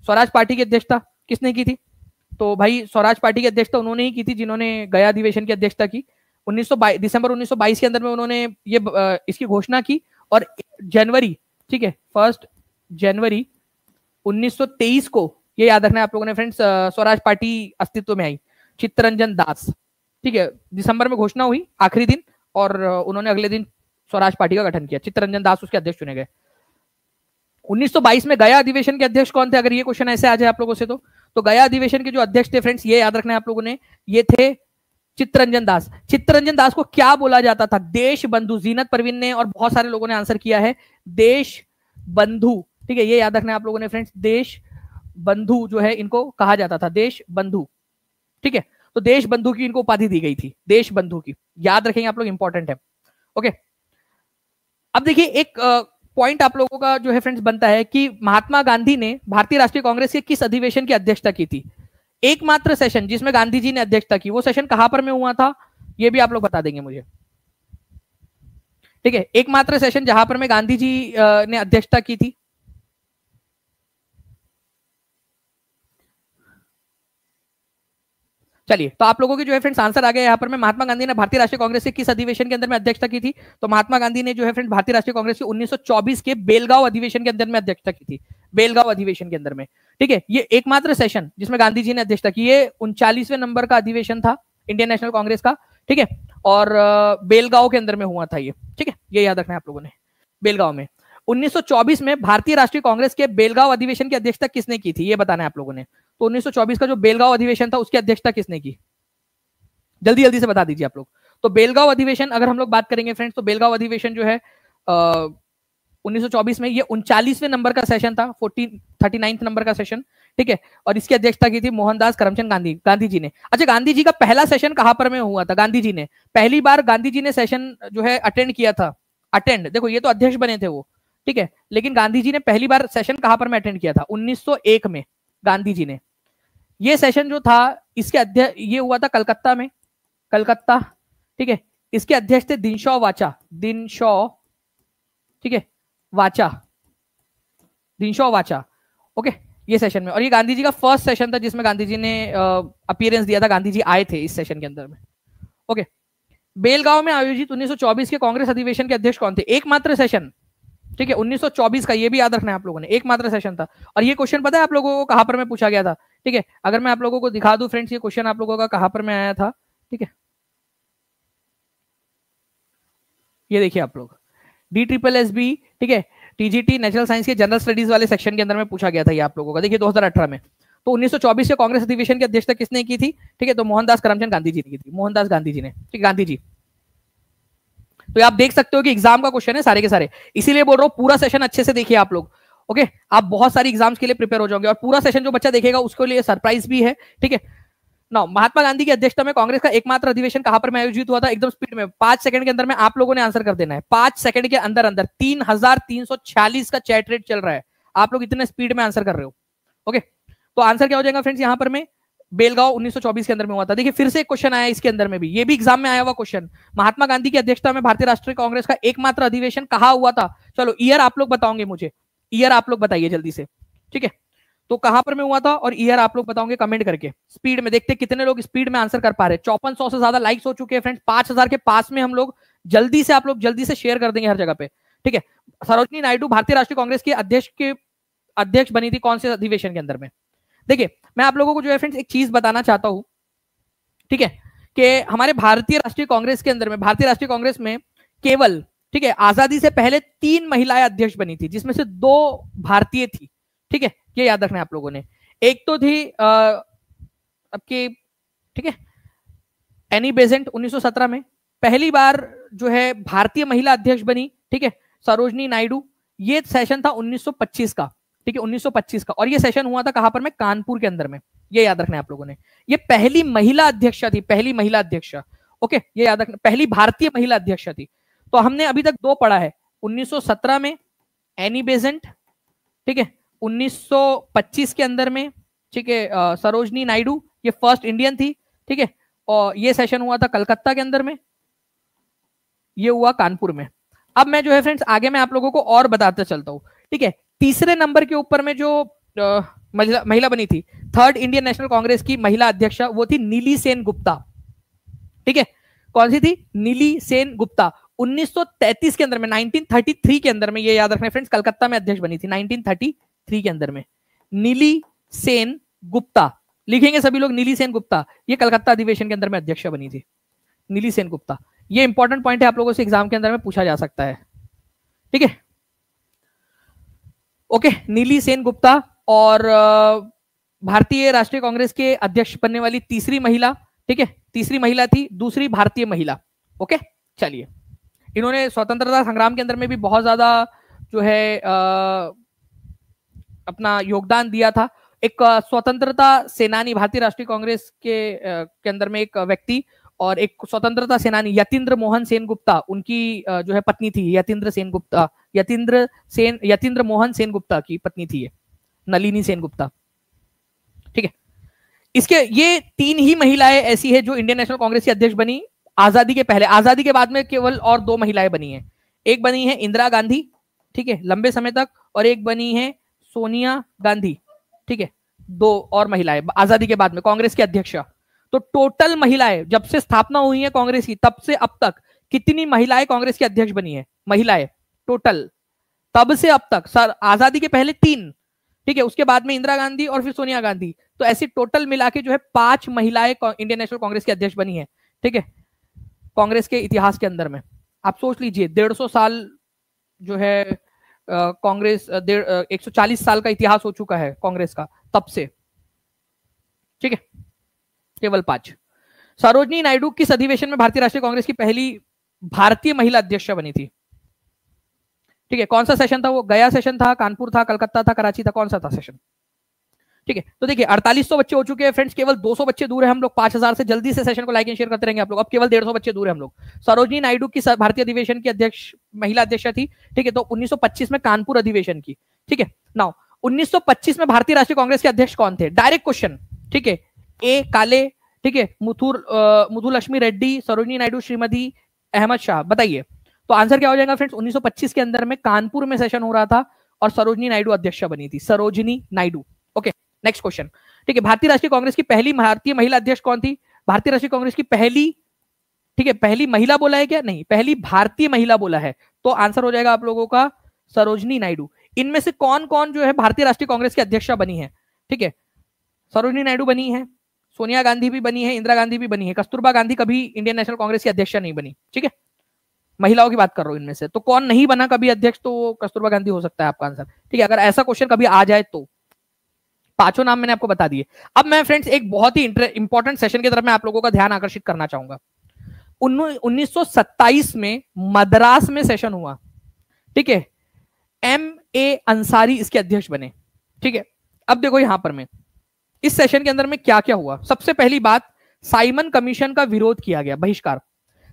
स्वराज पार्टी की अध्यक्षता किसने की थी? तो भाई स्वराज पार्टी की अध्यक्षता उन्होंने ही की थी जिन्होंने गया अधिवेशन की अध्यक्षता की। दिसंबर 1922 के अंदर में उन्होंने ये इसकी घोषणा की और जनवरी, ठीक है, 1 जनवरी 1923 को, ये याद रखना है आप लोगों ने फ्रेंड्स, स्वराज पार्टी अस्तित्व में आई। चित्तरंजन दास, ठीक है, दिसंबर में घोषणा हुई आखिरी दिन और उन्होंने अगले दिन स्वराज पार्टी का गठन किया। चित्तरंजन दास उसके अध्यक्ष चुने गए। 1922 में गया अधिवेशन के अध्यक्ष कौन थे? अगर ये क्वेश्चन ऐसे आ जाए आप लोगों से तो गया अधिवेशन के जो अध्यक्ष थे फ्रेंड्स, ये याद रखना है आप लोगों ने, ये थे चित्तरंजन दास। चित्तरंजन दास को क्या बोला जाता था? देश बंधु। जीनत परवीन ने और बहुत सारे लोगों ने आंसर किया है देश बंधु, ठीक है, ये याद रखना है आप लोगों ने फ्रेंड्स, देश बंधु जो है इनको कहा जाता था, देश बंधु, ठीक है। तो देश बंधु की इनको उपाधि दी गई थी, देश बंधु की, याद रखेंगे आप लोग, इंपॉर्टेंट है। ओके, अब देखिए एक पॉइंट आप लोगों का जो है फ्रेंड्स बनता है कि महात्मा गांधी ने भारतीय राष्ट्रीय कांग्रेस के किस अधिवेशन की अध्यक्षता की थी? एकमात्र सेशन जिसमें गांधी जी ने अध्यक्षता की, वो सेशन कहां पर में हुआ था? ये भी आप लोग बता देंगे मुझे, ठीक है। एकमात्र सेशन जहां पर में गांधी जी ने अध्यक्षता की थी, चलिए, तो आप लोगों के जो है फ्रेंड्स आंसर आ गया यहाँ पर में। महात्मा गांधी ने भारतीय राष्ट्रीय कांग्रेस के किस अधिवेशन के अंदर में अध्यक्षता की थी? तो महात्मा गांधी ने जो है फ्रेंड्स भारतीय राष्ट्रीय कांग्रेस के 1924 के बेलगांव अधिवेशन के अंदर में अध्यक्षता की थी, बेलगांव अधिवेशन के अंदर में, ठीक है। ये एकमात्र सेशन जिसमें गांधी जी ने अध्यक्षता की, ये 39वें नंबर का अधिवेशन था इंडियन नेशनल कांग्रेस का, ठीक है, और बेलगांव के अंदर में हुआ था ये, ठीक है, ये याद रखना है आप लोगों ने, बेलगांव में। 1924 में भारतीय राष्ट्रीय कांग्रेस के बेलगांव अधिवेशन की अध्यक्षता किसने की थी? ये बताना है आप लोगों ने। तो 1924 का जो बेलगांव अधिवेशन था उसकी अध्यक्षता किसने की? जल्दी जल्दी से बता दीजिए आप लोग। तो बेलगांव अधिवेशन अगर हम लोग बात करेंगे फ्रेंड्स, तो बेलगांव अधिवेशन जो है 1924 में, ये 39वें नंबर का सेशन था, 39th नंबर का सेशन, ठीक है, और इसकी अध्यक्षता की थी मोहनदास करमचंद गांधी जी ने। अच्छा, गांधी जी का पहला सेशन कहां पर में हुआ था? गांधी जी ने पहली बार गांधी जी ने सेशन जो है अटेंड किया था, अटेंड, देखो ये तो अध्यक्ष बने थे वो, ठीक है, लेकिन गांधी जी ने पहली बार सेशन कहां पर में अटेंड किया था? 1901 में गांधी जी ने। ये सेशन जो था इसके अध्यक्ष, ये हुआ था कलकत्ता में, कलकत्ता, ठीक है। इसके अध्यक्ष थे दिनशॉ वाचा, दिनशॉ, ठीक है, वाचा, दिनशॉ वाचा, ओके, ये सेशन में। और ये गांधी जी का फर्स्ट सेशन था जिसमें गांधी जी ने अपीयरेंस दिया था, गांधी जी आए थे इस सेशन के अंदर में, ओके। बेलगांव में आयोजित 1924 के कांग्रेस अधिवेशन के अध्यक्ष कौन थे? एकमात्र सेशन, ठीक है, 1924 का, ये भी याद रखना है आप लोगों ने, एकमात्र सेशन था। और ये क्वेश्चन पता है आप लोगों को कहां पर में पूछा गया था? ठीक है, अगर मैं आप लोगों को दिखा दूं फ्रेंड्स, ये क्वेश्चन आप लोगों का कहां पर में आया था, ठीक है, ये देखिए आप लोग, DSSB, ठीक है, TGT नेशनल साइंस के जनरल स्टडीज वाले सेक्शन के अंदर में पूछा गया था ये आप लोगों का, देखिए 2018 में। तो 1924 के कांग्रेस अधिवेशन की अध्यक्षता किसने की थी? ठीक है, तो मोहनदास करमचंद गांधी जी ने की थी, मोहनदास गांधी जी ने, ठीक, गांधी जी। तो आप देख सकते हो कि एग्जाम का क्वेश्चन है सारे के सारे, इसीलिए बोल रहा हूं पूरा सेशन अच्छे से देखिए आप लोग, ओके। आप बहुत सारी एग्जाम्स के लिए प्रिपेयर हो जाओगे और पूरा सेशन जो बच्चा देखेगा उसके लिए सरप्राइज भी है, ठीक है ना। महात्मा गांधी की अध्यक्षता में कांग्रेस का एकमात्र अधिवेशन कहां पर में आयोजित हुआ था? एकदम स्पीड में 5 सेकंड के अंदर में आप लोगों ने आंसर कर देना है, 5 सेकंड के अंदर अंदर। 3346 का चैट रेट चल रहा है, आप लोग इतने स्पीड में आंसर कर रहे हो, ओके। तो आंसर क्या हो जाएगा फ्रेंड्स यहां पर में? बेलगांव 1924 के अंदर में हुआ था। देखिए फिर से एक क्वेश्चन आया इसके अंदर में भी, ये भी एग्जाम में आया हुआ क्वेश्चन, महात्मा गांधी की अध्यक्षता में भारतीय राष्ट्रीय कांग्रेस का एकमात्र अधिवेशन कहां हुआ था? चलो ईयर आप लोग बताओगे मुझे, ईयर आप लोग बताइए जल्दी से, ठीक है। तो कहां पर में हुआ था और ईयर आप लोग बताओगे कमेंट करके, स्पीड में देखते कितने लोग स्पीड में आंसर कर पा रहे हैं। 5400 से ज्यादा लाइक्स हो चुके हैं फ्रेंड्स, 5000 के पास में हम लोग, जल्दी से आप लोग जल्दी से शेयर कर देंगे हर जगह पे, ठीक है। सरोजिनी नायडू भारतीय राष्ट्रीय कांग्रेस के अध्यक्ष बनी थी कौन से अधिवेशन के अंदर में? देखिए मैं आप लोगों को जो है फ्रेंड्स एक चीज बताना चाहता हूं, ठीक है, कि हमारे भारतीय राष्ट्रीय कांग्रेस के अंदर में, भारतीय राष्ट्रीय कांग्रेस में केवल, ठीक है, आजादी से पहले 3 महिलाएं अध्यक्ष बनी थी, जिसमें से 2 भारतीय थी, ठीक है, ये याद रखना है आप लोगों ने। एक तो थी आपकी, ठीक है, एनी बेसेंट 1917 में पहली बार जो है भारतीय महिला अध्यक्ष बनी, ठीक है, सरोजनी नायडू। ये सेशन था 1925 का, ठीक है, 1925 का, और ये सेशन हुआ था कहां पर में? कानपुर के अंदर में, ये याद रखना है आप लोगों ने। ये पहली महिला अध्यक्षा थी, पहली महिला अध्यक्षा, ओके, ये याद रखना, पहली भारतीय महिला अध्यक्षा थी। तो हमने अभी तक 2 पढ़ा है, 1917 में एनी बेसेंट, ठीक है, 1925 के अंदर में ठीक है। सरोजनी नायडू ये फर्स्ट इंडियन थी, ठीक है, और ये सेशन हुआ था कलकत्ता के अंदर में, ये हुआ कानपुर में। अब मैं जो है फ्रेंड्स आगे मैं आप लोगों को और बताते चलता हूं, ठीक है। तीसरे नंबर के ऊपर में जो महिला बनी थी, थर्ड इंडियन नेशनल कांग्रेस की महिला अध्यक्ष, वो थी नीली सेन गुप्ता, ठीक है। कौन सी थी? नीली सेन गुप्ता। 1933 के अंदर में, 1933 के अंदर में, ये याद रखना फ्रेंड्स, कलकत्ता में अध्यक्ष बनी थी 1933 के अंदर में, नीली सेन गुप्ता। लिखेंगे सभी लोग नीली सेन गुप्ता, ये कलकत्ता अधिवेशन के अंदर में अध्यक्ष बनी थी, नीली सेन गुप्ता। ये इंपॉर्टेंट पॉइंट है, आप लोगों से एग्जाम के अंदर में पूछा जा सकता है, ठीक है। ओके, नीली सेन गुप्ता, और भारतीय राष्ट्रीय कांग्रेस के अध्यक्ष बनने वाली तीसरी महिला, ठीक है, तीसरी महिला थी, दूसरी भारतीय महिला। ओके, चलिए, इन्होंने स्वतंत्रता संग्राम के अंदर में भी बहुत ज्यादा जो है अपना योगदान दिया था। एक स्वतंत्रता सेनानी, भारतीय राष्ट्रीय कांग्रेस के अंदर में एक व्यक्ति और एक स्वतंत्रता सेनानी यतीन्द्र मोहन सेन गुप्ता, उनकी जो है पत्नी थी यतीन्द्र सेन गुप्ता, यतीन्द्र मोहन सेन गुप्ता की पत्नी थी ये, नलिनी सेन गुप्ता, ठीक है। इसके ये तीन ही महिलाएं ऐसी है जो इंडियन नेशनल कांग्रेस की अध्यक्ष बनी आजादी के पहले। आजादी के बाद में केवल और दो महिलाएं बनी हैं, एक बनी है इंदिरा गांधी, ठीक है, लंबे समय तक, और एक बनी है सोनिया गांधी, ठीक है। दो और महिलाएं आजादी के बाद में कांग्रेस के अध्यक्ष। तो टोटल महिलाएं जब से स्थापना हुई है कांग्रेस की, तब से अब तक कितनी महिलाएं कांग्रेस की अध्यक्ष बनी है? महिलाएं टोटल तब से अब तक, सर आजादी के पहले 3, ठीक है, उसके बाद में इंदिरा गांधी और फिर सोनिया गांधी, तो ऐसी टोटल मिला के जो है 5 महिलाएं इंडियन नेशनल कांग्रेस की अध्यक्ष बनी है, ठीक है, कांग्रेस के इतिहास के अंदर में। आप सोच लीजिए 150 साल जो है कांग्रेस, 140 साल का इतिहास हो चुका है कांग्रेस का तब से, ठीक है, केवल 5। सरोजनी नायडू किस अधिवेशन में भारतीय राष्ट्रीय कांग्रेस की पहली भारतीय महिला अध्यक्ष बनी थी? ठीक है, कौन सा सेशन था वो? गया सेशन था, कानपुर था, कलकत्ता था, कराची था, कौन सा था सेशन? ठीक है, तो देखिए 4800 बच्चे हो चुके हैं फ्रेंड्स, केवल 200 बच्चे दूर है हम लोग 5000 से। जल्दी से सेशन को लाइक एंड शेयर करते रहेंगे आप लोग। अब केवल 150 बच्चे दूर है हम लोग। सरोजनी नायडू की भारतीय अधिवेशन की अध्यक्ष, महिला अध्यक्ष थी, ठीक है, तो 1925 में कानपुर अधिवेशन की, ठीक है। नाउ 1925 में भारतीय राष्ट्रीय कांग्रेस के अध्यक्ष कौन थे? डायरेक्ट क्वेश्चन, ठीक है। ए काले, ठीक है, मुथुलक्ष्मी रेड्डी, सरोजनी नायडू, श्रीमती अहमद शाह, बताइए। तो आंसर क्या हो जाएगा फ्रेंड्स? 1925 के अंदर में कानपुर में सेशन हो रहा था और सरोजनी नायडू अध्यक्ष बनी थी, Sarojini Naidu. Okay, next question, ठीक है। भारतीय राष्ट्रीय कांग्रेस की पहली भारतीय महिला अध्यक्ष कौन थी? भारतीय राष्ट्रीय कांग्रेस की पहली, ठीक है, पहली महिला बोला है क्या? नहीं, पहली भारतीय महिला बोला है, तो आंसर हो जाएगा आप लोगों का सरोजनी नायडू। इनमें से कौन कौन जो है भारतीय राष्ट्रीय कांग्रेस की अध्यक्ष बनी है? ठीक है, सरोजनी नायडू बनी है, सोनिया गांधी भी बनी है, इंदिरा गांधी भी बनी है, कस्तूरबा गांधी कभी इंडियन नेशनल कांग्रेस की अध्यक्ष नहीं बनी, ठीक है, महिलाओं की बात कर रहा हूं इनमें से। तो कौन नहीं बना कभी अध्यक्ष? तो कस्तूरबा गांधी हो सकता है आपका आंसर, ठीक है, अगर ऐसा क्वेश्चन कभी आ जाए तो। पांचों नाम मैंने आपको बता दिए। अब मैं फ्रेंड्स एक बहुत ही इंपॉर्टेंट सेशन की तरफ मैं आप लोगों का ध्यान आकर्षित करना चाहूंगा। 1927 में मद्रास में सेशन हुआ, ठीक है, M.A. अंसारी इसके अध्यक्ष बने, ठीक है। अब देखो यहां पर मैं इस सेशन के अंदर में क्या क्या हुआ। सबसे पहली बात, साइमन कमीशन का विरोध किया गया, बहिष्कार।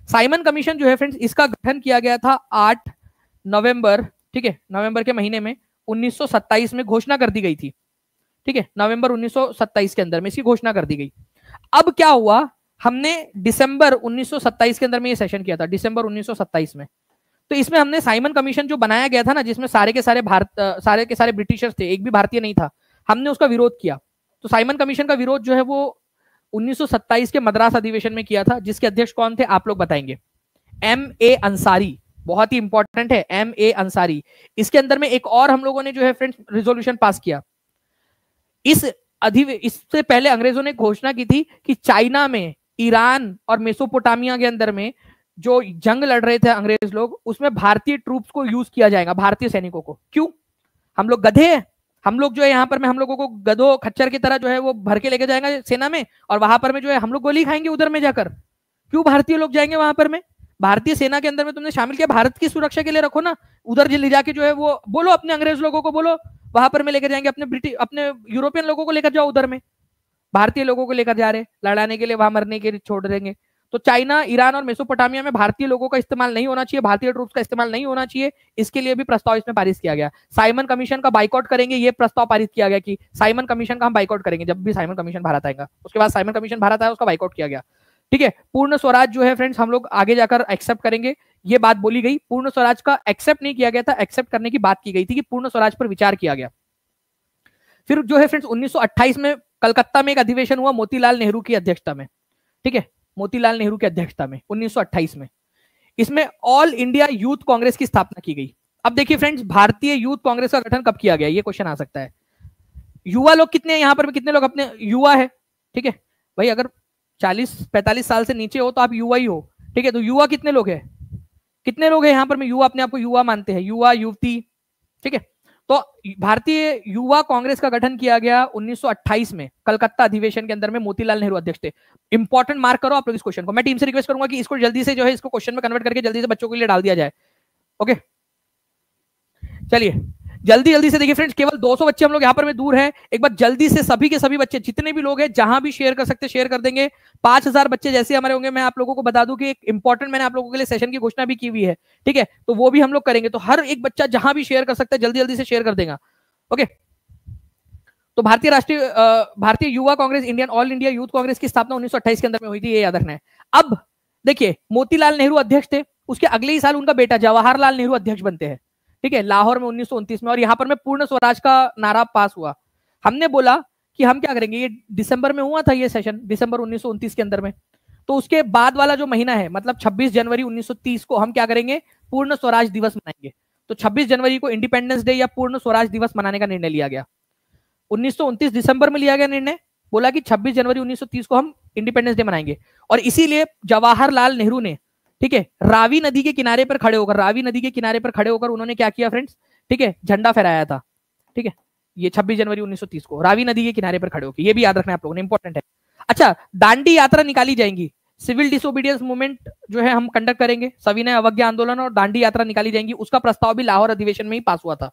साइमन कमीशन जो है फ्रेंड्स, इसका गठन किया गया था 8 नवंबर, ठीक है, नवंबर के महीने में 1927 में घोषणा कर दी गई थी, ठीक है, नवंबर 1927 के अंदर में इसकी घोषणा कर दी गई। अब क्या हुआ, हमने दिसंबर 1927 के अंदर में ये सेशन किया था, दिसंबर 1927 में। तो इसमें हमने साइमन कमीशन जो बनाया गया था ना, जिसमें सारे के सारे ब्रिटिशर्स थे, एक भी भारतीय नहीं था, हमने उसका विरोध किया। तो साइमन कमीशन का विरोध जो है वो 1927 के मद्रास अधिवेशन में किया था, जिसके अध्यक्ष कौन थे आप लोग बताएंगे? M.A. अंसारी, बहुत ही इंपॉर्टेंट है, M.A. अंसारी। इसके अंदर में एक और हम लोगों ने जो है फ्रेंड्स रिजोल्यूशन पास किया। इससे पहले अंग्रेजों ने घोषणा की थी कि चाइना में, ईरान और मेसोपोटामिया के अंदर में जो जंग लड़ रहे थे अंग्रेज लोग, उसमें भारतीय ट्रूप्स को यूज किया जाएगा, भारतीय सैनिकों को। क्यों? हम लोग गधे हैं, हम लोग जो है यहाँ पर में हम लोगों को गधों खच्चर की तरह जो है वो भर के लेके जाएंगे सेना में, और वहां पर में जो है हम लोग गोली खाएंगे उधर में जाकर। क्यों भारतीय लोग जाएंगे वहां पर में? भारतीय सेना के अंदर में तुमने शामिल किया, भारत की सुरक्षा के लिए रखो ना, उधर ले जाके जो है वो बोलो अपने अंग्रेज लोगों को, बोलो वहां पर में लेकर जाएंगे, अपने यूरोपियन लोगों को लेकर जाओ उधर में। भारतीय लोगों को लेकर जा रहे लड़ाने के लिए, वहां मरने के लिए छोड़ देंगे। तो चाइना, ईरान और मेसोपोटामिया में भारतीय लोगों का इस्तेमाल नहीं होना चाहिए, भारतीय ट्रूप्स का इस्तेमाल नहीं होना चाहिए, इसके लिए भी प्रस्ताव इसमें पारित किया गया। साइमन कमीशन का बाइकआउट करेंगे, ये प्रस्ताव पारित किया गया कि साइमन कमीशन का हम बाइकआउट करेंगे, जब भी साइमन कमीशन भारत आएगा। उसके बाद साइमन कमीशन भारत आया, उसका बाइकआउट किया गया। ठीक है, पूर्ण स्वराज जो है फ्रेंड्स हम लोग आगे जाकर एक्सेप्ट करेंगे, ये बात बोली गई। पूर्ण स्वराज का एक्सेप्ट नहीं किया गया था, एक्सेप्ट करने की बात की गई थी कि पूर्ण स्वराज पर विचार किया गया। फिर जो है फ्रेंड्स 1928 में कलकत्ता में एक अधिवेशन हुआ मोतीलाल नेहरू की अध्यक्षता में। ठीक है, मोतीलाल नेहरू की अध्यक्षता में 1928 में। इसमें ऑल इंडिया यूथ कांग्रेस की स्थापना की गई। अब देखिए फ्रेंड्स, भारतीय यूथ कांग्रेस का गठन कब किया गया, ये क्वेश्चन आ सकता है। युवा लोग कितने हैं यहाँ पर, कितने लोग अपने युवा है? ठीक है भाई, अगर 40-45 साल से नीचे हो तो आप युवा ही हो। ठीक है, तो युवा कितने लोग हैं, कितने लोग हैं यहाँ पर में युवा, अपने आप को युवा मानते हैं, युवा युवती। ठीक है, तो भारतीय युवा कांग्रेस का गठन किया गया 1928 में कलकत्ता अधिवेशन के अंदर में, मोतीलाल नेहरू अध्यक्ष थे। इंपॉर्टेंट मार्क करो आप लोग इस क्वेश्चन को। मैं टीम से रिक्वेस्ट करूंगा कि इसको जल्दी से जो है इसको क्वेश्चन में कन्वर्ट करके जल्दी से बच्चों के लिए डाल दिया जाए। ओके, चलिए जल्दी जल्दी से देखिए फ्रेंड्स, केवल 200 बच्चे हम लोग यहाँ पर में दूर हैं। एक बार जल्दी से सभी के सभी बच्चे, जितने भी लोग हैं, जहां भी शेयर कर सकते शेयर कर देंगे। 5000 बच्चे जैसे हमारे होंगे, मैं आप लोगों को बता दूं कि एक इंपॉर्टेंट मैंने आप लोगों के लिए सेशन की घोषणा भी की हुई है। ठीक है, तो वो भी हम लोग करेंगे। तो हर एक बच्चा जहां भी शेयर कर सकता है जल्दी जल्दी से शेयर कर देगा। ओके, तो Bharatiya Yuva Congress, Indian all India youth Congress की स्थापना 1928 के अंदर में हुई थी, ये याद रखना है। अब देखिए, मोतीलाल नेहरू अध्यक्ष थे, उसके अगले ही साल उनका बेटा जवाहरलाल नेहरू अध्यक्ष बनते हैं। ठीक है, लाहौर में 1929 में, और यहां पर में पूर्ण स्वराज का नारा पास हुआ। हमने बोला कि हम क्या करेंगे, ये दिसंबर में हुआ था ये सेशन, दिसंबर 1929 के अंदर में। तो उसके बाद वाला जो महीना है, मतलब 26 जनवरी 1930 को हम क्या करेंगे, पूर्ण स्वराज दिवस मनाएंगे। तो 26 जनवरी को इंडिपेंडेंस डे या पूर्ण स्वराज दिवस मनाने का निर्णय लिया गया। 1929 दिसंबर में लिया गया निर्णय, बोला कि 26 जनवरी 1930 को हम इंडिपेंडेंस डे मनाएंगे। और इसीलिए जवाहरलाल नेहरू ने, ठीक है, रावी नदी के किनारे पर खड़े होकर उन्होंने क्या किया फ्रेंड्स, ठीक है, झंडा फहराया था। ठीक है, ये 26 जनवरी 1930 को रावी नदी के किनारे पर खड़े होकर, ये भी याद रखना है आप लोगों ने, इंपॉर्टेंट है। अच्छा, दांडी यात्रा निकाली जाएंगी, सिविल डिसोबीडियंस मूवमेंट जो है हम कंडक्ट करेंगे, सविनय अवज्ञा आंदोलन और दांडी यात्रा निकाली जाएंगी। उसका प्रस्ताव भी लाहौर अधिवेशन में ही पास हुआ था।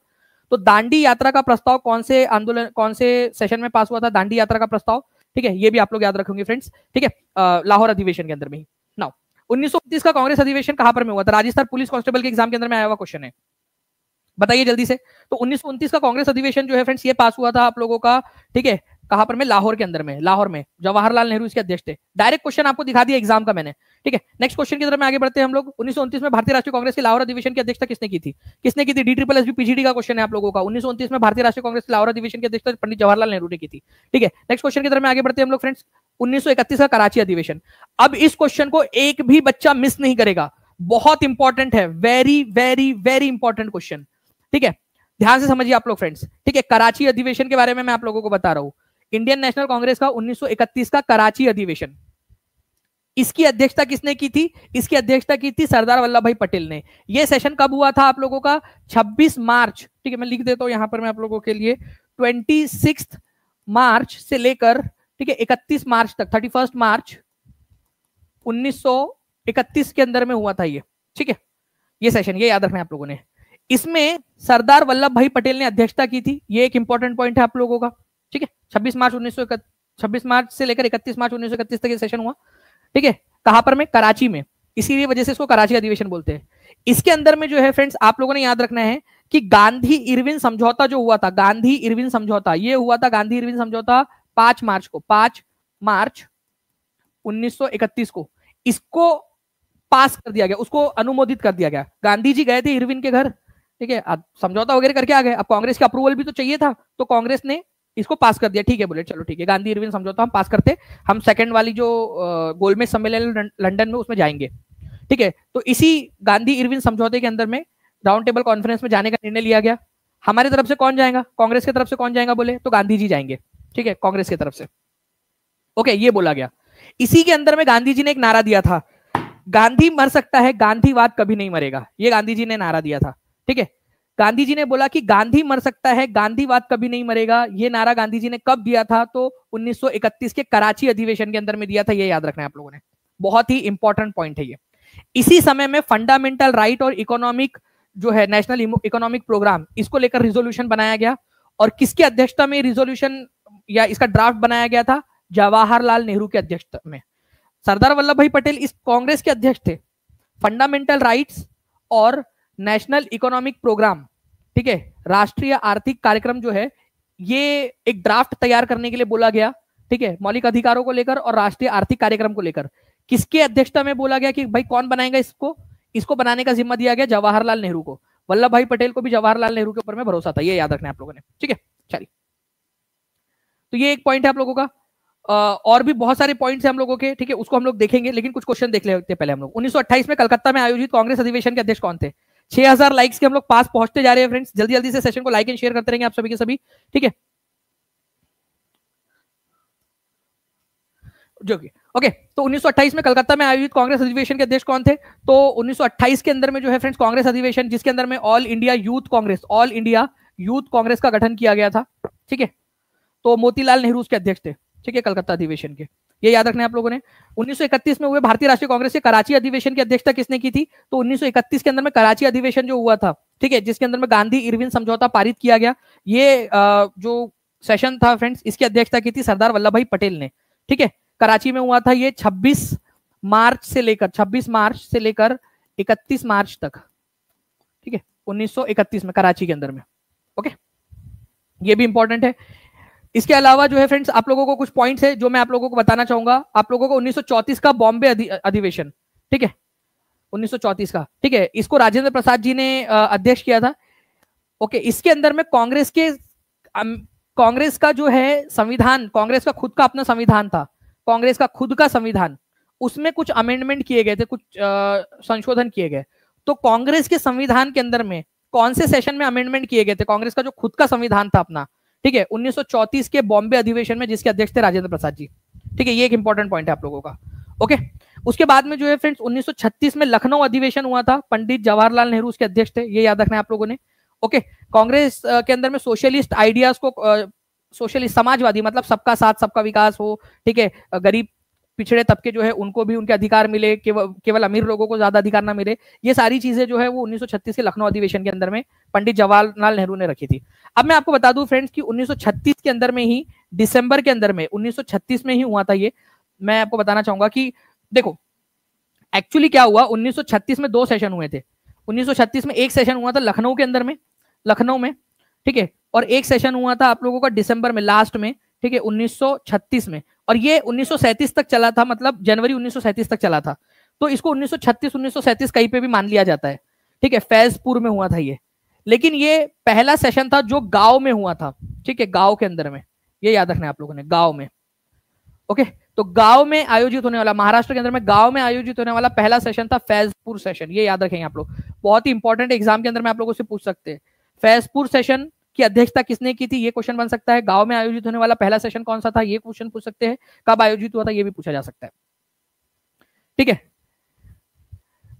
तो दांडी यात्रा का प्रस्ताव कौन से आंदोलन, कौन से सेशन में पास हुआ था, दांडी यात्रा का प्रस्ताव? ठीक है, ये भी आप लोग याद रखेंगे फ्रेंड्स। ठीक है, लाहौर अधिवेशन के अंदर में ही। नाउ 1929 का कांग्रेस अधिवेशन कहां पर में हुआ था? राजस्थान पुलिस कांस्टेबल के एग्जाम के अंदर में आया हुआ क्वेश्चन है, बताइए जल्दी से। तो 1929 का कांग्रेस अधिवेशन जो है फ्रेंड्स, ये पास हुआ था आप लोगों का, ठीक है, कहां पर में, लाहौर के अंदर में, लाहौर में। जवाहरलाल नेहरू इसके अध्यक्ष थे। डायरेक्ट क्वेश्चन आपको दिखा दिया एग्जाम का मैंने। ठीक है, नेक्स्ट क्वेश्चन की तरफ में आगे बढ़ते हैं हम लोग। 1929 में भारतीय राष्ट्रीय कांग्रेस के लाहौर अधिवेशन की अध्यक्षता किसने की थी? DSSB पीजीडी का क्वेश्चन है आप लोगों का। 1929 में भारतीय राष्ट्रीय कांग्रेस के लाहौर अधिवेशन की अध्यक्षता पंडित जवाहरलाल नेहरू ने की थी। ठीक है, नेक्स्ट क्वेश्चन की तरफ में आगे बढ़ते हैं हम लोग फ्रेंड्स। 1931 का कराची अधिवेशन। अब इस क्वेश्चन को एक भी बच्चा मिस नहीं करेगा, बहुत इंपॉर्टेंट है, very very very important question. ठीक है, ध्यान से समझिए आप लोग फ्रेंड्स। ठीक है, कराची अधिवेशन के बारे में मैं आप लोगों को बता रहा हूं। इंडियन नेशनल कांग्रेस का 1931 का कराची अधिवेशन, इसकी अध्यक्षता किसने की थी? इसकी अध्यक्षता की थी सरदार वल्लभ भाई पटेल ने। यह सेशन कब हुआ था आप लोगों का? 26 मार्च। ठीक है, मैं लिख देता हूं यहां पर मैं आप लोगों के लिए, 26 मार्च से लेकर, ठीक है, 31 मार्च तक, 31 मार्च 1931 के अंदर में हुआ था ये। ठीक है, ये सेशन, ये याद रखना है आप लोगों ने। इसमें सरदार वल्लभ भाई पटेल ने अध्यक्षता की थी, ये एक इंपॉर्टेंट पॉइंट है आप लोगों का। ठीक है, 26 मार्च से लेकर 31 मार्च 1931 तक ये सेशन हुआ। ठीक है, कहां पर में? कराची में। इसीलिए वजह से इसको कराची अधिवेशन बोलते हैं। इसके अंदर में जो है फ्रेंड्स, आप लोगों ने याद रखना है कि गांधी इरविन समझौता जो हुआ था, गांधी इरविन समझौता, ये हुआ था गांधी इरविन समझौता 5 मार्च को, 5 मार्च 1931 को। इसको पास कर दिया गया, उसको अनुमोदित कर दिया गया। गांधी जी गए थे इरविन के घर, ठीक है, समझौता वगैरह करके आ गए। अब कांग्रेस का अप्रूवल भी तो चाहिए था, तो कांग्रेस ने इसको पास कर दिया। ठीक है, बोले चलो ठीक है, गांधी इरविन समझौता हम पास करते, हम सेकंड वाली जो गोलमेज सम्मेलन लंदन में उसमें जाएंगे। ठीक है, तो इसी गांधी इरविन समझौते के अंदर में राउंड टेबल कॉन्फ्रेंस में जाने का निर्णय लिया गया। हमारी तरफ से कौन जाएगा? कांग्रेस की तरफ से कौन जाएगा? बोले तो गांधी जी जाएंगे। ठीक है, कांग्रेस की तरफ से। ओके, ये बोला गया। इसी के अंदर में गांधी जी ने एक नारा दिया था, गांधी मर सकता है, गांधीवाद कभी नहीं मरेगा। ये गांधी जी ने नारा दिया था। ठीक है, गांधी जी ने बोला कि गांधी मर सकता है, गांधीवाद कभी नहीं मरेगा। ये नारा गांधी जी ने कब दिया था? तो 1931 के कराची अधिवेशन के अंदर में दिया था। ये याद रखना है आप लोगों ने, बहुत ही इंपॉर्टेंट पॉइंट है ये। इसी समय में फंडामेंटल राइट और इकोनॉमिक जो है, नेशनल इकोनॉमिक प्रोग्राम, इसको लेकर रिजोल्यूशन बनाया गया। और किसकी अध्यक्षता में रिजोल्यूशन या इसका ड्राफ्ट बनाया गया था? जवाहरलाल नेहरू की अध्यक्षता में। सरदार वल्लभ भाई पटेल इस कांग्रेस के अध्यक्ष थे। फंडामेंटल राइट्स और नेशनल इकोनॉमिक प्रोग्राम, ठीक है, राष्ट्रीय आर्थिक कार्यक्रम जो है, ये एक ड्राफ्ट तैयार करने के लिए बोला गया, ठीक है, मौलिक अधिकारों को लेकर और राष्ट्रीय आर्थिक कार्यक्रम को लेकर। किसके अध्यक्षता में बोला गया कि भाई कौन बनाएगा इसको? इसको बनाने का जिम्मा दिया गया जवाहरलाल नेहरू को। वल्लभ भाई पटेल को भी जवाहरलाल नेहरू के ऊपर में भरोसा था, ये याद रखना है आप लोगों ने, ठीक है। चलिए, तो ये एक पॉइंट है आप लोगों का। और भी बहुत सारे पॉइंट्स हैं हम लोगों के, ठीक है, उसको हम लोग देखेंगे, लेकिन कुछ क्वेश्चन देख लेते हैं पहले हम लोग। 1928 में कलकत्ता में आयोजित कांग्रेस अधिवेशन के अध्यक्ष कौन थे? 6000 लाइक्स के हम लोग पास पहुंचते जा रहे हैं फ्रेंड्स, जल्दी जल्दी से सेशन को लाइक एंड शेयर करते रहेंगे आप सभी के सभी, ठीक है। जो कि ओके, तो 1928 में कलकत्ता में आयोजित कांग्रेस अधिवेशन के अध्यक्ष कौन थे? तो 1928 के अंदर में जो है फ्रेंड्स कांग्रेस अधिवेशन, जिसके अंदर में ऑल इंडिया यूथ कांग्रेस का गठन किया गया था, ठीक है। तो मोतीलाल नेहरू उसके अध्यक्ष थे, ठीक है, कलकत्ता अधिवेशन के, ये याद रखना है आप लोगों ने। 1931 में हुए भारतीय राष्ट्रीय कांग्रेस के कराची अधिवेशन की अध्यक्षता किसने की थी? तो 1931 के अंदर में कराची अधिवेशन जो हुआ था, ठीक है, जिसके अंदर में गांधी इरविन समझौता पारित किया गया, ये जो सेशन था फ्रेंड्स, इसकी अध्यक्षता की थी सरदार वल्लभ भाई पटेल ने, ठीक है। कराची में हुआ था ये 26 मार्च से लेकर 31 मार्च तक, ठीक है, 1931 में कराची के अंदर में, ओके, ये भी इंपॉर्टेंट है। इसके अलावा जो है फ्रेंड्स, आप लोगों को कुछ पॉइंट्स है जो मैं आप लोगों को बताना चाहूंगा। आप लोगों को 1934 का बॉम्बे अधिवेशन, ठीक है, 1934 का, ठीक है, इसको राजेंद्र प्रसाद जी ने अध्यक्ष किया था, ओके। इसके अंदर में कांग्रेस का जो है संविधान, कांग्रेस का खुद का अपना संविधान था, कांग्रेस का खुद का संविधान, उसमें कुछ अमेंडमेंट किए गए थे, कुछ संशोधन किए गए। तो कांग्रेस के संविधान के अंदर में कौन से सेशन में अमेंडमेंट किए गए थे? कांग्रेस का जो खुद का संविधान था अपना, ठीक है, 1934 के बॉम्बे अधिवेशन में, जिसके अध्यक्ष थे राजेंद्र प्रसाद जी, ठीक है, ये एक इंपॉर्टेंट पॉइंट है आप लोगों का, ओके। उसके बाद में जो है फ्रेंड्स 1936 में लखनऊ अधिवेशन हुआ था, पंडित जवाहरलाल नेहरू उसके अध्यक्ष थे, ये याद रखना है आप लोगों ने, ओके। कांग्रेस के अंदर में सोशलिस्ट आइडियाज को, सोशलिस्ट समाजवादी मतलब सबका साथ सबका विकास हो, ठीक है, गरीब पिछड़े तबके जो है उनको भी उनके अधिकार मिले, केवल अमीर लोगों को ज्यादा अधिकार ना मिले, ये सारी चीजें जो है वो 1936 के लखनऊ अधिवेशन के अंदर में पंडित जवाहरलाल नेहरू ने रखी थी। अब मैं आपको बता दूं फ्रेंड्स कि 1936 के अंदर में ही, दिसंबर के अंदर में 1936 में ही हुआ था ये। मैं आपको बताना चाहूंगा कि देखो एक्चुअली क्या हुआ, 1936 में 2 सेशन हुए थे। 1936 में एक सेशन हुआ था लखनऊ के अंदर में, लखनऊ में, ठीक है, और एक सेशन हुआ था आप लोगों का दिसंबर में, लास्ट में, ठीक है, 1936 में, और ये 1937 तक चला था, मतलब जनवरी 1937 तक चला था। तो इसको 1936 1937 कहीं पे भी मान लिया जाता है, ठीक है। फैजपुर में हुआ था ये, लेकिन ये पहला सेशन था जो गांव में हुआ था, ठीक है, गांव के अंदर में, ये याद रखना है आप लोगों ने, गांव में, ओके। तो गांव में आयोजित होने वाला, महाराष्ट्र के अंदर में गांव में आयोजित होने वाला पहला सेशन था फैजपुर सेशन, ये याद रखेंगे आप लोग, बहुत ही इंपॉर्टेंट, एग्जाम के अंदर में आप लोगों से पूछ सकते हैं। फैजपुर सेशन की अध्यक्षता किसने की थी, ये क्वेश्चन बन सकता है। गांव में आयोजित होने वाला पहला सेशन कौन सा था, ये क्वेश्चन पूछ सकते हैं। कब आयोजित हुआ था, ये भी पूछा जा सकता है, ठीक है।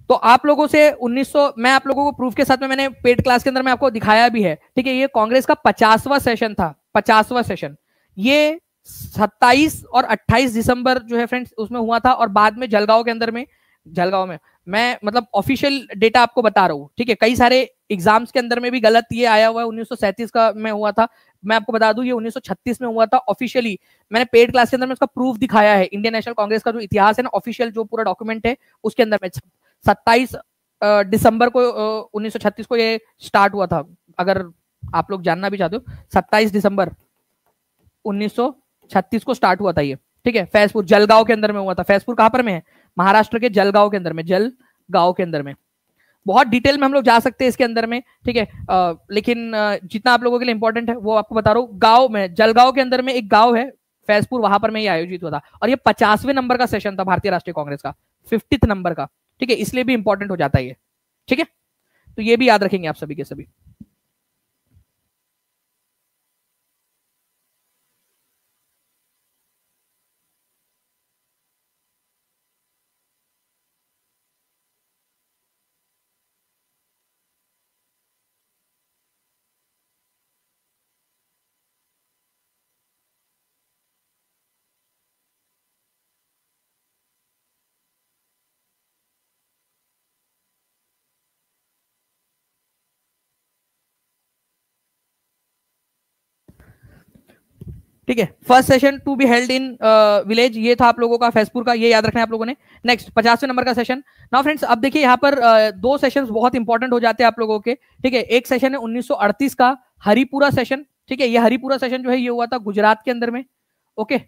तो आप लोगों से 1900, मैं आप लोगों को प्रूफ के साथ में मैंने पेड क्लास के अंदर में आपको दिखाया भी है, ठीक है। ये कांग्रेस का 50वां सेशन था, 50वां सेशन, ये 27 और 28 दिसंबर जो है फ्रेंड्स उसमें हुआ था, और बाद में जलगांव के अंदर में, जलगांव में, मैं मतलब ऑफिशियल डेटा आपको बता रहा हूँ, ठीक है। कई सारे एग्जाम्स के अंदर में भी गलत ये आया हुआ है, 1937 का में हुआ था, मैं आपको बता दूं ये 1936 में हुआ था ऑफिशियली। मैंने पेड क्लास के अंदर में उसका प्रूफ दिखाया है, इंडियन नेशनल कांग्रेस का जो इतिहास है ना, ऑफिशियल जो पूरा डॉक्यूमेंट है उसके अंदर में 27 दिसंबर को 1936 को ये स्टार्ट हुआ था। अगर आप लोग जानना भी चाहते हो, 27 दिसंबर 1936 को स्टार्ट हुआ था ये, ठीक है। फैजपुर जलगांव के अंदर में हुआ था। फैजपुर कहां पर में है, महाराष्ट्र के जलगांव के अंदर में, जलगांव के अंदर में। बहुत डिटेल में हम लोग जा सकते हैं इसके अंदर में, ठीक है, लेकिन जितना आप लोगों के लिए इंपॉर्टेंट है वो आपको बता रहा हूँ। गांव में, जलगांव के अंदर में एक गांव है फैजपुर, वहां पर में ये आयोजित हुआ था, और ये 50वें नंबर का सेशन था भारतीय राष्ट्रीय कांग्रेस का, 50th नंबर का, ठीक है, इसलिए भी इंपॉर्टेंट हो जाता है ये, ठीक है। तो ये भी याद रखेंगे आप सभी के सभी। ठीक है। First session to be held in village, ये था आप लोगों का फैजपुर का, ये याद रखना है आप लोगों ने। नेक्स्ट 50वें नंबर का सेशन। नाउ फ्रेंड्स अब देखिए यहाँ पर दो सेशंस बहुत इंपॉर्टेंट हो जाते हैं आप लोगों के, ठीक है। एक सेशन है 1938 का हरिपुरा सेशन, ठीक है। ये हरिपुरा सेशन जो है ये हुआ था गुजरात के अंदर में, ओके,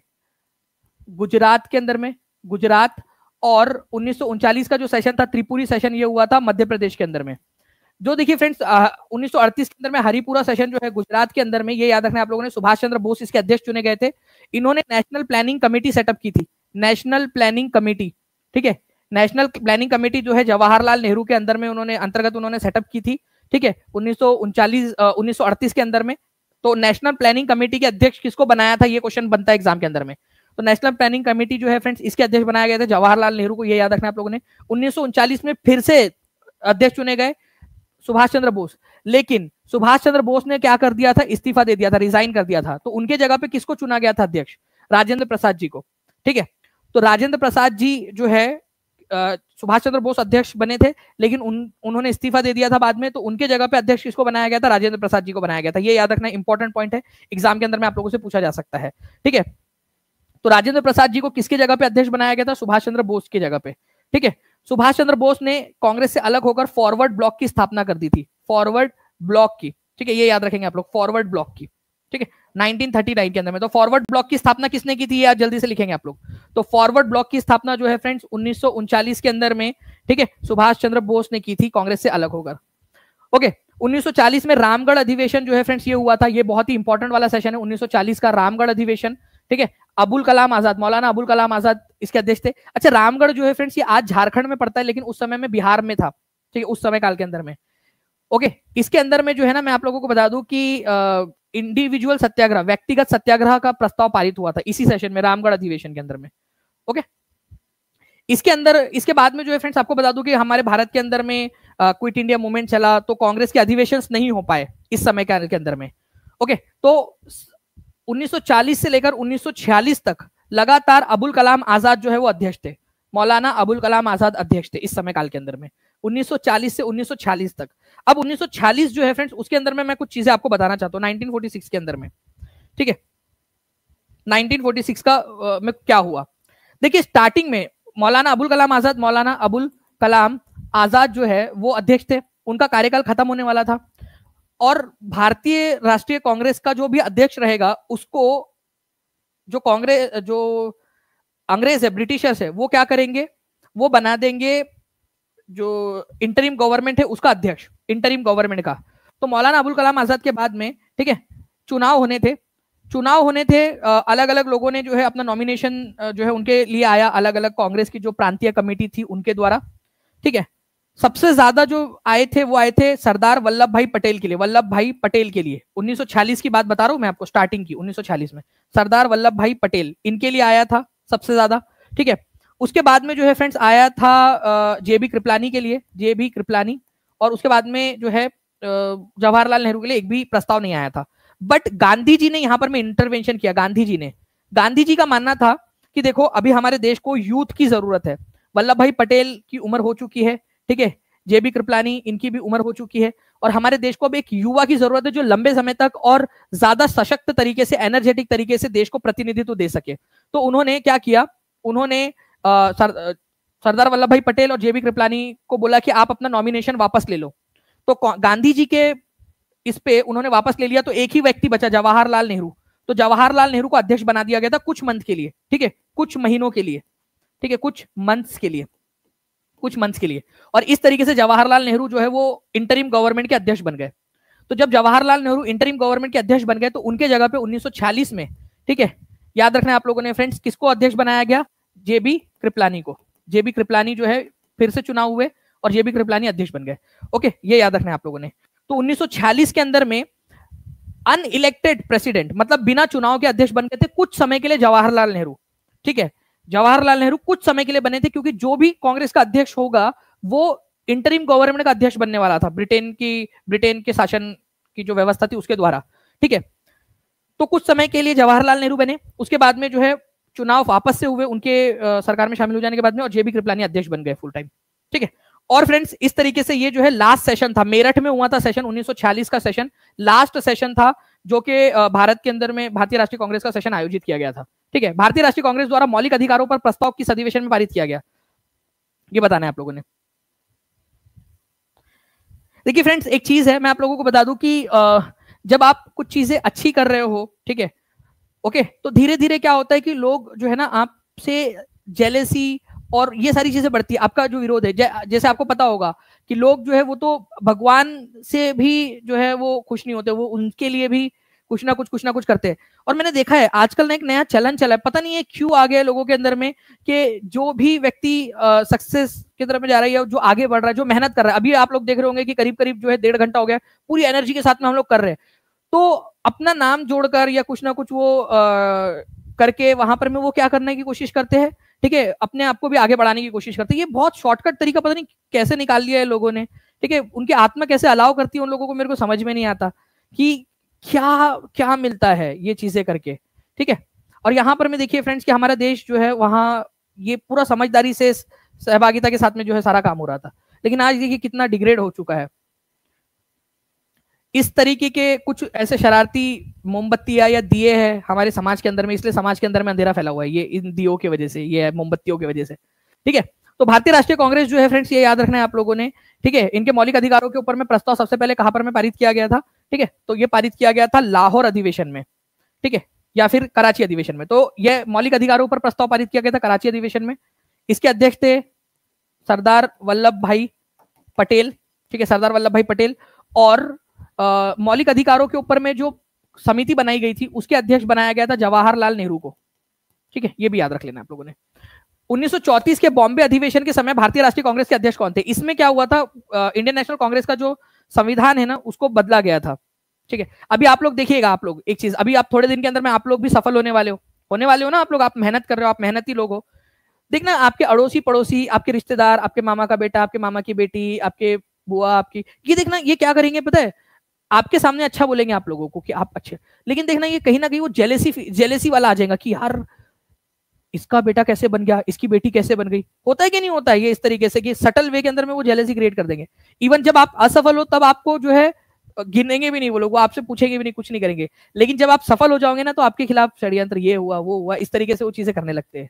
गुजरात के अंदर में, गुजरात। और 1939 का जो सेशन था त्रिपुरी सेशन, ये हुआ था मध्य प्रदेश के अंदर में। जो देखिए फ्रेंड्स 1938 के अंदर में हरिपुरा सेशन जो है गुजरात के अंदर में, ये याद रखना है आप लोगों ने, सुभाष चंद्र बोस इसके अध्यक्ष चुने गए थे। इन्होंने नेशनल प्लानिंग कमेटी सेटअप की थी, नेशनल प्लानिंग कमेटी, ठीक है। नेशनल प्लानिंग कमेटी जो है जवाहरलाल नेहरू के अंदर में उन्होंने अंतर्गत उन्होंने सेटअप की थी, ठीक है, 1938 के अंदर में। तो नेशनल प्लानिंग कमेटी के अध्यक्ष किसको बनाया था, ये क्वेश्चन बनता है एग्जाम के अंदर में। तो नेशनल प्लानिंग कमेटी जो है फ्रेंड्स इसके अध्यक्ष बनाया गया था जवाहरलाल नेहरू को, ये याद रखना है आप लोगों ने। 1939 में फिर से अध्यक्ष चुने गए सुभाष चंद्र बोस, लेकिन सुभाष चंद्र बोस ने क्या कर दिया था, इस्तीफा दे दिया था, रिजाइन कर दिया था। तो उनके जगह पे किसको चुना गया था अध्यक्ष, राजेंद्र प्रसाद जी को, ठीक है। तो राजेंद्र प्रसाद जी जो है सुभाष चंद्र बोस अध्यक्ष बने थे, लेकिन उन्होंने इस्तीफा दे दिया था बाद में। तो उनके जगह पे अध्यक्ष किसको बनाया गया था, राजेंद्र प्रसाद जी को बनाया गया था। ये याद रखना इंपॉर्टेंट पॉइंट है, एग्जाम के अंदर में आप लोगों से पूछा जा सकता है, ठीक है। तो राजेंद्र प्रसाद जी को किसके जगह पे अध्यक्ष बनाया गया था, सुभाष चंद्र बोस की जगह पे, ठीक है। सुभाष चंद्र बोस ने कांग्रेस से अलग होकर फॉरवर्ड ब्लॉक की स्थापना कर दी थी, फॉरवर्ड ब्लॉक की, ठीक है। ये याद रखेंगे आप लोग, फॉरवर्ड ब्लॉक की, ठीक है, 1939 के अंदर में। तो फॉरवर्ड ब्लॉक की स्थापना किसने की थी, ये जल्दी से लिखेंगे आप लोग। तो फॉरवर्ड ब्लॉक की स्थापना जो है फ्रेंड्स 1939 के अंदर में, ठीक है, सुभाष चंद्र बोस ने की थी कांग्रेस से अलग होकर, ओके। 1940 में रामगढ़ अधिवेशन जो है फ्रेंड्स ये हुआ था, ये बहुत ही इंपॉर्टेंट वाला सेशन है 1940 का रामगढ़ अधिवेशन, ठीक है। अबुल कलाम आजाद, मौलाना अबुल कलाम आजाद इसके अध्यक्ष थे। अच्छा, रामगढ़ जो है फ्रेंड्स ये आज झारखंड में पड़ता है, लेकिन उस समय में बिहार में था, ठीक है, उस समय काल के अंदर में, ओके। इसके अंदर में जो है ना, मैं आप लोगों को बता दूं कि इंडिविजुअल सत्याग्रह, व्यक्तिगत सत्याग्रह का प्रस्ताव पारित हुआ था इसी सेशन में, रामगढ़ अधिवेशन के अंदर में, ओके। इसके अंदर, इसके बाद में जो है फ्रेंड्स आपको बता दूं कि हमारे भारत के अंदर में क्विट इंडिया मूवमेंट चला, तो कांग्रेस के अधिवेशन नहीं हो पाए इस समय के अंदर में, ओके। तो 1940 से लेकर 1946 तक लगातार अबुल कलाम आजाद जो है वो अध्यक्ष थे, मौलाना अबुल कलाम आजाद अध्यक्ष थे इस समय काल के अंदर में, 1940 से 1946 तक। अब 1946 जो है फ्रेंड्स उसके अंदर में मैं कुछ चीजें आपको बताना चाहता हूं 1946 के अंदर में, ठीक है। 1946 का में क्या हुआ, देखिए स्टार्टिंग में मौलाना अबुल कलाम आजाद, मौलाना अबुल कलाम आजाद जो है वो अध्यक्ष थे, उनका कार्यकाल खत्म होने वाला था। और भारतीय राष्ट्रीय कांग्रेस का जो भी अध्यक्ष रहेगा उसको जो कांग्रेस, जो अंग्रेज है, ब्रिटिशर्स है, वो क्या करेंगे, वो बना देंगे जो इंटरिम गवर्नमेंट है उसका अध्यक्ष, इंटरिम गवर्नमेंट का। तो मौलाना अबुल कलाम आजाद के बाद में, ठीक है, चुनाव होने थे, अलग अलग लोगों ने जो है अपना नॉमिनेशन जो है उनके लिए आया, अलग अलग कांग्रेस की जो प्रांतीय कमेटी थी उनके द्वारा, ठीक है। सबसे ज्यादा जो आए थे वो आए थे सरदार वल्लभ भाई पटेल के लिए, वल्लभ भाई पटेल के लिए। 1946 की बात बता रहा हूं मैं आपको, स्टार्टिंग की 1946 में सरदार वल्लभ भाई पटेल इनके लिए आया था सबसे ज्यादा, ठीक है। उसके बाद में जो है फ्रेंड्स आया था जेबी कृपलानी के लिए, जेबी कृपलानी। और उसके बाद में जो है जवाहरलाल नेहरू के लिए एक भी प्रस्ताव नहीं आया था। बट गांधी जी ने यहां पर में इंटरवेंशन किया, गांधी जी का मानना था कि देखो अभी हमारे देश को यूथ की जरूरत है, वल्लभ भाई पटेल की उम्र हो चुकी है, ठीक है, जेबी कृपलानी इनकी भी उम्र हो चुकी है, और हमारे देश को अब एक युवा की जरूरत है जो लंबे समय तक और ज्यादा सशक्त तरीके से, एनर्जेटिक तरीके से देश को प्रतिनिधित्व दे सके। तो उन्होंने क्या किया, उन्होंने सरदार वल्लभ भाई पटेल और जेबी कृपलानी को बोला कि आप अपना नॉमिनेशन वापस ले लो। तो गांधी जी के इस पे उन्होंने वापस ले लिया, तो एक ही व्यक्ति बचा, जवाहरलाल नेहरू। तो जवाहरलाल नेहरू को अध्यक्ष बना दिया गया था कुछ मंथ के लिए, ठीक है, कुछ महीनों के लिए, ठीक है, कुछ मंथ्स के लिए, कुछ मंथ्स के लिए। और इस तरीके से जवाहरलाल नेहरू जो है वो इंटरिम गवर्नमेंट के अध्यक्ष बन गए। तो जब जवाहरलाल नेहरू इंटरिम गवर्नमेंट के अध्यक्ष बन गए तो उनके जगह पे 1946 में, ठीक है, याद रखना आप लोगों ने फ्रेंड्स, किसको अध्यक्ष बनाया गया, जेबी कृपलानी को। जेबी कृपलानी जो है फिर से चुनाव हुए और जेबी कृपलानी अध्यक्ष बन गए, ओके, ये याद रखना आप लोगों ने। तो 1946 के अंदर में अनइलेक्टेड प्रेसिडेंट, मतलब बिना चुनाव के अध्यक्ष बन गए थे कुछ समय के लिए जवाहरलाल नेहरू, ठीक है। जवाहरलाल नेहरू कुछ समय के लिए बने थे, क्योंकि जो भी कांग्रेस का अध्यक्ष होगा वो इंटरिम गवर्नमेंट का अध्यक्ष बनने वाला था, ब्रिटेन के शासन की जो व्यवस्था थी उसके द्वारा, ठीक है। तो कुछ समय के लिए जवाहरलाल नेहरू बने, उसके बाद में जो है चुनाव वापस से हुए उनके सरकार में शामिल हो जाने के बाद में, और जेबी कृपलानी अध्यक्ष बन गए फुल टाइम, ठीक है। और फ्रेंड्स इस तरीके से ये जो है लास्ट सेशन था, मेरठ में हुआ था सेशन, 1946 का सेशन लास्ट सेशन था, जो कि भारत के अंदर में भारतीय राष्ट्रीय कांग्रेस का सेशन आयोजित किया गया था। ठीक है, भारतीय राष्ट्रीय कांग्रेस द्वारा मौलिक अधिकारों पर प्रस्ताव किस अधिवेशन में पारित किया गया, ये बताना है आप लोगों ने। देखिए फ्रेंड्स, एक चीज है, मैं आप लोगों को बता दूं कि जब आप कुछ चीजें अच्छी कर रहे हो, ठीक है, ओके, तो धीरे धीरे क्या होता है कि लोग जो है ना आपसे जेलेसी और ये सारी चीजें बढ़ती है, आपका जो विरोध है। जैसे आपको पता होगा कि लोग जो है वो तो भगवान से भी जो है वो खुश नहीं होते, वो उनके लिए भी कुछ ना कुछ करते हैं। और मैंने देखा है आजकल ना एक नया चलन चला है, पता नहीं है क्यों आ गया लोगों के अंदर में, कि जो भी व्यक्ति सक्सेस की तरफ में जा रहा है, जो आगे बढ़ रहा है, जो मेहनत कर रहा है, अभी आप लोग देख रहे होंगे कि करीब करीब जो है 1.5 घंटा हो गया, पूरी एनर्जी के साथ में हम लोग कर रहे हैं, तो अपना नाम जोड़कर या कुछ ना कुछ वो करके वहां पर में वो क्या करने की कोशिश करते हैं, ठीक है, अपने आप को भी आगे बढ़ाने की कोशिश करते हैं। ये बहुत शॉर्टकट तरीका पता नहीं कैसे निकाल लिया है लोगों ने, ठीक है, उनकी आत्मा कैसे अलाउ करती है उन लोगों को, मेरे को समझ में नहीं आता कि क्या क्या मिलता है ये चीजें करके, ठीक है। और यहाँ पर मैं देखिए फ्रेंड्स कि हमारा देश जो है वहाँ ये पूरा समझदारी से सहभागिता के साथ में जो है सारा काम हो रहा था, लेकिन आज देखिए कितना डिग्रेड हो चुका है। इस तरीके के कुछ ऐसे शरारती मोमबत्तियां या दिए हैं हमारे समाज के अंदर में, इसलिए समाज के अंदर में अंधेरा फैला हुआ है ये इन दियों की वजह से, ये मोमबत्तियों की वजह से, ठीक है। तो भारतीय राष्ट्रीय कांग्रेस जो है फ्रेंड्स, ये याद रखना है आप लोगों ने, ठीक है, इनके मौलिक अधिकारों के ऊपर में प्रस्ताव सबसे पहले कहां पर में पारित किया गया था, ठीक है, तो ये पारित किया गया था लाहौर अधिवेशन में, ठीक है, या फिर कराची अधिवेशन में। तो यह मौलिक अधिकारों पर प्रस्ताव पारित किया गया था कराची अधिवेशन में। इसके अध्यक्ष थे सरदार वल्लभ भाई पटेल, ठीक है, सरदार वल्लभ भाई पटेल। और मौलिक अधिकारों के ऊपर में जो समिति बनाई गई थी उसके अध्यक्ष बनाया गया था जवाहरलाल नेहरू को, ठीक है, ये भी याद रख लेना आप लोगों ने। 1934 के बॉम्बे अधिवेशन के समय भारतीय राष्ट्रीय कांग्रेस के अध्यक्ष कौन थे? इसमें क्या हुआ था, इंडियन नेशनल कांग्रेस का जो संविधान है ना उसको बदला गया था, ठीक है। अभी आप लोग देखिएगा, आप लोग एक चीज, अभी आप थोड़े दिन के अंदर में आप लोग भी सफल होने वाले हो ना, आप लोग, आप मेहनत कर रहे हो, आप मेहनती लोग हो। देखना आपके अड़ोसी पड़ोसी, आपके रिश्तेदार, आपके मामा का बेटा, आपके मामा की बेटी, आपके बुआ, आपकी, ये देखना ये क्या करेंगे पता है, आपके सामने अच्छा बोलेंगे आप लोगों को कि आप अच्छे, लेकिन देखना ये कहीं ना कहीं वो जेलेसी वाला आ जाएगा कि यार इसका बेटा कैसे बन गया, इसकी बेटी कैसे बन गई। होता है कि नहीं होता है ये इस तरीके से कि सटल वे के अंदर में वो जेलेसी क्रिएट कर देंगे। इवन जब आप असफल हो तब आपको जो है गिनेंगे भी नहीं वो लोग, वो आपसे पूछेंगे भी नहीं, कुछ नहीं करेंगे, लेकिन जब आप सफल हो जाओगे ना तो आपके खिलाफ षड्यंत्र, ये हुआ वो हुआ, इस तरीके से वो चीजें करने लगते हैं,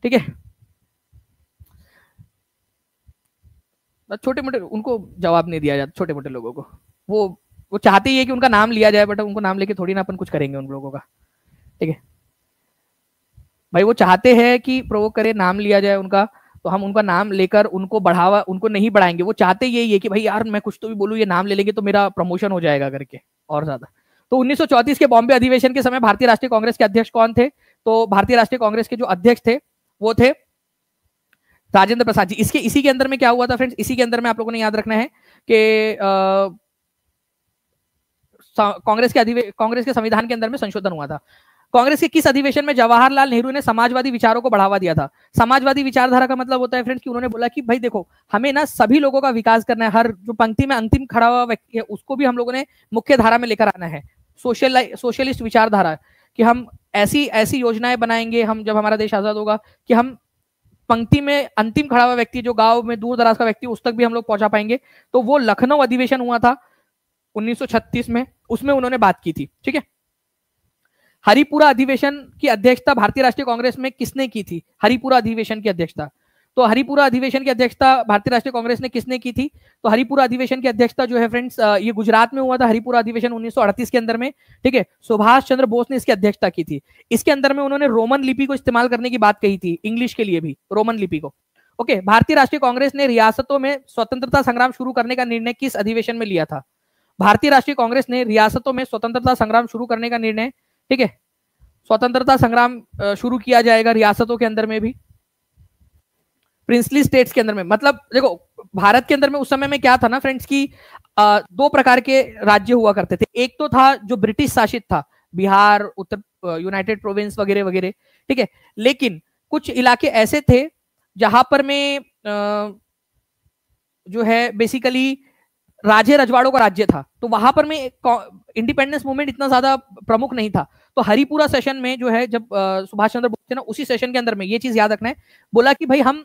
ठीक है। छोटे मोटे उनको जवाब नहीं दिया जाता, छोटे मोटे लोगों को, वो चाहते ही है कि उनका नाम लिया जाए, बट उनको नाम लेके थोड़ी ना अपन कुछ करेंगे उन लोगों का, ठीक है भाई। वो चाहते हैं कि प्रोवोक करे, नाम लिया जाए उनका, तो हम उनका नाम लेकर उनको बढ़ावा, उनको नहीं बढ़ाएंगे। वो चाहते यही है कि भाई यार मैं कुछ तो भी बोलूं, ये नाम ले लेंगे तो मेरा प्रमोशन हो जाएगा करके और ज्यादा। तो 1934 के बॉम्बे अधिवेशन के समय भारतीय राष्ट्रीय कांग्रेस के अध्यक्ष कौन थे? तो भारतीय राष्ट्रीय कांग्रेस के जो अध्यक्ष थे वो थे राजेंद्र प्रसाद जी। इसी के अंदर में क्या हुआ था फ्रेंड्स, इसी के अंदर में आप लोगों ने याद रखना है कि कांग्रेस के संविधान के अंदर में संशोधन हुआ था। कांग्रेस के किस अधिवेशन में जवाहरलाल नेहरू ने समाजवादी विचारों को बढ़ावा दिया था? समाजवादी विचारधारा का मतलब होता है फ्रेंड्स कि उन्होंने बोला कि भाई देखो, हमें ना सभी लोगों का विकास करना है, हर जो पंक्ति में अंतिम खड़ा हुआ व्यक्ति है उसको भी हम लोगों ने मुख्य धारा में लेकर आना है। सोशलिस्ट विचारधारा कि हम ऐसी ऐसी योजनाएं बनाएंगे, हम जब हमारा देश आजाद होगा, कि हम पंक्ति में अंतिम खड़ा हुआ व्यक्ति, जो गांव में दूर दराज का व्यक्ति, उस तक भी हम लोग पहुंचा पाएंगे। तो वो लखनऊ अधिवेशन हुआ था 1936 में, उसमें उन्होंने बात की थी, ठीक है। हरिपुरा अधिवेशन की अध्यक्षता भारतीय राष्ट्रीय कांग्रेस में किसने की थी? हरिपुरा अधिवेशन की अध्यक्षता, तो हरिपुरा अधिवेशन की अध्यक्षता भारतीय राष्ट्रीय कांग्रेस ने किसने की थी? तो हरिपुरा अधिवेशन की अध्यक्षता जो है फ्रेंड्स, ये गुजरात में हुआ था, हरिपुरा अधिवेशन 1938 के अंदर में, ठीक है। सुभाष चंद्र बोस ने इसकी अध्यक्षता की थी। इसके अंदर में उन्होंने रोमन लिपि को इस्तेमाल करने की बात कही थी, इंग्लिश के लिए भी रोमन लिपि को, ओके। भारतीय राष्ट्रीय कांग्रेस ने रियासतों में स्वतंत्रता संग्राम शुरू करने का निर्णय किस अधिवेशन में लिया था? भारतीय राष्ट्रीय कांग्रेस ने रियासतों में स्वतंत्रता संग्राम शुरू करने का निर्णय, ठीक है, स्वतंत्रता संग्राम शुरू किया जाएगा रियासतों के अंदर में भी, प्रिंसली स्टेट्स के अंदर में। मतलब देखो भारत के अंदर में उस समय में क्या था ना फ्रेंड्स की दो प्रकार के राज्य हुआ करते थे। एक तो था जो ब्रिटिश शासित था, बिहार, उत्तर यूनाइटेड प्रोविंस वगैरह वगैरह, ठीक है। लेकिन कुछ इलाके ऐसे थे जहां पर में जो है बेसिकली राजे रजवाड़ों का राज्य था, तो वहां पर में इंडिपेंडेंस मूवमेंट इतना ज्यादा प्रमुख नहीं था। तो हरिपुरा सेशन में जो है, जब सुभाष चंद्र बोस थे ना, उसी सेशन के अंदर में ये चीज याद रखना है, बोला कि भाई हम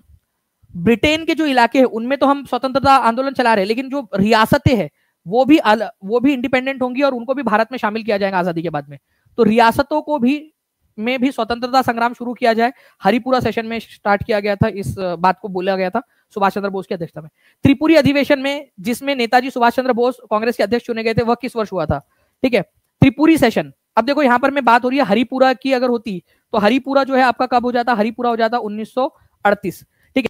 ब्रिटेन के जो इलाके हैं उनमें तो हम स्वतंत्रता आंदोलन चला रहे हैं, लेकिन जो रियासतें हैं वो भी इंडिपेंडेंट होंगी और उनको भी भारत में शामिल किया जाएगा आजादी के बाद में। तो रियासतों को भी में भी स्वतंत्रता संग्राम शुरू किया जाए, हरिपुरा सेशन में स्टार्ट किया गया था, इस बात को बोला गया था सुभाष चंद्र बोस की अध्यक्षता में। त्रिपुरी अधिवेशन में जिसमें नेताजी सुभाष चंद्र बोस कांग्रेस के अध्यक्ष चुने गए थे, वह किस वर्ष हुआ था? ठीक है, त्रिपुरी सेशन। अब देखो यहां पर मैं बात हो रही है हरिपुरा की, अगर होती तो हरिपुरा जो है आपका कब हो जाता? हरिपुरा हो जाता 1938। ठीक है,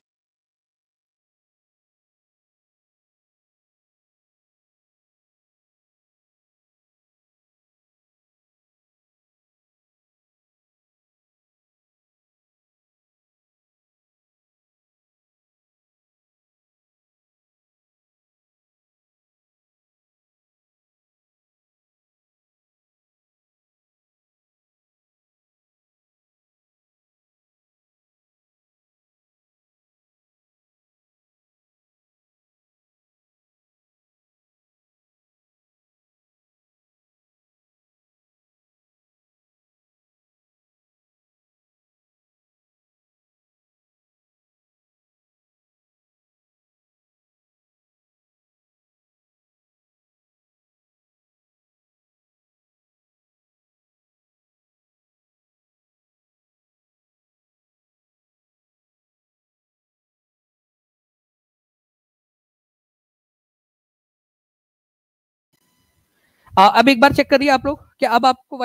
अब एक बार चेक करिए आप लोग कि अब आपको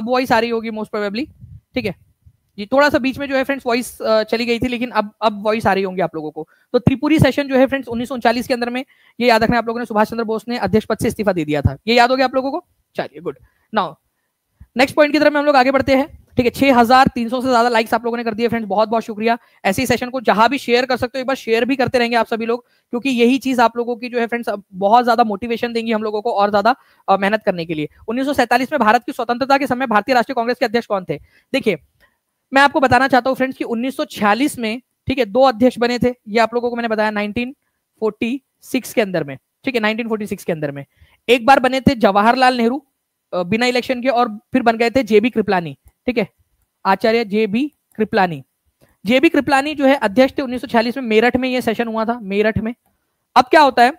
वॉइस आ रही होगी मोस्ट प्रोबेबली। ठीक है जी, थोड़ा सा बीच में जो है फ्रेंड्स वॉइस चली गई थी, लेकिन अब वॉइस आ रही होंगी आप लोगों को। तो त्रिपुरी सेशन जो है फ्रेंड्स 1939 के अंदर में, ये याद रखना आप लोगों ने, सुभाष चंद्र बोस ने अध्यक्ष पद से इस्तीफा दे दिया था। ये याद हो गया आप लोगों को? चलिए गुड। नाउ नेक्स्ट पॉइंट की तरफ हम लोग आगे बढ़ते हैं। ठीक है, 6300 से ज्यादा लाइक्स आप लोगों ने कर दिए फ्रेंड्स, बहुत बहुत शुक्रिया। ऐसे ही सेशन को जहां भी शेयर कर सकते हो एक बार शेयर भी करते रहेंगे आप सभी लोग, क्योंकि यही चीज आप लोगों की जो है फ्रेंड्स बहुत ज्यादा मोटिवेशन देंगी हम लोगों को और ज्यादा मेहनत करने के लिए। 1947 में भारत की स्वतंत्रता के समय भारतीय राष्ट्रीय कांग्रेस के अध्यक्ष कौन थे? देखिए मैं आपको बताना चाहता हूं फ्रेंड्स कि 1946 में, ठीक है, 2 अध्यक्ष बने थे, ये आप लोगों को मैंने बताया 1946 के अंदर में। ठीक है, 1946 के अंदर में एक बार बने थे जवाहरलाल नेहरू बिना इलेक्शन के, और फिर बन गए थे जेबी कृपलानी। ठीक है, आचार्य जेबी कृपलानी। जेबी कृपलानी जो है अध्यक्ष थे 1946 में, मेरठ में ये सेशन हुआ था, मेरठ में। अब क्या होता है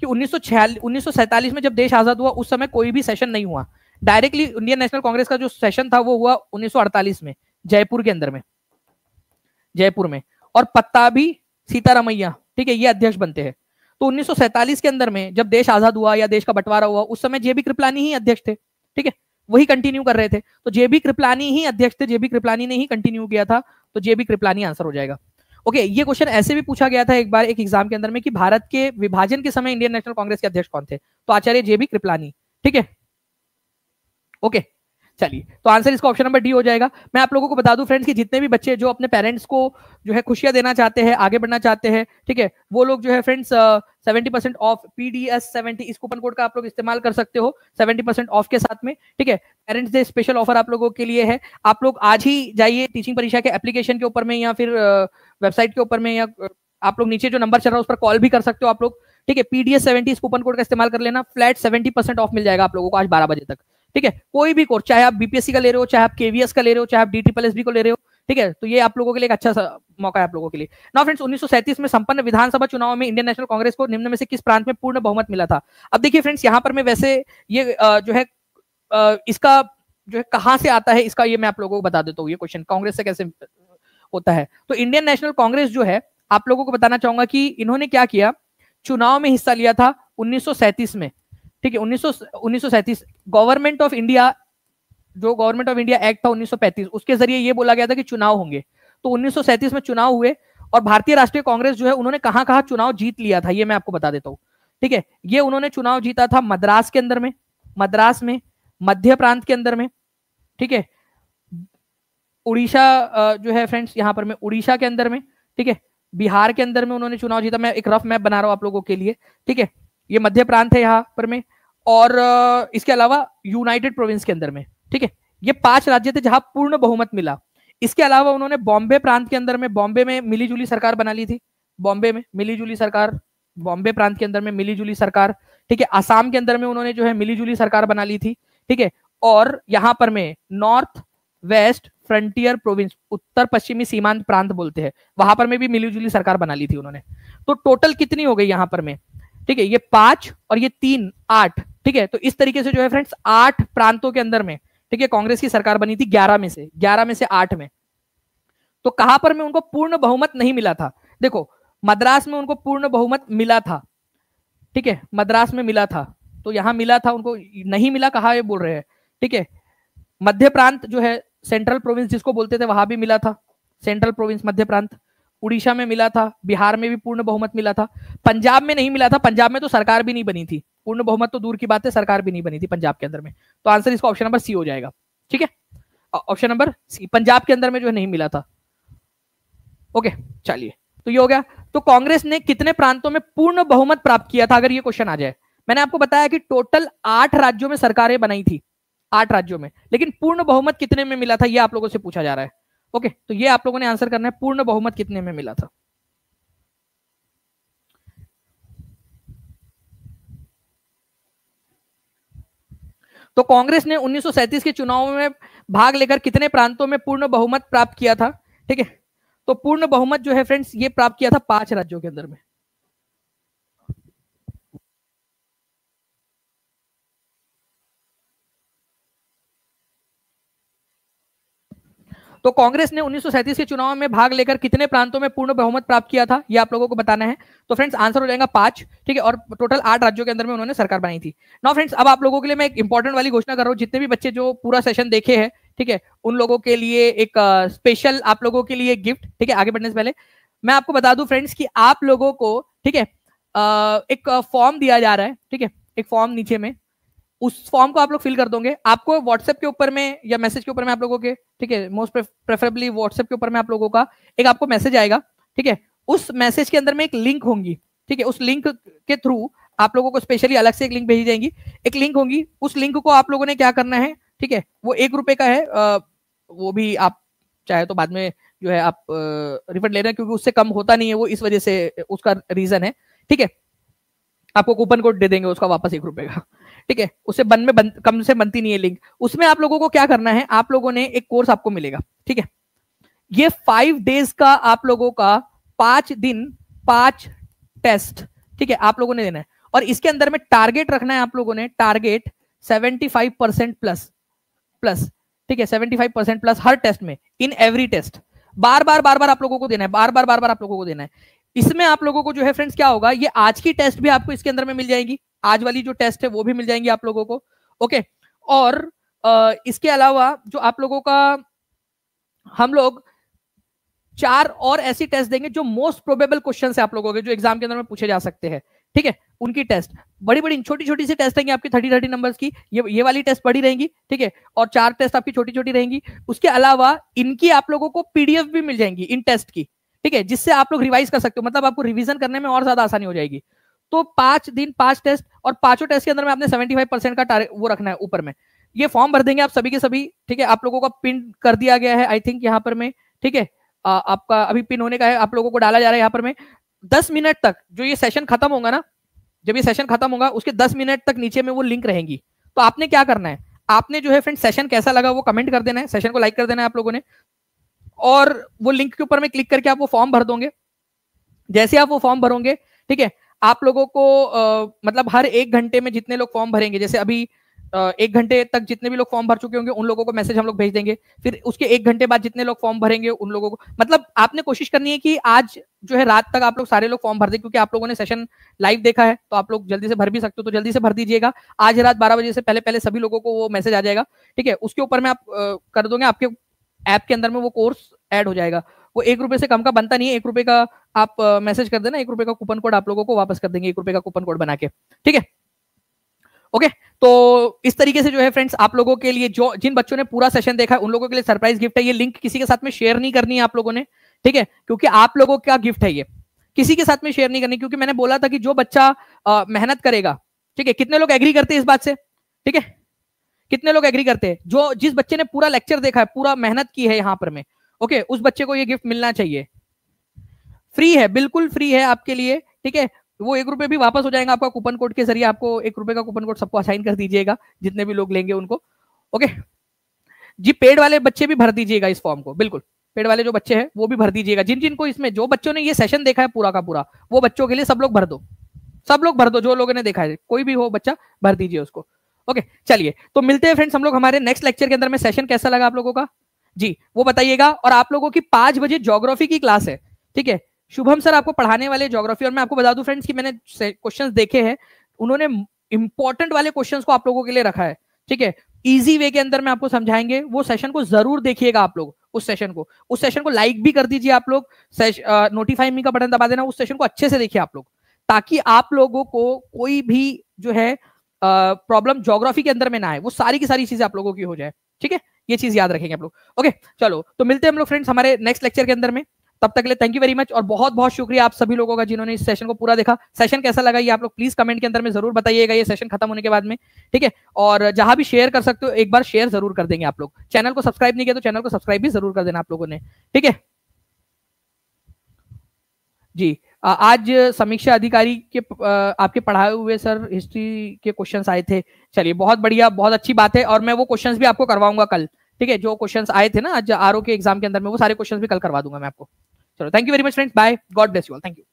कि 1947 में जब देश आजाद हुआ उस समय कोई भी सेशन नहीं हुआ, डायरेक्टली इंडियन नेशनल कांग्रेस का जो सेशन था वो हुआ 1948 में जयपुर के अंदर में, जयपुर में। और पत्ताभी सीतारामैया, ठीक है, ये अध्यक्ष बनते हैं। तो 1947 के अंदर में जब देश आजाद हुआ या देश का बंटवारा हुआ उस समय जेबी कृपलानी ही अध्यक्ष थे। ठीक है, वही कंटिन्यू कर रहे थे, तो जेबी कृपलानी ही अध्यक्ष थे, जेबी कृपलानी ने ही कंटिन्यू किया था, तो जेबी कृपलानी आंसर हो जाएगा। ओके, ये क्वेश्चन ऐसे भी पूछा गया था एक बार एक एग्जाम के अंदर में कि भारत के विभाजन के समय इंडियन नेशनल कांग्रेस के अध्यक्ष कौन थे? तो आचार्य जेबी कृपलानी। ठीक है, ओके, चलिए, तो आंसर इसका ऑप्शन नंबर डी हो जाएगा। मैं आप लोगों को बता दूं फ्रेंड्स कि जितने भी बच्चे जो अपने पेरेंट्स को जो है खुशियां देना चाहते हैं, आगे बढ़ना चाहते हैं, ठीक है, वो लोग जो है फ्रेंड्स 70% ऑफ PDS 70 इस कूपन कोड का आप लोग इस्तेमाल कर सकते हो 70% ऑफ के साथ में। ठीक है, पेरेंट्स डे स्पेशल ऑफर आप लोगों के लिए है। आप लोग आज ही जाइए टीचिंग परीक्षा के एप्लीकेशन के ऊपर में या फिर वेबसाइट के ऊपर में, या आप लोग नीचे जो नंबर चल रहा है उस पर कॉल भी कर सकते हो आप लोग। ठीक है, PDS 70 इस कूपन कोड का इस्तेमाल कर लेना, फ्लैट 70% ऑफ मिल जाएगा आप लोगों को आज 12 बजे तक। ठीक है, कोई भी कोर्स, चाहे आप बीपीएससी का ले रहे हो, चाहे आप केवीएस का ले रहे हो, चाहे आप DSSB को ले रहे हो, ठीक है, तो ये आप लोगों के लिए एक अच्छा मौका है आप लोगों के लिए। नाउ फ्रेंड्स, 1937 में संपन्न विधानसभा चुनाव में इंडियन नेशनल कांग्रेस को निम्न में से किस प्रांत में पूर्ण बहुमत मिला था? अब देखिए फ्रेंड्स, यहाँ पर मैं वैसे ये जो है इसका जो है कहां से आता है इसका ये मैं आप लोगों को बता देता हूँ, ये क्वेश्चन कांग्रेस से कैसे होता है। तो इंडियन नेशनल कांग्रेस जो है आप लोगों को बताना चाहूंगा कि इन्होंने क्या किया, चुनाव में हिस्सा लिया था 1937 में। ठीक है, 1937 गवर्नमेंट ऑफ इंडिया, जो गवर्नमेंट ऑफ इंडिया एक्ट था 1935, उसके जरिए ये बोला गया था कि चुनाव होंगे। तो 1937 में चुनाव हुए और भारतीय राष्ट्रीय कांग्रेस जो है उन्होंने कहां कहां चुनाव जीत लिया था ये मैं आपको बता देता हूं। ठीक है, ये उन्होंने चुनाव जीता था मद्रास के अंदर में, मद्रास में, मध्य प्रांत के अंदर में, ठीक है, उड़ीसा जो है फ्रेंड्स यहाँ पर में उड़ीसा के अंदर में, ठीक है, बिहार के अंदर में उन्होंने चुनाव जीता। मैं एक रफ मैप बना रहा हूं आप लोगों के लिए। ठीक है, ये मध्य प्रांत है यहाँ पर में, और इसके अलावा यूनाइटेड प्रोविंस के अंदर में। ठीक है, ये 5 राज्य थे जहां पूर्ण बहुमत मिला। इसके अलावा उन्होंने बॉम्बे प्रांत के अंदर में, बॉम्बे में मिलीजुली सरकार बना ली थी, बॉम्बे में मिलीजुली सरकार, बॉम्बे प्रांत के अंदर में मिलीजुली सरकार। ठीक है, आसाम के अंदर में उन्होंने जो है मिलीजुली सरकार बना ली थी। ठीक है, और यहां पर में नॉर्थ वेस्ट फ्रंटियर प्रोविंस, उत्तर पश्चिमी सीमांत प्रांत बोलते हैं, वहां पर में भी मिलीजुली सरकार बना ली थी उन्होंने। तो टोटल कितनी हो गई यहां पर में ठीक है, ये 5 और ये 3 8, ठीक है। तो इस तरीके से जो है फ्रेंड्स 8 प्रांतों के अंदर में, ठीक है, कांग्रेस की सरकार बनी थी 11 में से 8 में। तो कहां पर में उनको पूर्ण बहुमत नहीं मिला था? देखो, मद्रास में उनको पूर्ण बहुमत मिला था, ठीक है, मद्रास में मिला था, तो यहां मिला था, उनको नहीं मिला, कहा ये बोल रहे हैं, ठीक है। मध्य प्रांत जो है, सेंट्रल प्रोविंस जिसको बोलते थे, वहां भी मिला था, सेंट्रल प्रोविंस मध्य प्रांत। उड़ीसा में मिला था, बिहार में भी पूर्ण बहुमत मिला था, पंजाब में नहीं मिला था, पंजाब में तो सरकार भी नहीं बनी थी, पूर्ण बहुमत तो दूर की बात है, सरकार भी नहीं बनी थी पंजाब के अंदर में। तो आंसर इसका ऑप्शन नंबर सी हो जाएगा, ठीक है, ऑप्शन नंबर सी, पंजाब के अंदर में जो है नहीं मिला था। ओके, चलिए, तो ये हो गया। तो कांग्रेस ने कितने प्रांतों में पूर्ण बहुमत प्राप्त किया था, अगर ये क्वेश्चन आ जाए? मैंने आपको बताया कि टोटल 8 राज्यों में सरकारें बनाई थी, 8 राज्यों में, लेकिन पूर्ण बहुमत कितने में मिला था, ये आप लोगों से पूछा जा रहा है। ओके, तो ये आप लोगों ने आंसर करना है, पूर्ण बहुमत कितने में मिला था। तो कांग्रेस ने 1937 के चुनाव में भाग लेकर कितने प्रांतों में पूर्ण बहुमत प्राप्त किया था, ठीक है। तो पूर्ण बहुमत जो है फ्रेंड्स, ये प्राप्त किया था 5 राज्यों के अंदर में। तो कांग्रेस ने 1937 के चुनाव में भाग लेकर कितने प्रांतों में पूर्ण बहुमत प्राप्त किया था, ये आप लोगों को बताना है। तो फ्रेंड्स आंसर हो जाएगा 5, ठीक है, और टोटल 8 राज्यों के अंदर में उन्होंने सरकार बनाई थी। नाउ फ्रेंड्स, अब आप लोगों के लिए मैं एक इंपॉर्टेंट वाली घोषणा कर रहा हूं, जितने भी बच्चे जो पूरा सेशन देखे हैं, ठीक है, उन लोगों के लिए एक स्पेशल आप लोगों के लिए गिफ्ट, ठीक है। आगे बढ़ने से पहले मैं आपको बता दूं फ्रेंड्स कि आप लोगों को, ठीक है, एक फॉर्म दिया जा रहा है, ठीक है, एक फॉर्म नीचे में, उस फॉर्म को आप लोग फिल कर दोगे। आपको व्हाट्सएप के ऊपर में या मैसेज के ऊपर में आप लोगों के, ठीक है, मोस्ट प्रेफरेबली व्हाट्सएप के ऊपर में आप लोगों का एक आपको मैसेज आएगा, ठीक है। उस मैसेज के अंदर में एक लिंक होंगी, ठीक है, उस लिंक के थ्रू आप लोगों को स्पेशली अलग से एक लिंक भेजी जाएगी, एक लिंक होगी, उस लिंक को आप लोगों ने क्या करना है, ठीक है, वो 1 रुपए का है, वो भी आप चाहे तो बाद में जो है आप रिफंड ले रहे हैं, क्योंकि उससे कम होता नहीं है वो, इस वजह से उसका रीजन है, ठीक है। आपको कूपन कोड दे देंगे उसका वापस 1 रुपए का, ठीक है, उससे कम से बनती नहीं है लिंक। उसमें आप लोगों को क्या करना है, आप लोगों ने एक कोर्स आपको मिलेगा, ठीक है, ये 5 डेज का आप लोगों का 5 दिन 5 टेस्ट, ठीक है, आप लोगों ने देना है। और इसके अंदर में टारगेट रखना है आप लोगों ने, टारगेट 75% प्लस, ठीक है, 75% प्लस हर टेस्ट में, इन एवरी टेस्ट, बार बार आप लोगों को देना है, बार बार आप लोगों को देना है। इसमें आप लोगों को जो है फ्रेंड्स क्या होगा, ये आज की टेस्ट भी आपको इसके अंदर में मिल जाएगी, आज वाली जो टेस्ट है वो भी मिल जाएंगी आप लोगों को, ओके। और इसके अलावा जो आप लोगों का, हम लोग 4 और ऐसी टेस्ट देंगे जो मोस्ट प्रोबेबल क्वेश्चन है आप लोगों के, जो एग्जाम के अंदर में पूछे जा सकते हैं, ठीक है, उनकी टेस्ट बड़ी छोटी सी टेस्ट रहेंगी आपकी 30 नंबर्स की, ये वाली टेस्ट बड़ी रहेंगी, ठीक है, और 4 टेस्ट आपकी छोटी रहेंगी। उसके अलावा इनकी आप लोगों को पीडीएफ भी मिल जाएंगी इन टेस्ट की, ठीक है, जिससे आप लोग रिवाइज कर सकते हो, मतलब आपको रिवीजन करने में और ज्यादा आसानी हो जाएगी। तो 5 दिन 5 टेस्ट, और 5 टेस्ट के अंदर में आपने 75% का वो रखना है ऊपर में। ये फॉर्म भर देंगे आप सभी के सभी, ठीक है, आप लोगों का पिन कर दिया गया है आई थिंक यहाँ पर में, ठीक है, आपका अभी पिन होने का है, आप लोगों को डाला जा रहा है यहाँ पर में। 10 मिनट तक जो ये सेशन खत्म होगा ना, जब ये सेशन खत्म होगा उसके 10 मिनट तक नीचे में वो लिंक रहेंगी। तो आपने क्या करना है, आपने जो है फ्रेंड सेशन कैसा लगा वो कमेंट कर देना है, सेशन को लाइक कर देना है आप लोगों ने, और वो लिंक के ऊपर में क्लिक करके आप वो फॉर्म भर दोगे। जैसे आप वो फॉर्म भरोगे, ठीक है, आप लोगों को मतलब हर 1 घंटे में जितने लोग फॉर्म भरेंगे, जैसे अभी 1 घंटे तक जितने भी लोग फॉर्म भर चुके होंगे उन लोगों को मैसेज हम लोग भेज देंगे, फिर उसके 1 घंटे बाद जितने लोग फॉर्म भरेंगे उन लोगों को, मतलब आपने कोशिश करनी है कि आज जो है रात तक आप लोग सारे लोग फॉर्म भर दें, क्योंकि आप लोगों ने सेशन लाइव देखा है तो आप लोग जल्दी से भर भी सकते हो, तो जल्दी से भर दीजिएगा। आज रात 12 बजे से पहले सभी लोगों को वो मैसेज आ जाएगा, ठीक है, उसके ऊपर में आप कर दोगे, आपके ऐप के अंदर में वो कोर्स ऐड हो जाएगा। वो 1 रुपए से कम का बनता नहीं है, 1 रुपए का आप मैसेज कर देना, 1 रुपए का कूपन कोड आप लोगों को वापस कर देंगे, 1 रुपए का कूपन कोड बना के, ठीक है, ओके। तो इस तरीके से जो है फ्रेंड्स आप लोगों के लिए, जो जिन बच्चों ने पूरा सेशन देखा है उन लोगों के लिए सरप्राइज गिफ्ट है। ये लिंक किसी के साथ में शेयर नहीं करनी है आप लोगों ने, ठीक है, क्योंकि आप लोगों का गिफ्ट है, ये किसी के साथ में शेयर नहीं करनी, क्योंकि मैंने बोला था कि जो बच्चा मेहनत करेगा, ठीक है, कितने लोग एग्री करते हैं इस बात से, ठीक है, कितने लोग एग्री करते हैं, जो जिस बच्चे ने पूरा लेक्चर देखा है, पूरा मेहनत की है यहाँ पर में, ओके, उस बच्चे को ये गिफ्ट मिलना चाहिए। फ्री है, बिल्कुल फ्री है आपके लिए, ठीक है, वो 1 रुपए भी वापस हो जाएगा आपका कूपन कोड के जरिए, आपको 1 रुपए का कूपन कोड सबको असाइन कर दीजिएगा जितने भी लोग लेंगे उनको, ओके जी। पेड वाले बच्चे भी भर दीजिएगा इस फॉर्म को, बिल्कुल पेड वाले जो बच्चे हैं वो भी भर दीजिएगा, जिन जिनको इसमें, जो बच्चों ने ये सेशन देखा है पूरा का पूरा, वो बच्चों के लिए सब लोग भर दो, सब लोग भर दो, जो लोगों ने देखा है, कोई भी हो बच्चा भर दीजिए उसको। ओके चलिए, तो मिलते हैं फ्रेंड्स हम लोग हमारे नेक्स्ट लेक्चर के अंदर में। सेशन कैसा लगा आप लोगों का जी वो बताइएगा। और आप लोगों की 5 बजे ज्योग्राफी की क्लास है, ठीक है। शुभम सर आपको पढ़ाने वाले ज्योग्राफी। और मैं आपको बता दूं फ्रेंड्स कि मैंने क्वेश्चंस देखे हैं, उन्होंने इंपॉर्टेंट वाले क्वेश्चंस को आप लोगों के लिए रखा है, ठीक है। इजी वे के अंदर में आपको समझाएंगे, वो सेशन को जरूर देखिएगा आप लोग। उस सेशन को लाइक भी कर दीजिए आप लोग, नोटिफाई मी का बटन दबा देना, उस सेशन को अच्छे से देखिए आप लोग, ताकि आप लोगों को कोई भी जो है प्रॉब्लम ज्योग्राफी के अंदर में ना आए, वो सारी की सारी चीजें आप लोगों की हो जाए, ठीक है। ये चीज याद रखेंगे आप लोग। ओके चलो, तो मिलते हैं हम लोग फ्रेंड्स हमारे नेक्स्ट लेक्चर के अंदर में। तब तक के लिए थैंक यू वेरी मच, और बहुत बहुत शुक्रिया आप सभी लोगों का जिन्होंने इस सेशन को पूरा देखा। सेशन कैसा लगा ये आप लोग प्लीज कमेंट के अंदर में जरूर बताइएगा, ये सेशन खत्म होने के बाद में, ठीक है। और जहां भी शेयर कर सकते हो एक बार शेयर जरूर कर देंगे आप लोग। चैनल को सब्सक्राइब नहीं किया तो चैनल को सब्सक्राइब भी जरूर कर देना आप लोगों ने, ठीक है जी। आज समीक्षा अधिकारी के आपके पढ़ाए हुए सर हिस्ट्री के क्वेश्चंस आए थे। चलिए बहुत बढ़िया, बहुत अच्छी बात है, और मैं वो क्वेश्चंस भी आपको करवाऊंगा कल, ठीक है। जो क्वेश्चंस आए थे ना आज आरओ के एग्जाम के अंदर में, वो सारे क्वेश्चंस भी कल करवा दूंगा मैं आपको। चलो thank you very much friends, bye, God bless you all, thank you.